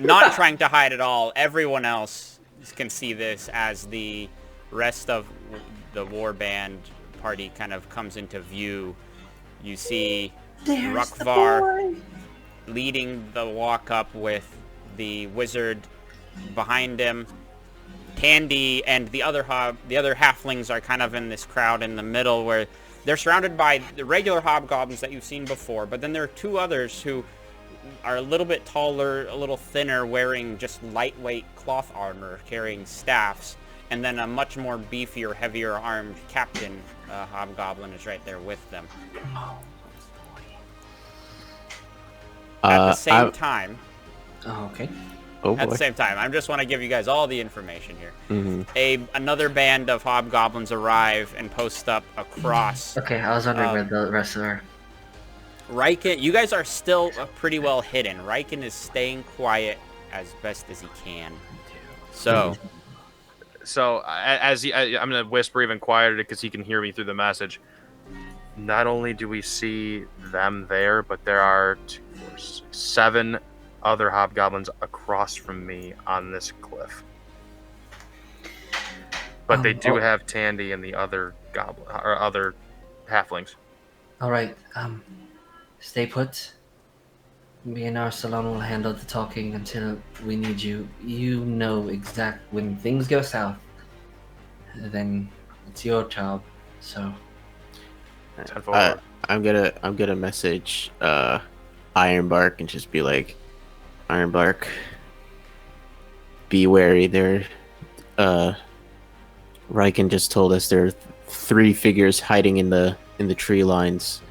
Not trying to hide at all. Everyone else can see this as the rest of the warband party kind of comes into view. You see Rukvar leading the walk up with the wizard behind him. Tandy and the other halflings are kind of in this crowd in the middle where they're surrounded by the regular hobgoblins that you've seen before, but then there are 2 others who are a little bit taller, a little thinner, wearing just lightweight cloth armor, carrying staffs, and then a much more beefier, heavier armed captain hobgoblin is right there with them. At the same time, Oh, okay. Oh at boy. the same time, I just want to give you guys all the information here. Mm-hmm. Another band of hobgoblins arrive and post up across. Okay, I was wondering where the rest are. Riken, you guys are still pretty well hidden. Riken is staying quiet as best as he can. So, I'm gonna whisper even quieter because he can hear me through the message. Not only do we see them there, but there are 2, 4, 6, 7 other hobgoblins across from me on this cliff. But they do have Tandy and the other goblin or other halflings. All right. Stay put. Me and Arsalan will handle the talking until we need you. You know exact when things go south. Then it's your job. So I'm gonna message Ironbark and just be like, Ironbark, be wary. Riken just told us there are 3 figures hiding in the tree lines.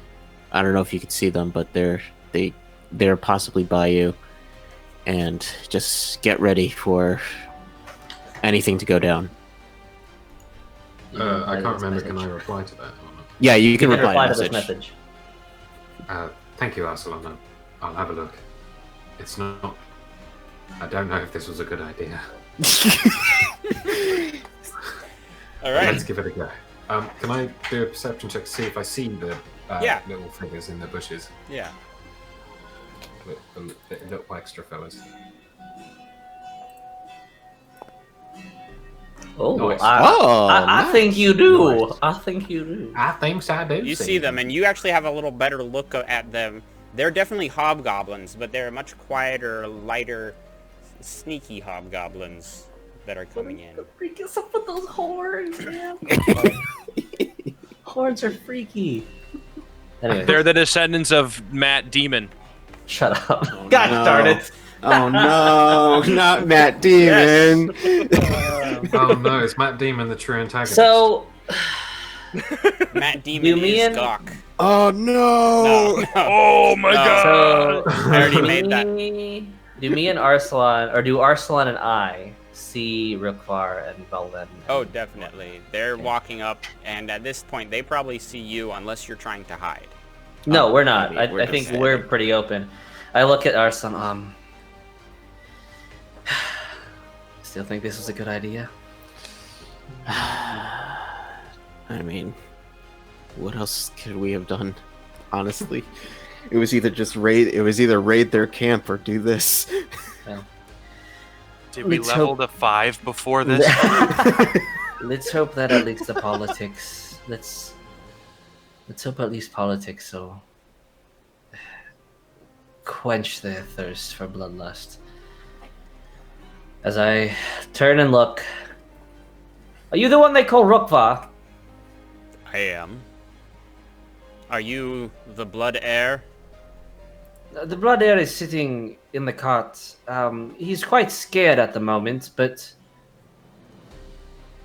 I don't know if you can see them, but they're possibly by you. And just get ready for anything to go down. I can't remember. Can I reply to that or not? Yeah, you can reply to to this message. Uh, thank you, Arsalan. I'll have a look. It's not. I don't know if this was a good idea. All right. Let's give it a go. Can I do a perception check to see if I see the Yeah. little figures in the bushes? Yeah. The little extra fellas. Oh, Nice. I Nice. think you do. Nice. I think you do. I think I do. You see them, and you actually have a little better look at them. They're definitely hobgoblins, but they're much quieter, lighter, sneaky hobgoblins that are coming in. Freak us up with those horns, man. Horns are freaky. Anyway, They're the descendants of Matt Demon. shut up. God darn it. Oh no, not Matt Demon. Oh no, it's Matt Demon, the true antagonist. So, Matt Demon You mean- is Gawk. Oh no. No. Oh my No. so I already made that. Do me and Arsalan, or do Arsalan and I see Rukvar and Belden? Oh, definitely. They're walking up, and at this point, they probably see you unless you're trying to hide. No, we're not. maybe we're I think just- we're pretty open. I look at Arsalan. Still think this was a good idea? I mean, what else could we have done? Honestly, It was either just raid. It was either raid their camp or do this. Did we Let's level hope- to 5 before this? Let's hope that at least the politics. Let's hope at least politics will quench their thirst for bloodlust. As I turn and look, are you the one they call Rukvar? I am. Are you the Blood Heir? The Blood Heir is sitting in the cart. He's quite scared at the moment, but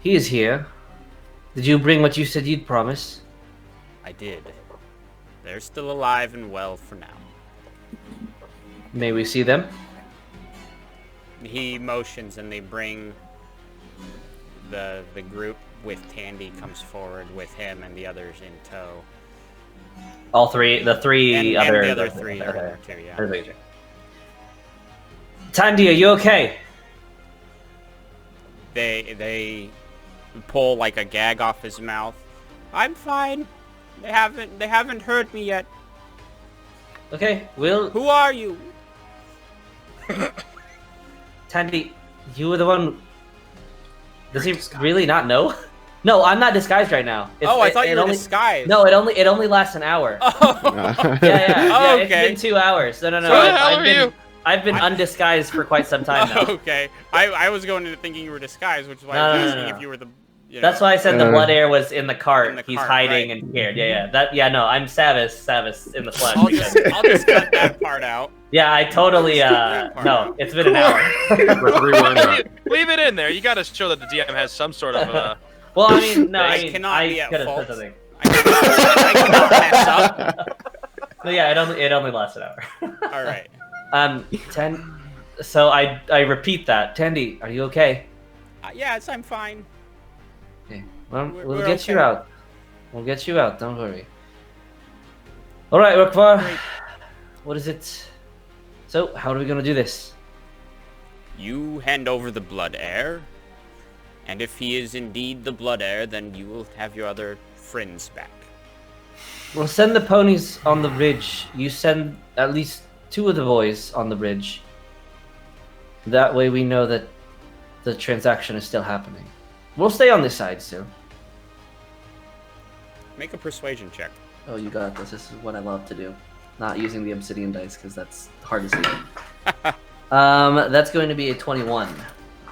he is here. Did you bring what you said you'd promise? I did. They're still alive and well for now. May we see them? He motions, and they bring the group with Tandy comes forward with him and the others in tow. All three, the three And other, the other three are there too, yeah. Okay. Tandy, are you okay? They pull like a gag off his mouth. I'm fine. They haven't hurt me yet. Okay, we'll. Who are you? Tandy, you were the one. Does he really not know? No, I'm not disguised right now. I thought you were only, disguised. No, it only lasts an hour. Oh. Yeah. Oh, It's okay. been 2 hours. No. Who the hell are you? I've been undisguised for quite some time now. Okay. I was going into thinking you were disguised, which is why I was asking if you were the. You know. That's why I said the Blood Heir was in the cart. In the He's cart, hiding right. and scared. Yeah. No, I'm Savis in the flesh. I'll just cut that part out. Yeah, I totally. that part No, out. it's been an hour. Rewind that. Leave it in there. You got to show that the DM has some sort of. Well, I mean, no, I I mean, cannot be I at could have fault. said something. I cannot mess up. No, yeah, it only lasts an hour. All right. So I repeat that. Tandy, are you okay? Yes, I'm fine. Okay. Well, We're we'll get you okay. out. We'll get you out. Don't worry. All right, Rukvar. Great. What is it? So, how are we gonna do this? You hand over the Blood Heir, and if he is indeed the Blood Heir, then you will have your other friends back. We'll send the ponies on the bridge. You send at least 2 of the boys on the bridge. That way we know that the transaction is still happening. We'll stay on this side still. Make a persuasion check. Oh, you got this. This is what I love to do. Not using the obsidian dice because that's hard to see. That's going to be a 21.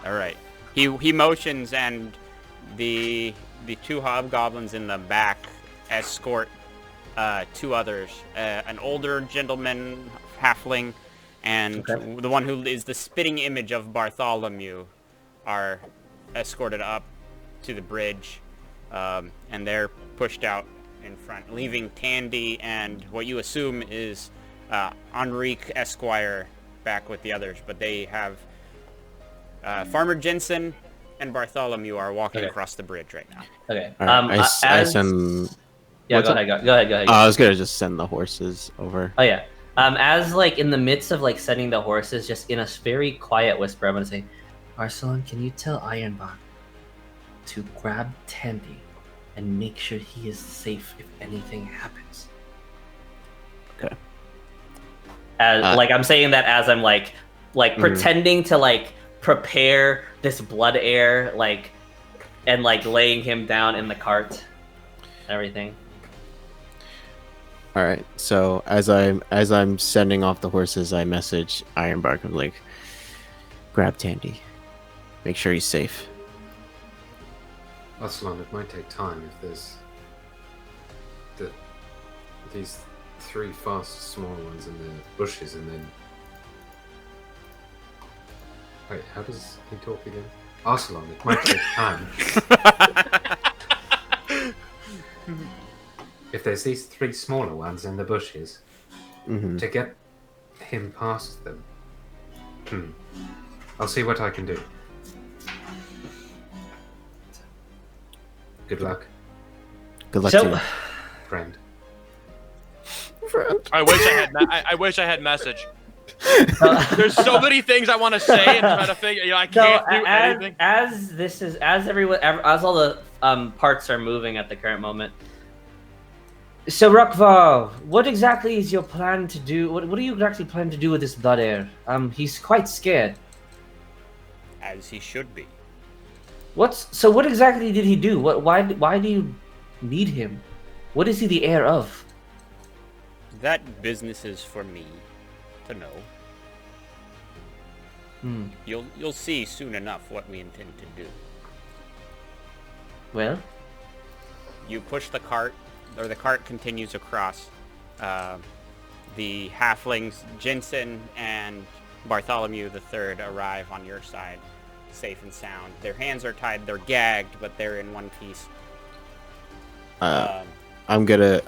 All right. He motions, and the two hobgoblins in the back escort two others, an older gentleman halfling, and the one who is the spitting image of Bartholomew, are escorted up to the bridge, and they're pushed out in front, leaving Tandy and what you assume is Enrique Esquire back with the others, but they have Farmer Jensen and Bartholomew are walking across the bridge right now. Okay. All right, I send. Yeah, go ahead. Go ahead. I was gonna just send the horses over. Oh yeah. As like in the midst of like sending the horses, just in a very quiet whisper, I'm gonna say, Arsalan, can you tell Ironbark to grab Tandy and make sure he is safe if anything happens? Okay. Like I'm saying that as I'm like pretending to like prepare this Blood Heir, like, and like laying him down in the cart and everything. All right. So as I'm sending off the horses, I message Ironbark. I'm like, grab Tandy, make sure he's safe. Arsalan, it might take time if there's these three fast small ones in the bushes, and then wait, how does he talk again? Arsalan, it might take time. If there's these three smaller ones in the bushes, to get him past them, I'll see what I can do. Good luck, Good luck to you. friend. I wish I had message. There's so many things I want to say and try to figure. I can't do anything. As all the parts are moving at the current moment. So Rukvar, what exactly is your plan to do? What do you actually plan to do with this Blood Heir? He's quite scared. As he should be. So what exactly did he do? Why do you need him? What is he the heir of? That business is for me to know. You'll see soon enough what we intend to do. Well, you push the cart, or the cart continues across. The halflings, Jensen and Bartholomew III, arrive on your side, safe and sound. Their hands are tied, they're gagged, but they're in one piece. I'm gonna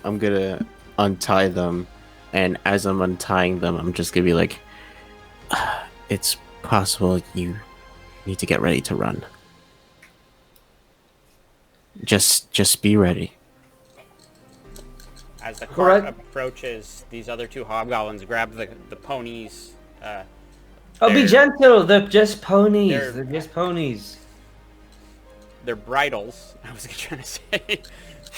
untie them, and as I'm untying them, I'm just gonna be like, it's possible you need to get ready to run. Just be ready. As the cart approaches, these other two hobgoblins grab the ponies. Be gentle. They're just ponies. They're just ponies. Their bridles, I was trying to say,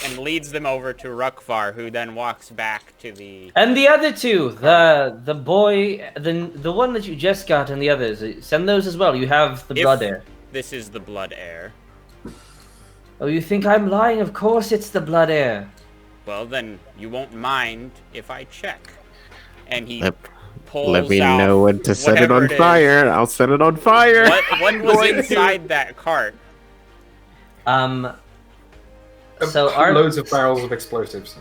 and leads them over to Rukvar, who then walks back to the. And the other two, the boy, the one that you just got, and the others, send those as well. You have the Blood Heir. This is the Blood Heir. Oh, you think I'm lying? Of course, it's the Blood Heir. Well, then you won't mind if I check. And he pulls Let me out know when to set it on fire, and I'll set it on fire. What was inside that cart? So loads of barrels of explosives.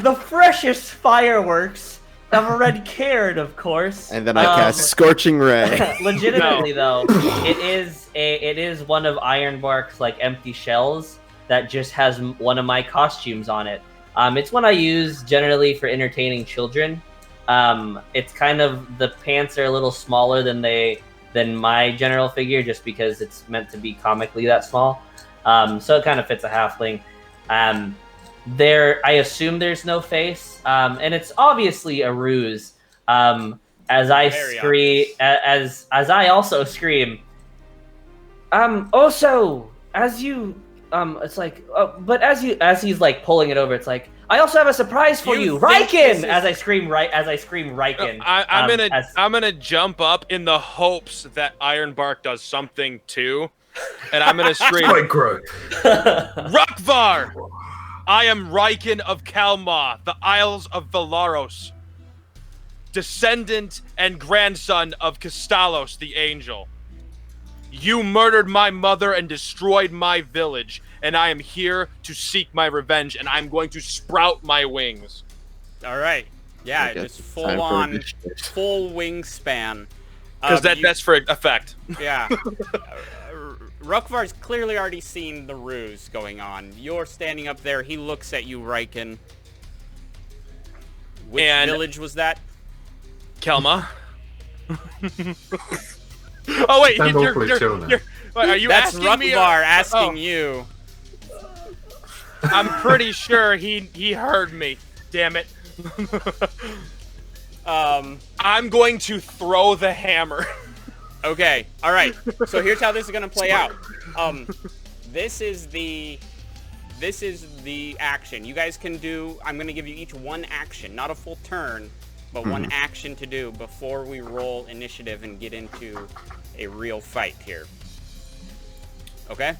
The freshest fireworks of Redcairn, of course. And then I cast Scorching Ray. Legitimately, though, it is one of Ironbark's like empty shells that just has one of my costumes on it. It's one I use generally for entertaining children. It's kind of, the pants are a little smaller than my general figure, just because it's meant to be comically that small. So it kind of fits a halfling. I assume there's no face, and it's obviously a ruse. As I scream, as I also scream. Also, as you, it's like, but as he's like pulling it over, it's like, I also have a surprise for you, Riken! As I scream Riken. I'm gonna jump up in the hopes that Ironbark does something too. And I'm gonna scream, Quite gross. Rukvar! I am Riken of Kalma, the Isles of Velaros, descendant and grandson of Kastalos the Angel. You murdered my mother and destroyed my village, and I am here to seek my revenge, and I'm going to sprout my wings. All right. Yeah, Okay, just time for full-on, initiative. full wingspan. Because that's for effect. Yeah. Rukvar's clearly already seen the ruse going on. You're standing up there. He looks at you, Riken. Which And- village was that? Kelma. Oh wait, Sound awfully chill now. wait, are you That's asking me? Rukvar asking Oh, you. I'm pretty sure he heard me. Damn it. I'm going to throw the hammer. Okay. All right. So here's how this is gonna play out. This is the action. You guys can do. I'm gonna give you each one action, not a full turn, but one action to do before we roll initiative and get into a real fight here. Okay?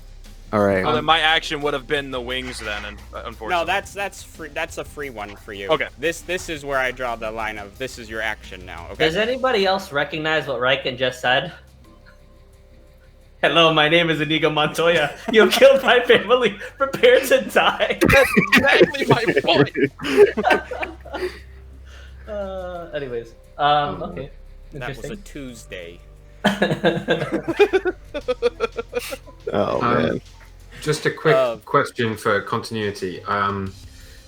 All right. Well, then my action would have been the wings then, unfortunately. No, that's free. That's a free one for you. Okay. This is where I draw the line of this is your action now. Okay. Does anybody else recognize what Riken just said? Hello, my name is Inigo Montoya. You killed my family. Prepare to die. That's exactly my point. Anyways, okay. That was a Interesting. Tuesday. Oh man. Just a quick question for continuity.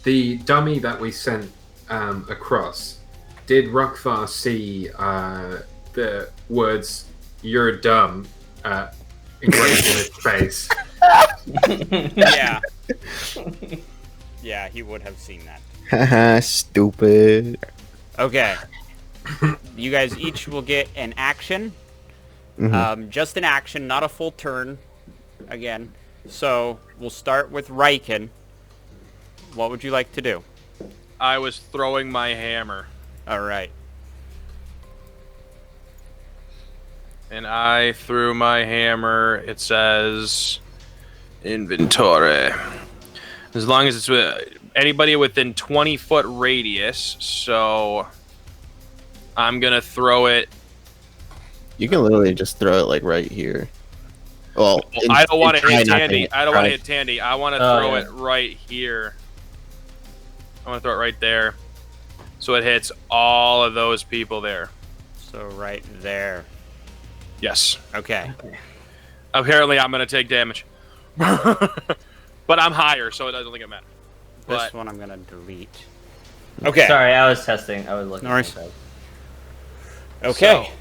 The dummy that we sent across, did Rukvar see the words "You're dumb" engraved in his face? Yeah. Yeah, he would have seen that. Haha, stupid. Okay. You guys each will get an action. Just an action, not a full turn. Again. So, we'll start with Riken. What would you like to do? I was throwing my hammer. Alright. And I threw my hammer. It says inventory. As long as it's anybody within 20-foot radius. So I'm going to throw it. You can literally just throw it like right here. Well, I don't want to hit try not Tandy. I don't want to hit Tandy. I want to throw yeah. it right here. I want to throw it right there. So it hits all of those people there. So, right there. Yes. Okay. Apparently, I'm going to take damage. But I'm higher, so it doesn't think it matters. This But one I'm going to delete. Okay. Sorry, I was testing. I was looking. No worries. at Okay. So,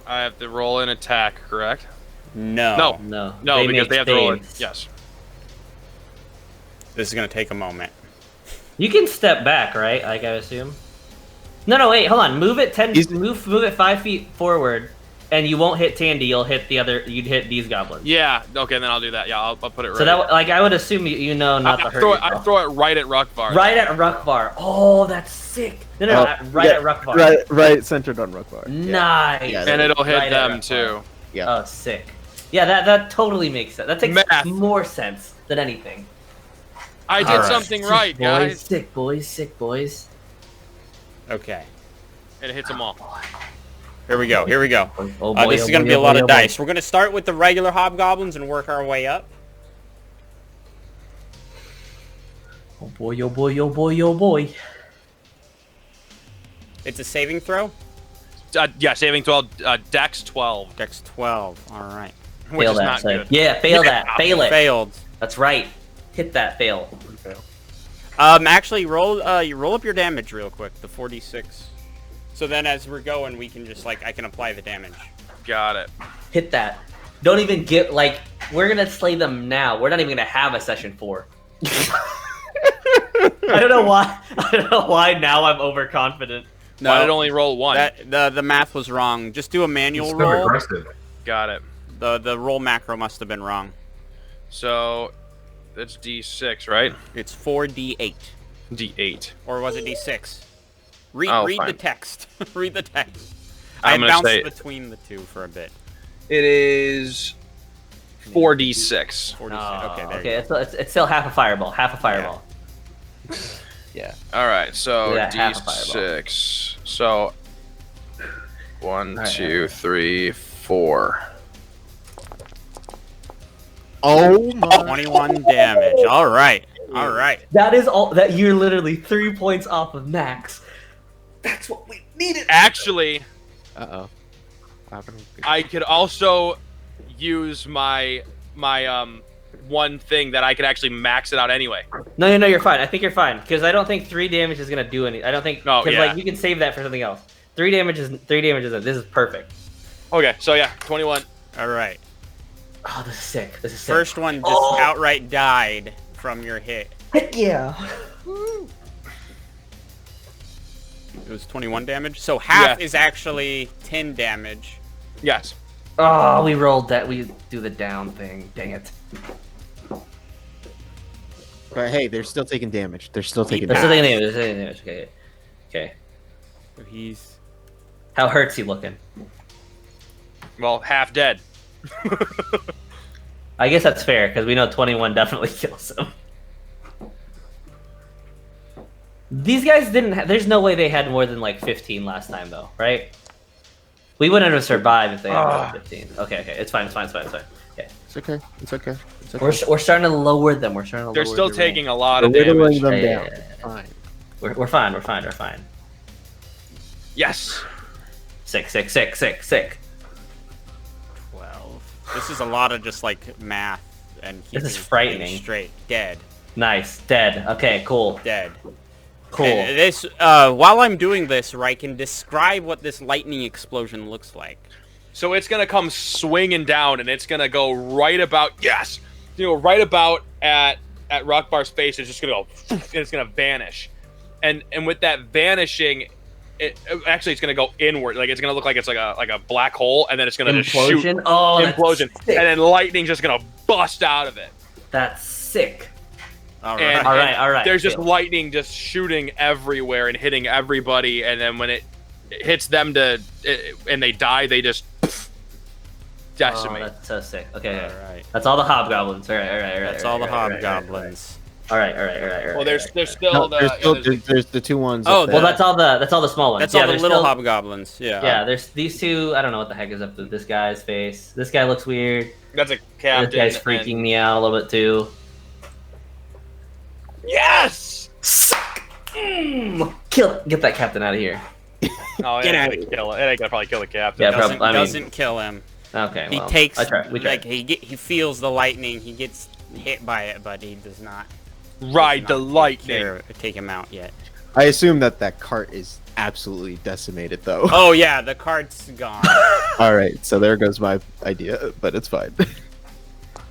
I have to roll an attack, correct? No. No. that. No. No, because make they have to roll it. saves. Yes. This is going to take a moment. You can step back, right? Like I assume. No, wait, hold on. Move it 10. Move it 5 feet forward, and you won't hit Tandy. You'll hit the other. You'd hit these goblins. Yeah. Okay, then I'll do that. Yeah, I'll put it right. So that, like, I would assume you know not to hurt I yourself. throw it right at Rukvar. Right at Rukvar. Oh, that's sick. No, right at Rukvar. Right, centered on Rukvar. Nice. Yeah, And it'll hit Right at them Rukvar. too. Yeah. Oh, sick. Yeah, that totally makes sense. That takes Math. more sense than anything. I did Alright. something right, Sick guys. boys, sick boys, sick boys. Okay. And it hits them all. Here we go. Here we go. Oh boy, This is going to be a lot of dice. We're going to start with the regular hobgoblins and work our way up. Oh boy, oh boy, oh boy, oh boy. It's a saving throw. Yeah, saving 12. Dex 12. Dex 12. All right. Which Fail is that. not say. good. Yeah, fail Yeah. that. Fail it. Failed. That's right. Hit that fail. Actually, you roll up your damage real quick. The 4d6. So then, as we're going, we can just I can apply the damage. Got it. Hit that. Don't even get we're gonna slay them now. We're not even gonna have a session 4. I don't know why. I don't know why now I'm overconfident. No, Why did it only roll 1? the math was wrong. Just do a manual It's so roll. aggressive. Got it. The roll macro must have been wrong. So that's D6, right? It's 4d8. D8. Or was it d6? Read Oh, the fine. text. Read the text. I'm I gonna bounced say- between the two for a bit. It is 4d6. 46. Okay, there Okay, you go. it's still half a fireball. Half a fireball. Yeah. All right, so Yeah, half a fireball. d6. So 1, All right. 2, 3, 4. Oh my! 21 damage. All right. All right. That is all. That you're literally 3 points off of max. That's what we needed. Actually, Uh-oh. I could also use my one thing that I could actually max it out anyway. No, you're fine. I think you're fine because I don't think 3 damage is gonna do any. I don't think. No, Because yeah. like you can save that for something else. 3 damage is. This is perfect. Okay, so yeah, 21. All right. Oh, this is sick. This is sick. First one just outright died from your hit. Heck yeah. It was 21 damage. So half Yeah. is actually 10 damage. Yes. Oh, we rolled that. We do the down thing. Dang it. But hey, they're still taking damage. They're still taking They're still damage. taking damage. They're taking damage. Okay. Okay. So he's... How hurt's he looking? Well, half dead. I guess that's fair because we know 21 definitely kills him. These guys didn't. There's no way they had more than like 15 last time, though, right? We wouldn't have survived if they had more than 15. Okay, it's fine. Okay, It's okay. It's okay. It's okay. we're starting to lower them. We're starting to. They're lower still the taking range. a lot We're of damage. whittling them Yeah, down. yeah, yeah. Fine. We're fine. We're fine. Yes. Sick. 12. This is a lot of just like math and This is keeping frightening. things straight. Dead. Nice. Dead. Okay. Cool. Dead. Cool. And this, while I'm doing this, Riken, describe what this lightning explosion looks like. So it's gonna come swinging down, and it's gonna go right about right about at Rukvar's face. It's just gonna go, and it's gonna vanish, and with that vanishing, it's gonna go inward. Like it's gonna look like it's like a black hole, and then it's gonna just shoot Implosion. Oh, that's implosion, sick. and then lightning's just gonna bust out of it. That's sick. All And- right. All right. There's just Chill. lightning just shooting everywhere and hitting everybody, and then when it hits them and they die, they just decimate. Oh, that's so sick. Okay. All right. That's all the hobgoblins. All right. That's all the hobgoblins. All right. Well, there's still No, the there's the two ones. Oh, up Well, there. that's all the small ones. That's yeah, all the there's little still- hobgoblins. Yeah. Yeah, there's these two. I don't know what the heck is up with this guy's face. This guy looks weird. that's a captain. This guy's freaking me out a little bit too. Yes. Kill! Get that captain out of here. No, it Get ain't out gonna kill it. It ain't gonna probably kill the captain. Yeah, Doesn't, I mean- doesn't kill him. Okay. He well, takes I tried. We tried. like he feels the lightning. He gets hit by it, but he does not Ride the lightning. take him out yet. I assume that cart is absolutely decimated, though. Oh yeah, the card's gone. All right, so there goes my idea, but it's fine.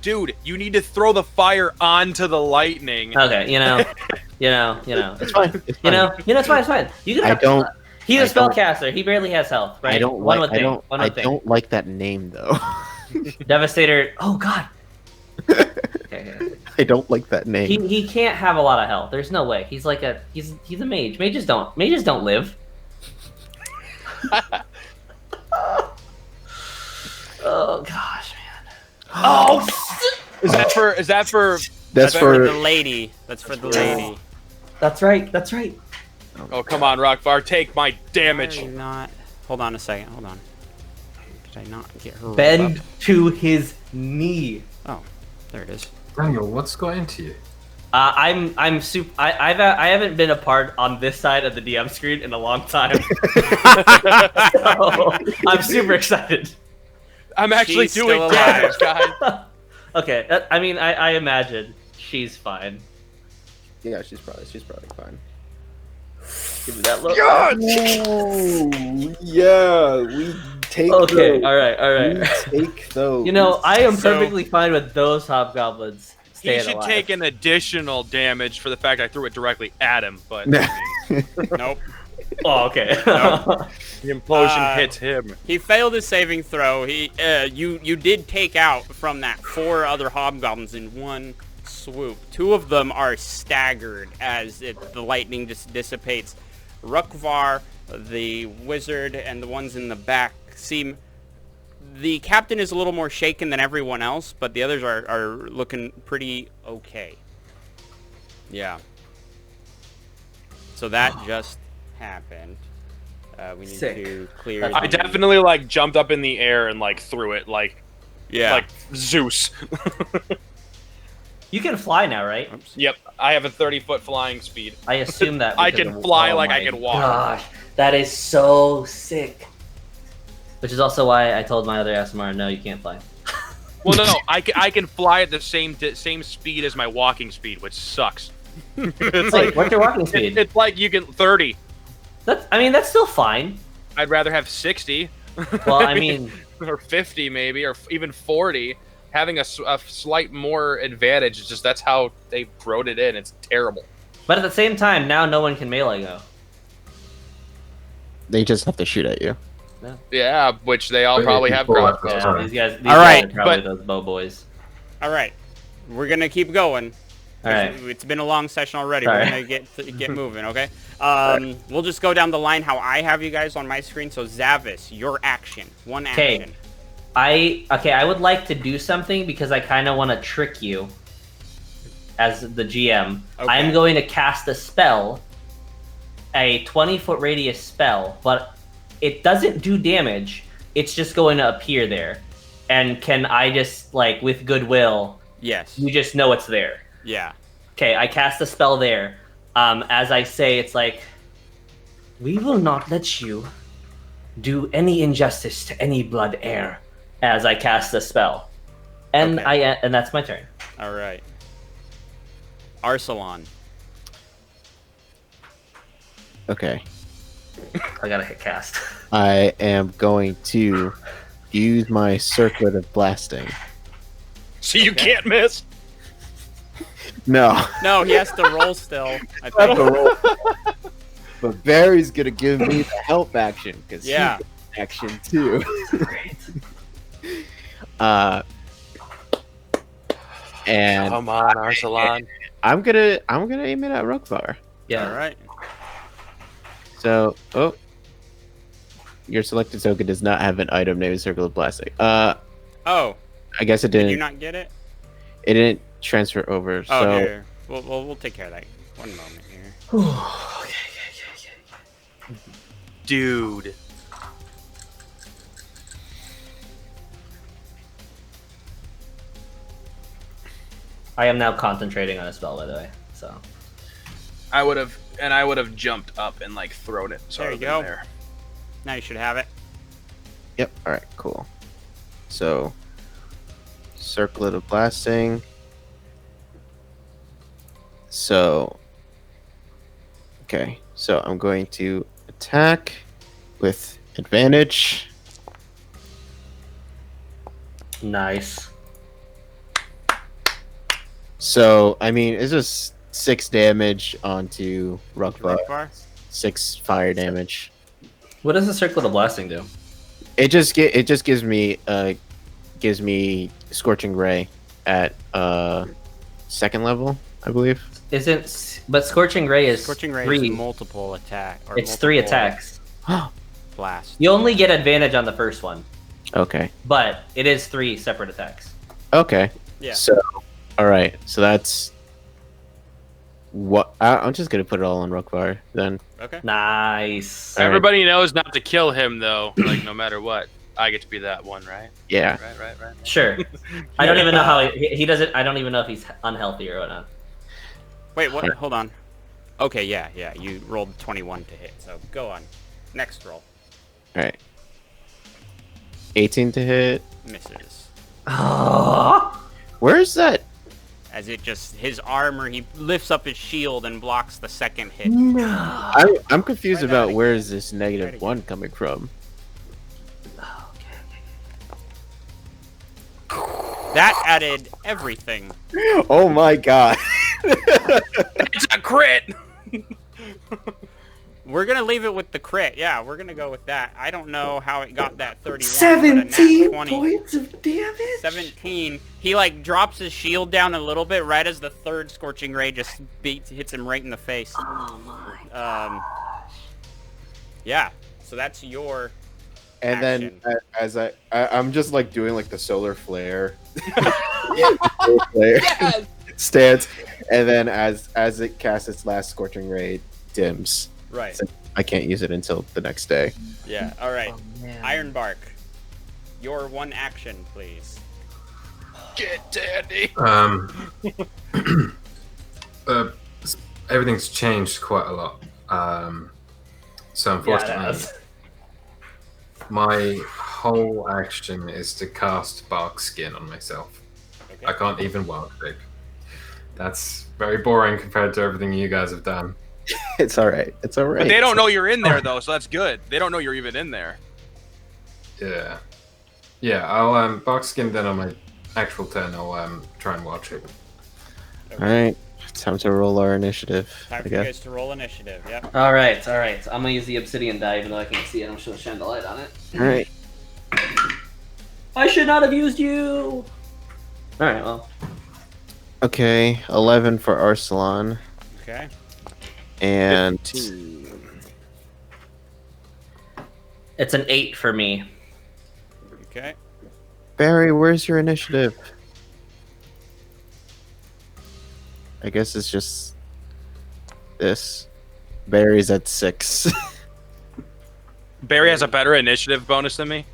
Dude, you need to throw the fire onto the lightning. Okay. You know. It's fine. It's You fine. know. It's fine. You can. I don't. He's I a don't- spellcaster. He barely has health, right? I don't One like. would I think. don't. One I would think. don't like that name though. Devastator. Oh God. Okay. I don't like that name. He can't have a lot of health. There's no way. He's like he's a mage. Mages don't live. Oh gosh, man. Oh, is that for? That's That's for for. the lady. That's for the lady. That's right. Oh, come on, Rukvar, take my damage. Did I not? Hold on a second. Hold on. Did I not get her? rolled Bend up? to his knee. Oh, there it is. Daniel, what's got into you? I'm super. I haven't been a part on this side of the DM screen in a long time. So, I'm super excited. I'm actually She's doing still damage, alive. guys. Okay, I mean, I imagine she's fine. Yeah, she's probably fine. Give me that look. Oh, yeah, we take. Okay, those. all right. We take those. You know, I am So- perfectly fine with those hobgoblins He staying should alive. take an additional damage for the fact I threw it directly at him, but Nope. Oh, okay. the implosion Uh, hits him. He failed his saving throw. You did take out from that 4 other hobgoblins in one swoop. 2 of them are staggered as the lightning just dissipates. Rukvar, the wizard, and the ones in the back seem The captain is a little more shaken than everyone else, but the others are looking pretty okay. Yeah. So that just happened. We need Sick. to clear. I definitely like jumped up in the air and like threw it like Zeus. You can fly now, right? Oops. Yep, I have a 30-foot flying speed. I assume that. I because can of- fly oh like I my can walk. Gosh, that is so sick. Which is also why I told my other ASMR, no, you can't fly. Well, no, I can fly at the same speed as my walking speed, which sucks. It's Wait, what's your walking speed? It's like you can 30. That's still fine. I'd rather have 60. Well, I mean, or 50 maybe, or even 40. Having a slight more advantage is just that's how they wrote it in. It's terrible. but at the same time, now no one can melee go. They just have to shoot at you. Yeah, which they all But probably you have can pull crossbows. that Yeah, Sorry. these guys All right, are probably but- those bow boys. All right, we're gonna keep going. All right. It's been a long session already. Sorry. We're gonna get moving, okay? We'll just go down the line how I have you guys on my screen. So Zavis, your action, one Okay. action. I would like to do something because I kind of want to trick you as the GM. Okay. I'm going to cast a spell, a 20-foot radius spell, but it doesn't do damage. It's just going to appear there. And can I just, like, with goodwill, Yes. you just know it's there? Yeah. Okay, I cast a spell there. As I say, it's like, we will not let you do any injustice to any Blood Heir. As I cast the spell, and Okay. and that's my turn. All right. Arsalan. Okay. I gotta hit cast. I am going to use my circlet of blasting. So you can't miss. No. No, he has to roll still. I I have think. to roll. But Barry's gonna give me the help action because Yeah. action too. And Come on, Arsalan. I'm gonna aim it at Rukvar. Yeah. All right. So, your selected token does not have an item named Circle of Blasting. Oh, I guess it did didn't. you not get it? It didn't transfer over. Oh, So, here. We'll take care of that. One moment here. Dude. I am now concentrating on a spell, by the way. So I would have jumped up and like thrown it. So There I you would've been go. there. Now you should have it. yep. All right. Cool. So, Circlet of Blasting. So, okay. So I'm going to attack with advantage. nice. So I mean, it's just 6 damage onto Rukvar. Rukvar? 6 fire damage. What does the circlet of blasting do? It just gives me Scorching Ray at 2nd level, I believe. But Scorching Ray is Scorching Ray 3. is multiple attack. Or It's 3 multiple attacks. Blast. You only get advantage on the first one, Okay. but it is 3 separate attacks. Okay. Yeah. So, all right. So that's what I'm just gonna put it all on Rukvar then. Okay. Nice. All right. Everybody knows not to kill him though. Like no matter what, I get to be that one, right? Yeah. Right. Sure. I don't even know how he doesn't. I don't even know if he's unhealthy or whatnot. Wait, what? Hold on. Okay, yeah. You rolled 21 to hit, so go on. Next roll. All right. 18 to hit. Misses. Where's that? As it just, his armor, he lifts up his shield and blocks the second hit. I'm confused Try that about again. where is this Try it negative again. 1 coming from? That added everything. Oh my god. It's a crit. We're gonna leave it with the crit. Yeah, we're gonna go with that. I don't know how it got that 31. but a nat 17 20. points of damage. 17. He like drops his shield down a little bit right as the third Scorching Ray just hits him right in the face. Oh my. Yeah. So that's your And action. then as I'm just like doing like the solar flare, solar flare stance, and then as it casts its last scorching ray, dims. Right. So I can't use it until the next day. Yeah. All right. Oh, man. Ironbark, your one action, please. Get Dandy. Everything's changed quite a lot. So unfortunately, my whole action is to cast Bark Skin on myself. Okay. I can't even wild shape. That's very boring compared to everything you guys have done. It's all right. It's all right. But they don't know you're in there though, so that's good. They don't know you're even in there. Yeah. Yeah, I'll Bark Skin then on my actual turn. I'll try and wild shape. All right. Time to roll our initiative. Time I for you guess. guys to roll initiative. Yep. All right. I'm gonna use the obsidian die, even though I can't see it. I'm just gonna shine the light on it. All right. I should not have used you. All right. Well, Okay. 11 for Arsalan Okay. and it's an 8 for me. Okay. Barry. Where's your initiative? I guess it's just this. Barry's at 6. Barry has a better initiative bonus than me.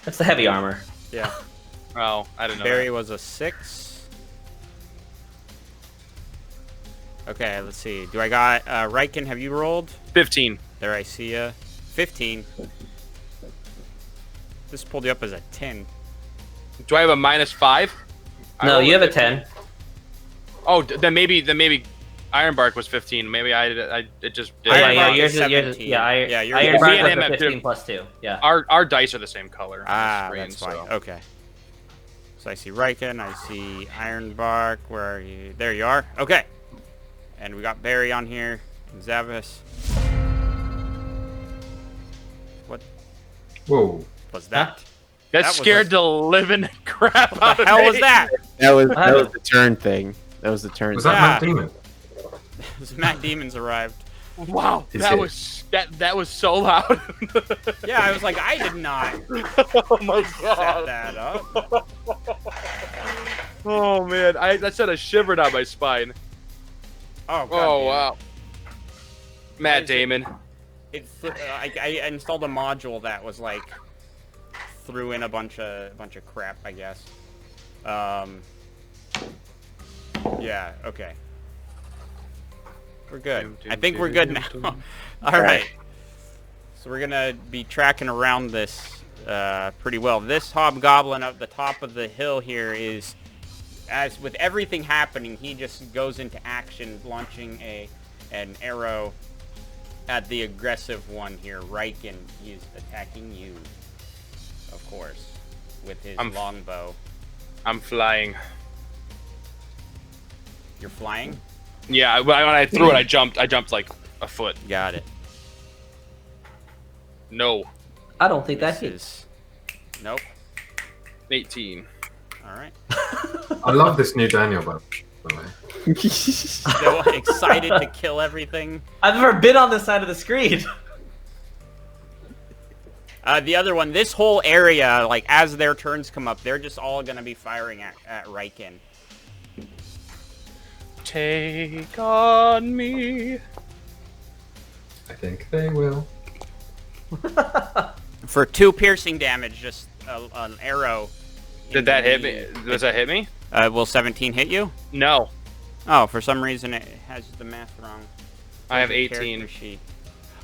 That's the heavy armor. Yeah. Oh, I didn't know. Barry was a 6. Okay, let's see. Do I got Riken? Have you rolled? 15. There, I see ya. 15. This pulled you up as a 10. Do I have a -5? No, you have a 10. Oh, then maybe Ironbark was 15. Maybe it just did. Ironbark Yeah, is yours is 17. yeah. You're Iron Me Bark and was him a have 15 different- plus 2. Yeah. Our dice are the same color. On the screen, That's fine. so. Okay. So I see Riken, I see Ironbark. Where are you? There you are. Okay. And we got Barry on here. And Zavis. What Whoa. was that? That was scared the living crap What out the of hell me. was that? That was the turn thing. That was the turn. Was thing. that Yeah. Matt Demon? Matt Demons arrived. Wow, Is that it? was that was so loud. Yeah, I was like, I did not Oh my set god. that up. Oh man, that sent a shiver down my spine. Oh, God. Oh damn. wow. Matt is it? Damon. I installed a module that was like threw in a bunch of crap, I guess. Yeah. Okay. We're good. I think we're good now. All right. So we're gonna be tracking around this pretty well. This hobgoblin up the top of the hill here is, as with everything happening, he just goes into action, launching an arrow at the aggressive one here. Riken, he's attacking you, of course, with his longbow. I'm flying. You're flying? Yeah, when I threw it, I jumped like a foot. Got it. No. I don't think that This hits. is... Nope. 18. All right. I love this new Daniel, by the way. So excited to kill everything. I've never been on this side of the screen. The other one, this whole area, like, as their turns come up, they're just all going to be firing at Riken. Take on me. I think they will. For 2 piercing damage, just an arrow. Did that hit me? Does that hit me? Will 17 hit you? No. Oh, for some reason it has the math wrong. I have Here's the 18. character sheet.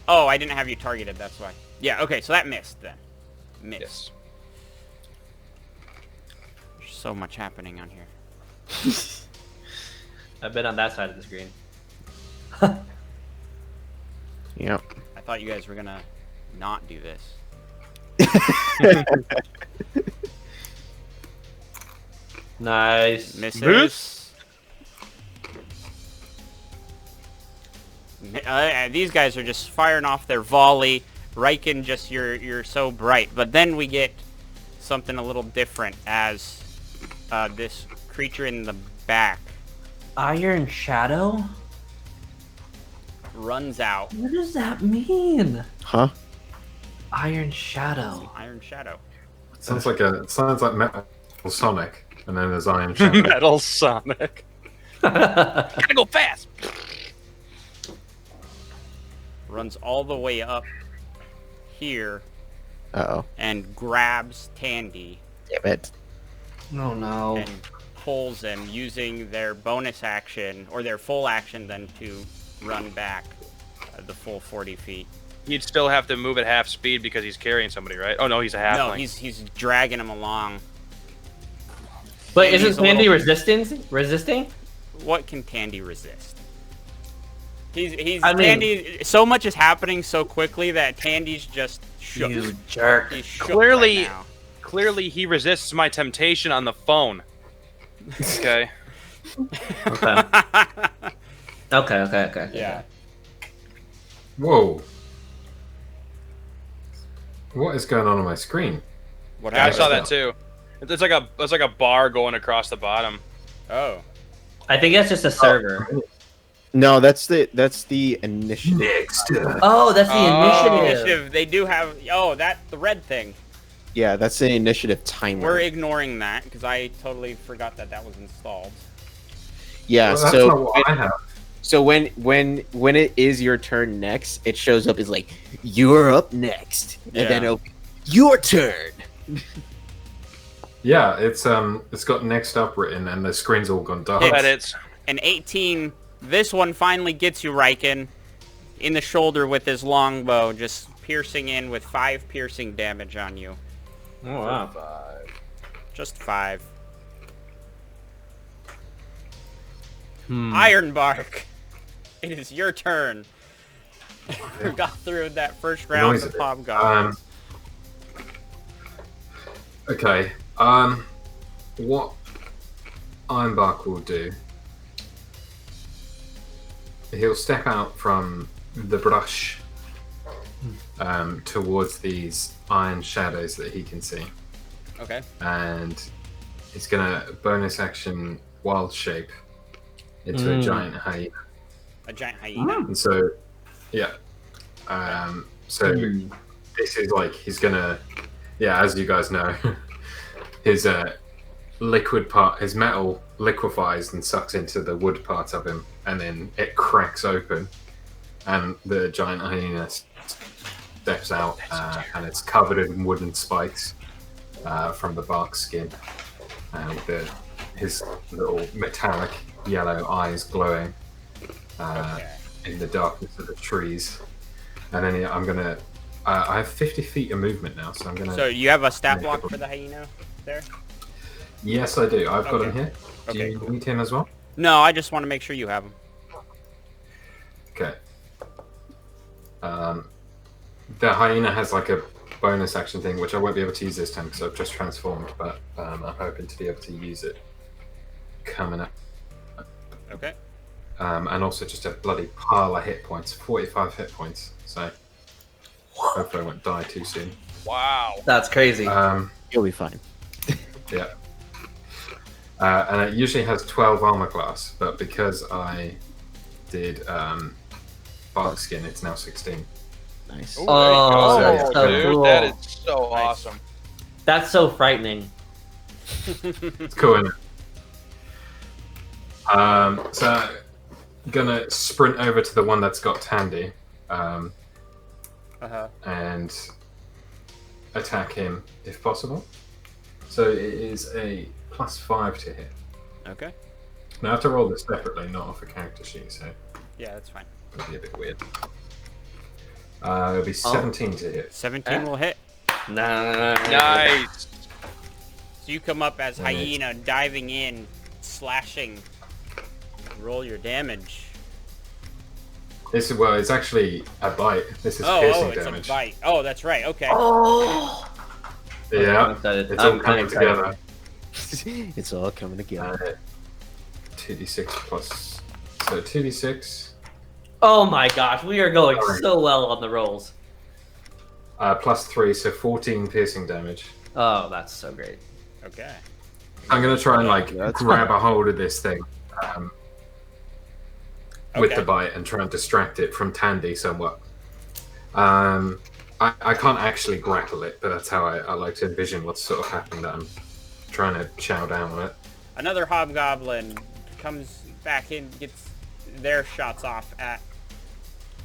Oh, I didn't have you targeted, that's why. Yeah, okay, so that missed then. Missed. Yes. There's so much happening on here. I've been on that side of the screen. Yep. I thought you guys were gonna not do this. Nice. Misses. Miss. These guys are just firing off their volley. Riken, just you're so bright. But then we get something a little different as this creature in the back. Iron Shadow? runs out. What does that mean? Huh? Iron Shadow. Iron Shadow. Sounds like Metal Sonic, and then there's Iron Shadow. Metal Sonic. Gotta go fast. Runs all the way up here Uh-oh. and grabs Tandy Damn it. Oh no. and pulls him using their bonus action, or their full action, then to run back the full 40 feet. He'd still have to move at half speed because he's carrying somebody, right? Oh no, he's a halfling. No, he's dragging him along. But Tandy's isn't a Tandy little- resisting? What can Tandy resist? I mean- Tandy. So much is happening so quickly that Tandy's just shook. You jerk. He's shook Clearly- right now. Clearly, he resists my temptation on the phone. Okay. Okay. Okay. Yeah. Whoa. What is going on my screen? What Yeah, I happened? saw that too. It's like a bar going across the bottom. Oh. I think that's just a server. No, that's the initiative. Next. Oh, that's the Oh. initiative. They do have. Oh, the red thing. Yeah, that's the initiative timer. We're ignoring that because I totally forgot that was installed. Yeah, Well, that's so not what I have. so when it is your turn next, it shows up as like you're up next, and then Yeah. it'll be your turn. Yeah, it's got next up written, and the screen's all gone dark. It's- But it's An 18. This one finally gets you, Riken, in the shoulder with his longbow, just piercing in with 5 piercing damage on you. Oh wow. Just 5. Hmm. Ironbark. It is your turn. Got through that first round Noise of of it. hobgoblins. Okay. What Ironbark will do? He'll step out from the brush towards these iron shadows that he can see, Okay. and he's gonna bonus action wild shape into a giant hyena. A giant hyena. And so, yeah. So this is like he's gonna, yeah, as you guys know, his liquid part, his metal liquefies and sucks into the wood part of him, and then it cracks open, and the giant hyena steps out, and it's covered in wooden spikes from the bark skin, with his little metallic yellow eyes glowing Okay. in the darkness of the trees. And then I'm gonna. I have 50 feet of movement now, so I'm gonna. So you have a stat block for the hyena there? Yes, I do. I've got him Okay. here. Do Okay, you cool. need him as well? No, I just want to make sure you have them. Okay. The hyena has like a bonus action thing, which I won't be able to use this time because I've just transformed, but I'm hoping to be able to use it coming up. Okay. And also just a bloody pile of hit points, 45 hit points. So hopefully I won't die too soon. wow. That's crazy. You'll be fine. Yeah. And it usually has 12 armor class, but because I did bark skin, it's now 16. Nice. Ooh, Oh, there you that's go, so dude. cool. That is so Nice. awesome. That's so frightening. It's cool, isn't it? So gonna sprint over to the one that's got Tandy Uh-huh. and attack him if possible. So it is a +5 to hit. Okay. Now I have to roll this separately, not off a character sheet, so Yeah, that's fine. it'll be a bit weird. It'll be 17 to hit. 17 will hit. Nice. So you come up as Nice. hyena, diving in, slashing. Roll your damage. This is, well, it's actually a bite. This is Oh, piercing it's damage. a bite. Oh, that's right. Okay. Oh. Yeah, I'm excited. it's all I'm coming excited. together. It's all coming together. 2d6 plus. So 2d6 Oh my gosh, we are going Sorry. so well on the rolls. +3, so 14 piercing damage. Oh, that's so great. Okay. I'm gonna try and like That's grab a hold of this thing. with Okay. the bite and try and distract it from Tandy somewhat. I can't actually grapple it, but that's how I like to envision what's sort of happening, that I'm trying to chow down on it. Another hobgoblin comes back in, gets their shots off at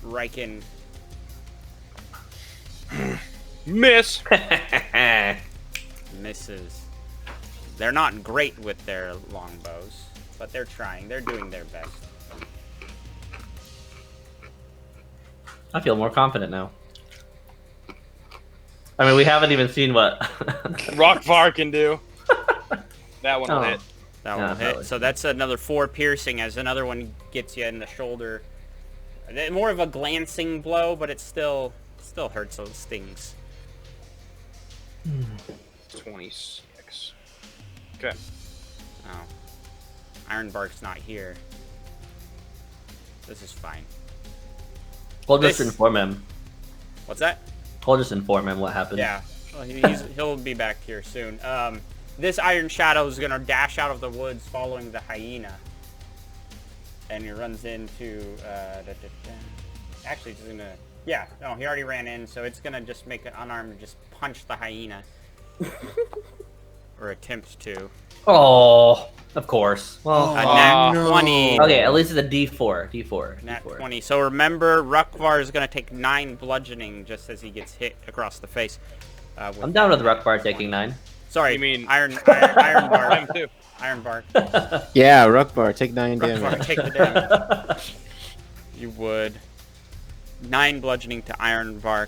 Riken. Miss. Misses. They're not great with their longbows, but they're trying. They're doing their best. I feel more confident now. I mean, we haven't even seen what Rukvar can do. That one will Oh. hit. That Yeah, will that hit. was- So that's another 4 piercing as another one gets you in the shoulder. More of a glancing blow, but it still hurts, so it stings. 26. Okay. Oh. Ironbark's not here. This is fine. We'll just This- inform him. What's that? We'll just inform him what happened. Yeah. Well, he'll be back here soon. This Iron Shadow is going to dash out of the woods following the hyena. And he runs into... Actually, it's going to... Yeah, no, he already ran in, so it's going to just make an unarmed and just punch the hyena. Or attempt to. Oh, of course. Well, A nat 20. okay, at least it's a D4. D4. Nat D4. 20. So remember, Rukvar is going to take 9 bludgeoning just as he gets hit across the face. I'm down with Rukvar taking 9. Sorry, You mean- Ironbark. Him too. Ironbark. Yeah, Rukvar, take 9 Rukvar, damage. take the damage. You would. 9 bludgeoning to Ironbark.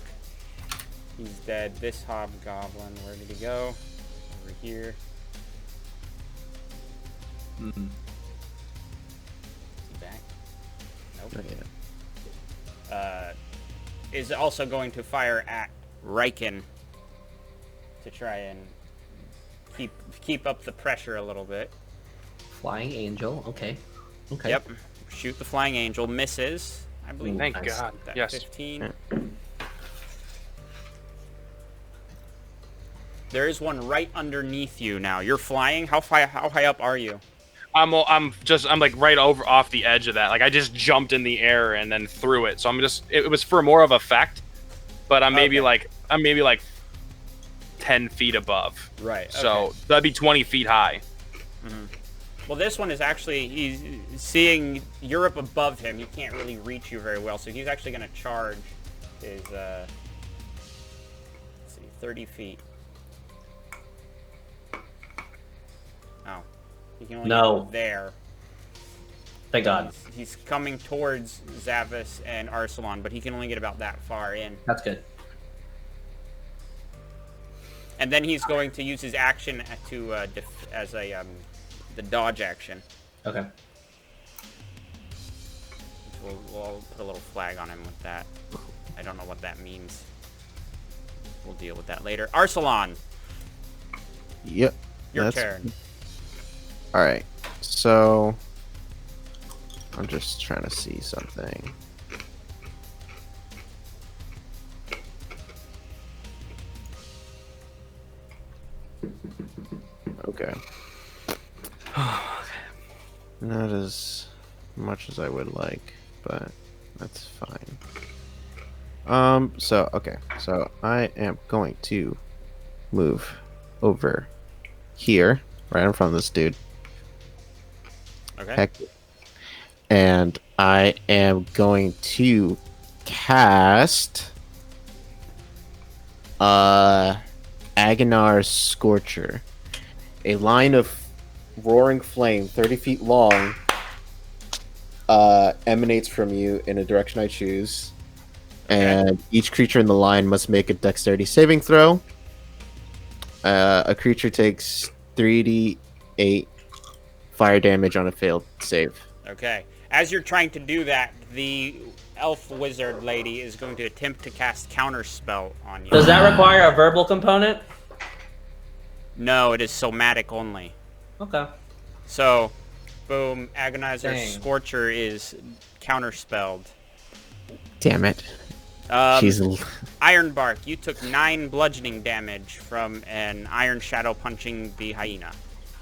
He's dead. This hobgoblin, where did he go? Over here. Mhm. Is he back? Nope. Not yet. Is also going to fire at Riken to try and keep up the pressure a little bit. Flying Angel. Okay. Okay. Yep. Shoot the flying angel. Misses. I believe. Thank Nice. God. That Yes. 15. There is one right underneath you now. You're flying. How high up are you? I'm like right over off the edge of that. Like I just jumped in the air and then threw it. So it was for more of effect, but I'm maybe Okay. like 10 feet above. Right. So that'd be 20 feet high. Well, this one is actually, he's seeing you're up above him. He can't really reach you very well, so he's actually going to charge his, let's see, 30 feet. Oh. He can only No. go there. Thank God. He's coming towards Zavis and Arsalan, but he can only get about that far in. That's good. And then he's going to use his action to, as a, the dodge action. Okay. We'll put a little flag on him with that. I don't know what that means. We'll deal with that later. Arsalan, Yep. your that's- turn. Alright, so... I'm just trying to see something. Okay. Not as much as I would like, but that's fine. Okay. So I am going to move over here, right in front of this dude. Okay. Heck. And I am going to cast Agonar's Scorcher. A line of roaring flame 30 feet long emanates from you in a direction I choose. And each creature in the line must make a dexterity saving throw. A creature takes 3d8 fire damage on a failed save. Okay. As you're trying to do that, the elf wizard lady is going to attempt to cast counterspell on you. Does that require a verbal component? No, it is somatic only. Okay. So, boom, Agonizer Dang. Scorcher is counterspelled. Damn it. She's Ironbark, you took 9 bludgeoning damage from an iron shadow punching the hyena.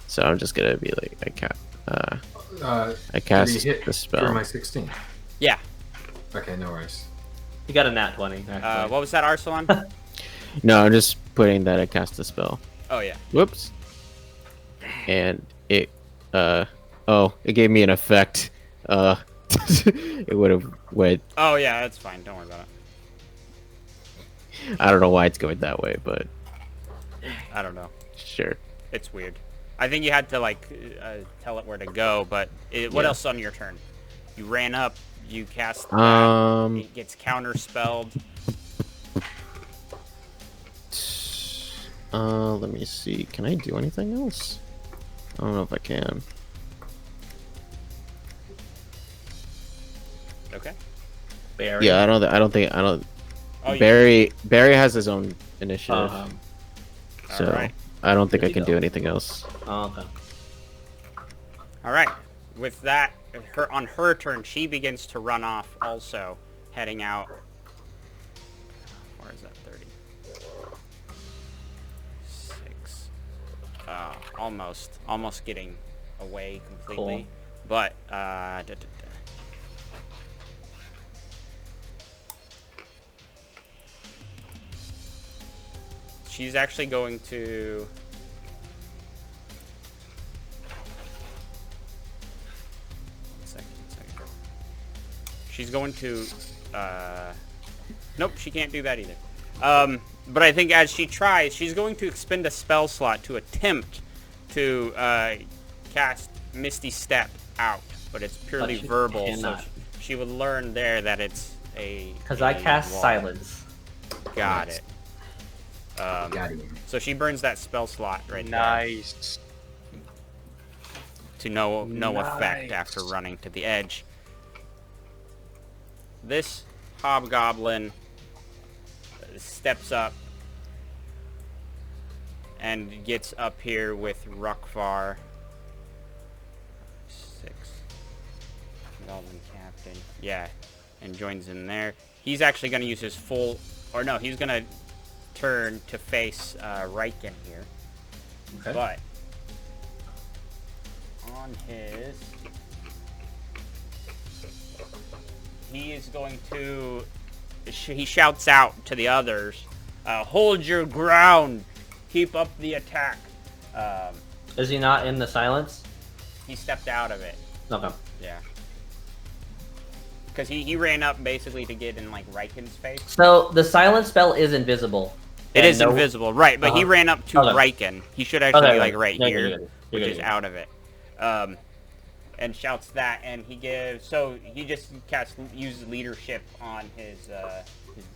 so I'm just gonna be like I Did cast he hit the spell. through my 16? Yeah. Okay, no worries. You got a nat 20. Actually. What was that, Arsalan? No, I'm just putting that I cast the spell. Oh, yeah. Whoops. And it it gave me an effect. It would have went. Oh, yeah, that's fine. Don't worry about it. I don't know why it's going that way, but I don't know. sure. It's weird. I think you had to, like, tell it where to go, but what Yeah. else on your turn? You ran up, you cast that, it gets counterspelled. Let me see. Can I do anything else? I don't know if I can. Okay. Barry. Yeah, I don't think. Oh, Barry has his own initiative, so Alright. I don't think Where'd I he can go? do anything else. Oh, okay. All right. With that, on her turn, she begins to run off also, heading out. Where is that? 30. 6. Almost getting away completely. Cool. But, she's actually going to... One second. She's going to... Nope, she can't do that either. But I think as she tries, she's going to expend a spell slot to attempt to cast Misty Step out. But it's purely But she verbal, cannot. so she would learn there that it's a... Because I cast wall. silence. Got it. Got him. So she burns that spell slot right Nice. there to no effect Nice. after running to the edge. This hobgoblin steps up and gets up here with Rukvar. 6. Goblin captain. Yeah, and joins in there. He's actually going to use his full... Or no, he's going to turn to face Riken here. Okay. But on his... He is going to... He shouts out to the others, hold your ground! Keep up the attack! Is he not in the silence? He stepped out of it. Okay. Yeah. Because he ran up basically to get in, like, Riken's face. So the silence spell is invisible. It And is no- invisible, right, but he Uh-huh. ran up to Okay. Riken. He should actually Okay, be, like, right yeah, here, you're good. You're which good, is you're out of it. And shouts that, and he gives... So he just uses leadership on his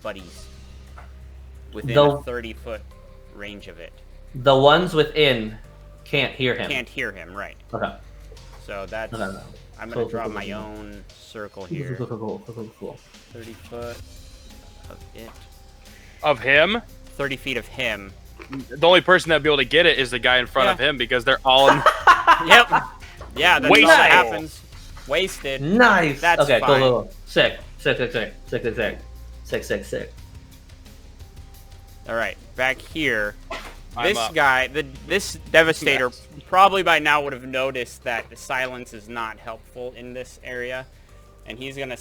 buddies within a 30-foot range of it. The ones within can't hear him. Can't hear him, right. Okay. So that's... Okay. I'm going Cool, to draw cool, my cool. own circle here. Cool. 30 foot of it. Of him, 30 feet of him. the only person that'd be able to get it is the guy in front of him because they're all in. Yep. Yeah, that's all Wasted. that happens. Wasted. Nice. That's okay. fine. Cool. Sick. All right, back here. I'm This up. guy, this Devastator, probably by now would have noticed that the silence is not helpful in this area, and he's gonna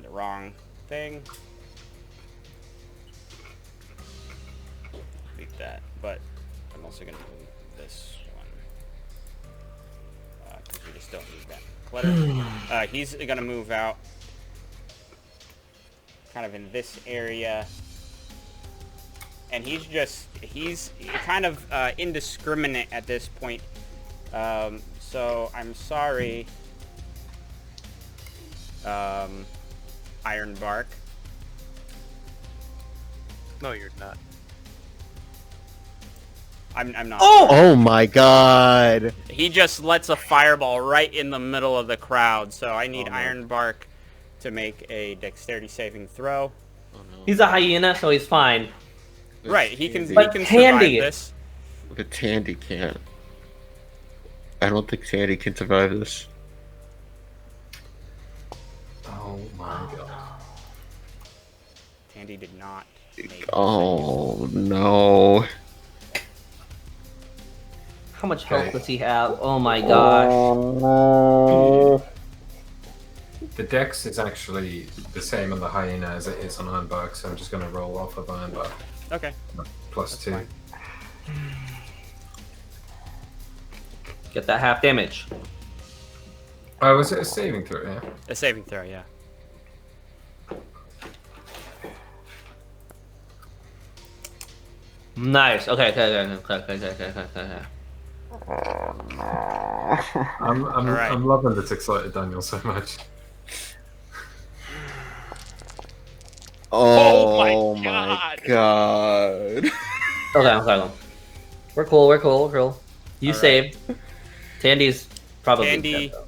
the wrong thing. Leave that, but I'm also gonna do this one because we just don't need that clutter. He's gonna move out, kind of in this area. And he's kind of indiscriminate at this point. So I'm sorry, Ironbark. No, you're not. I'm not. Oh my god! He just lets a fireball right in the middle of the crowd. So I need Ironbark to make a dexterity saving throw. He's a hyena, so he's fine. Right, he can But survive Tandy- this. But Tandy can't. I don't think Tandy can survive this. Oh my god. Tandy did not make it. Oh no. How much health does he have? Oh my gosh. The dex is actually the same on the hyena as it is on Ironbark, so I'm just going to roll off of Ironbark. Okay. +2. fine. Get that half damage. Oh, was it a saving throw? Yeah. A saving throw, yeah. Nice. Okay. Alright. I'm loving this excited Daniel so much. Oh my god. Okay. We're cool. You All right. saved. Tandy's probably Tandy, dead, though.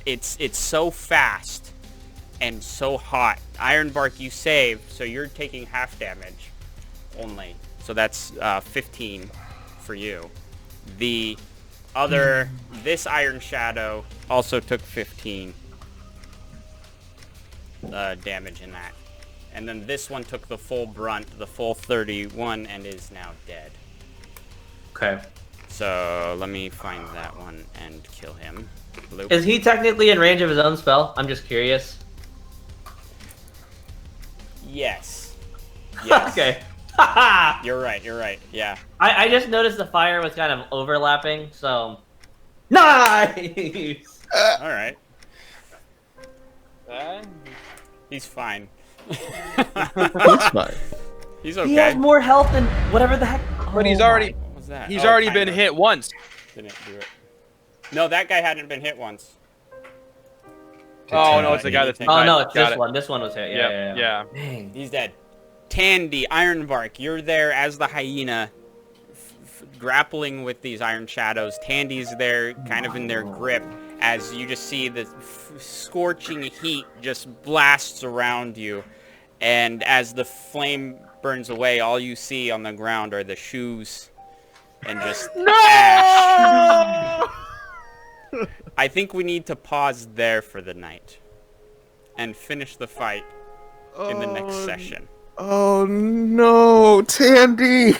it's so fast and so hot. Ironbark, you saved, so you're taking half damage only. So that's 15 for you. The other, this Iron Shadow also took 15 damage in that. And then this one took the full brunt, the full 31, and is now dead. Okay. So let me find that one and kill him. Bloop. Is he technically in range of his own spell? I'm just curious. Yes. Yes. Okay. You're right. Yeah. I just noticed the fire was kind of overlapping, so... Nice! All right. He's fine. That's fine. He's He has okay. more health than whatever the heck... But he's Oh already What was that? he's Oh, already timer. been hit once. Didn't do it. No, that guy hadn't been hit once. Oh no, it's the guy that's Oh no, it's Got this it. one. This one was hit. Yeah. Yeah. Dang. He's dead. Tandy, Ironbark, you're there as the hyena, grappling with these iron shadows. Tandy's there, kind of in their grip, as you just see the scorching heat just blasts around you. And as the flame burns away, all you see on the ground are the shoes and just ash. I think we need to pause there for the night and finish the fight in the next session. Oh no, Tandy!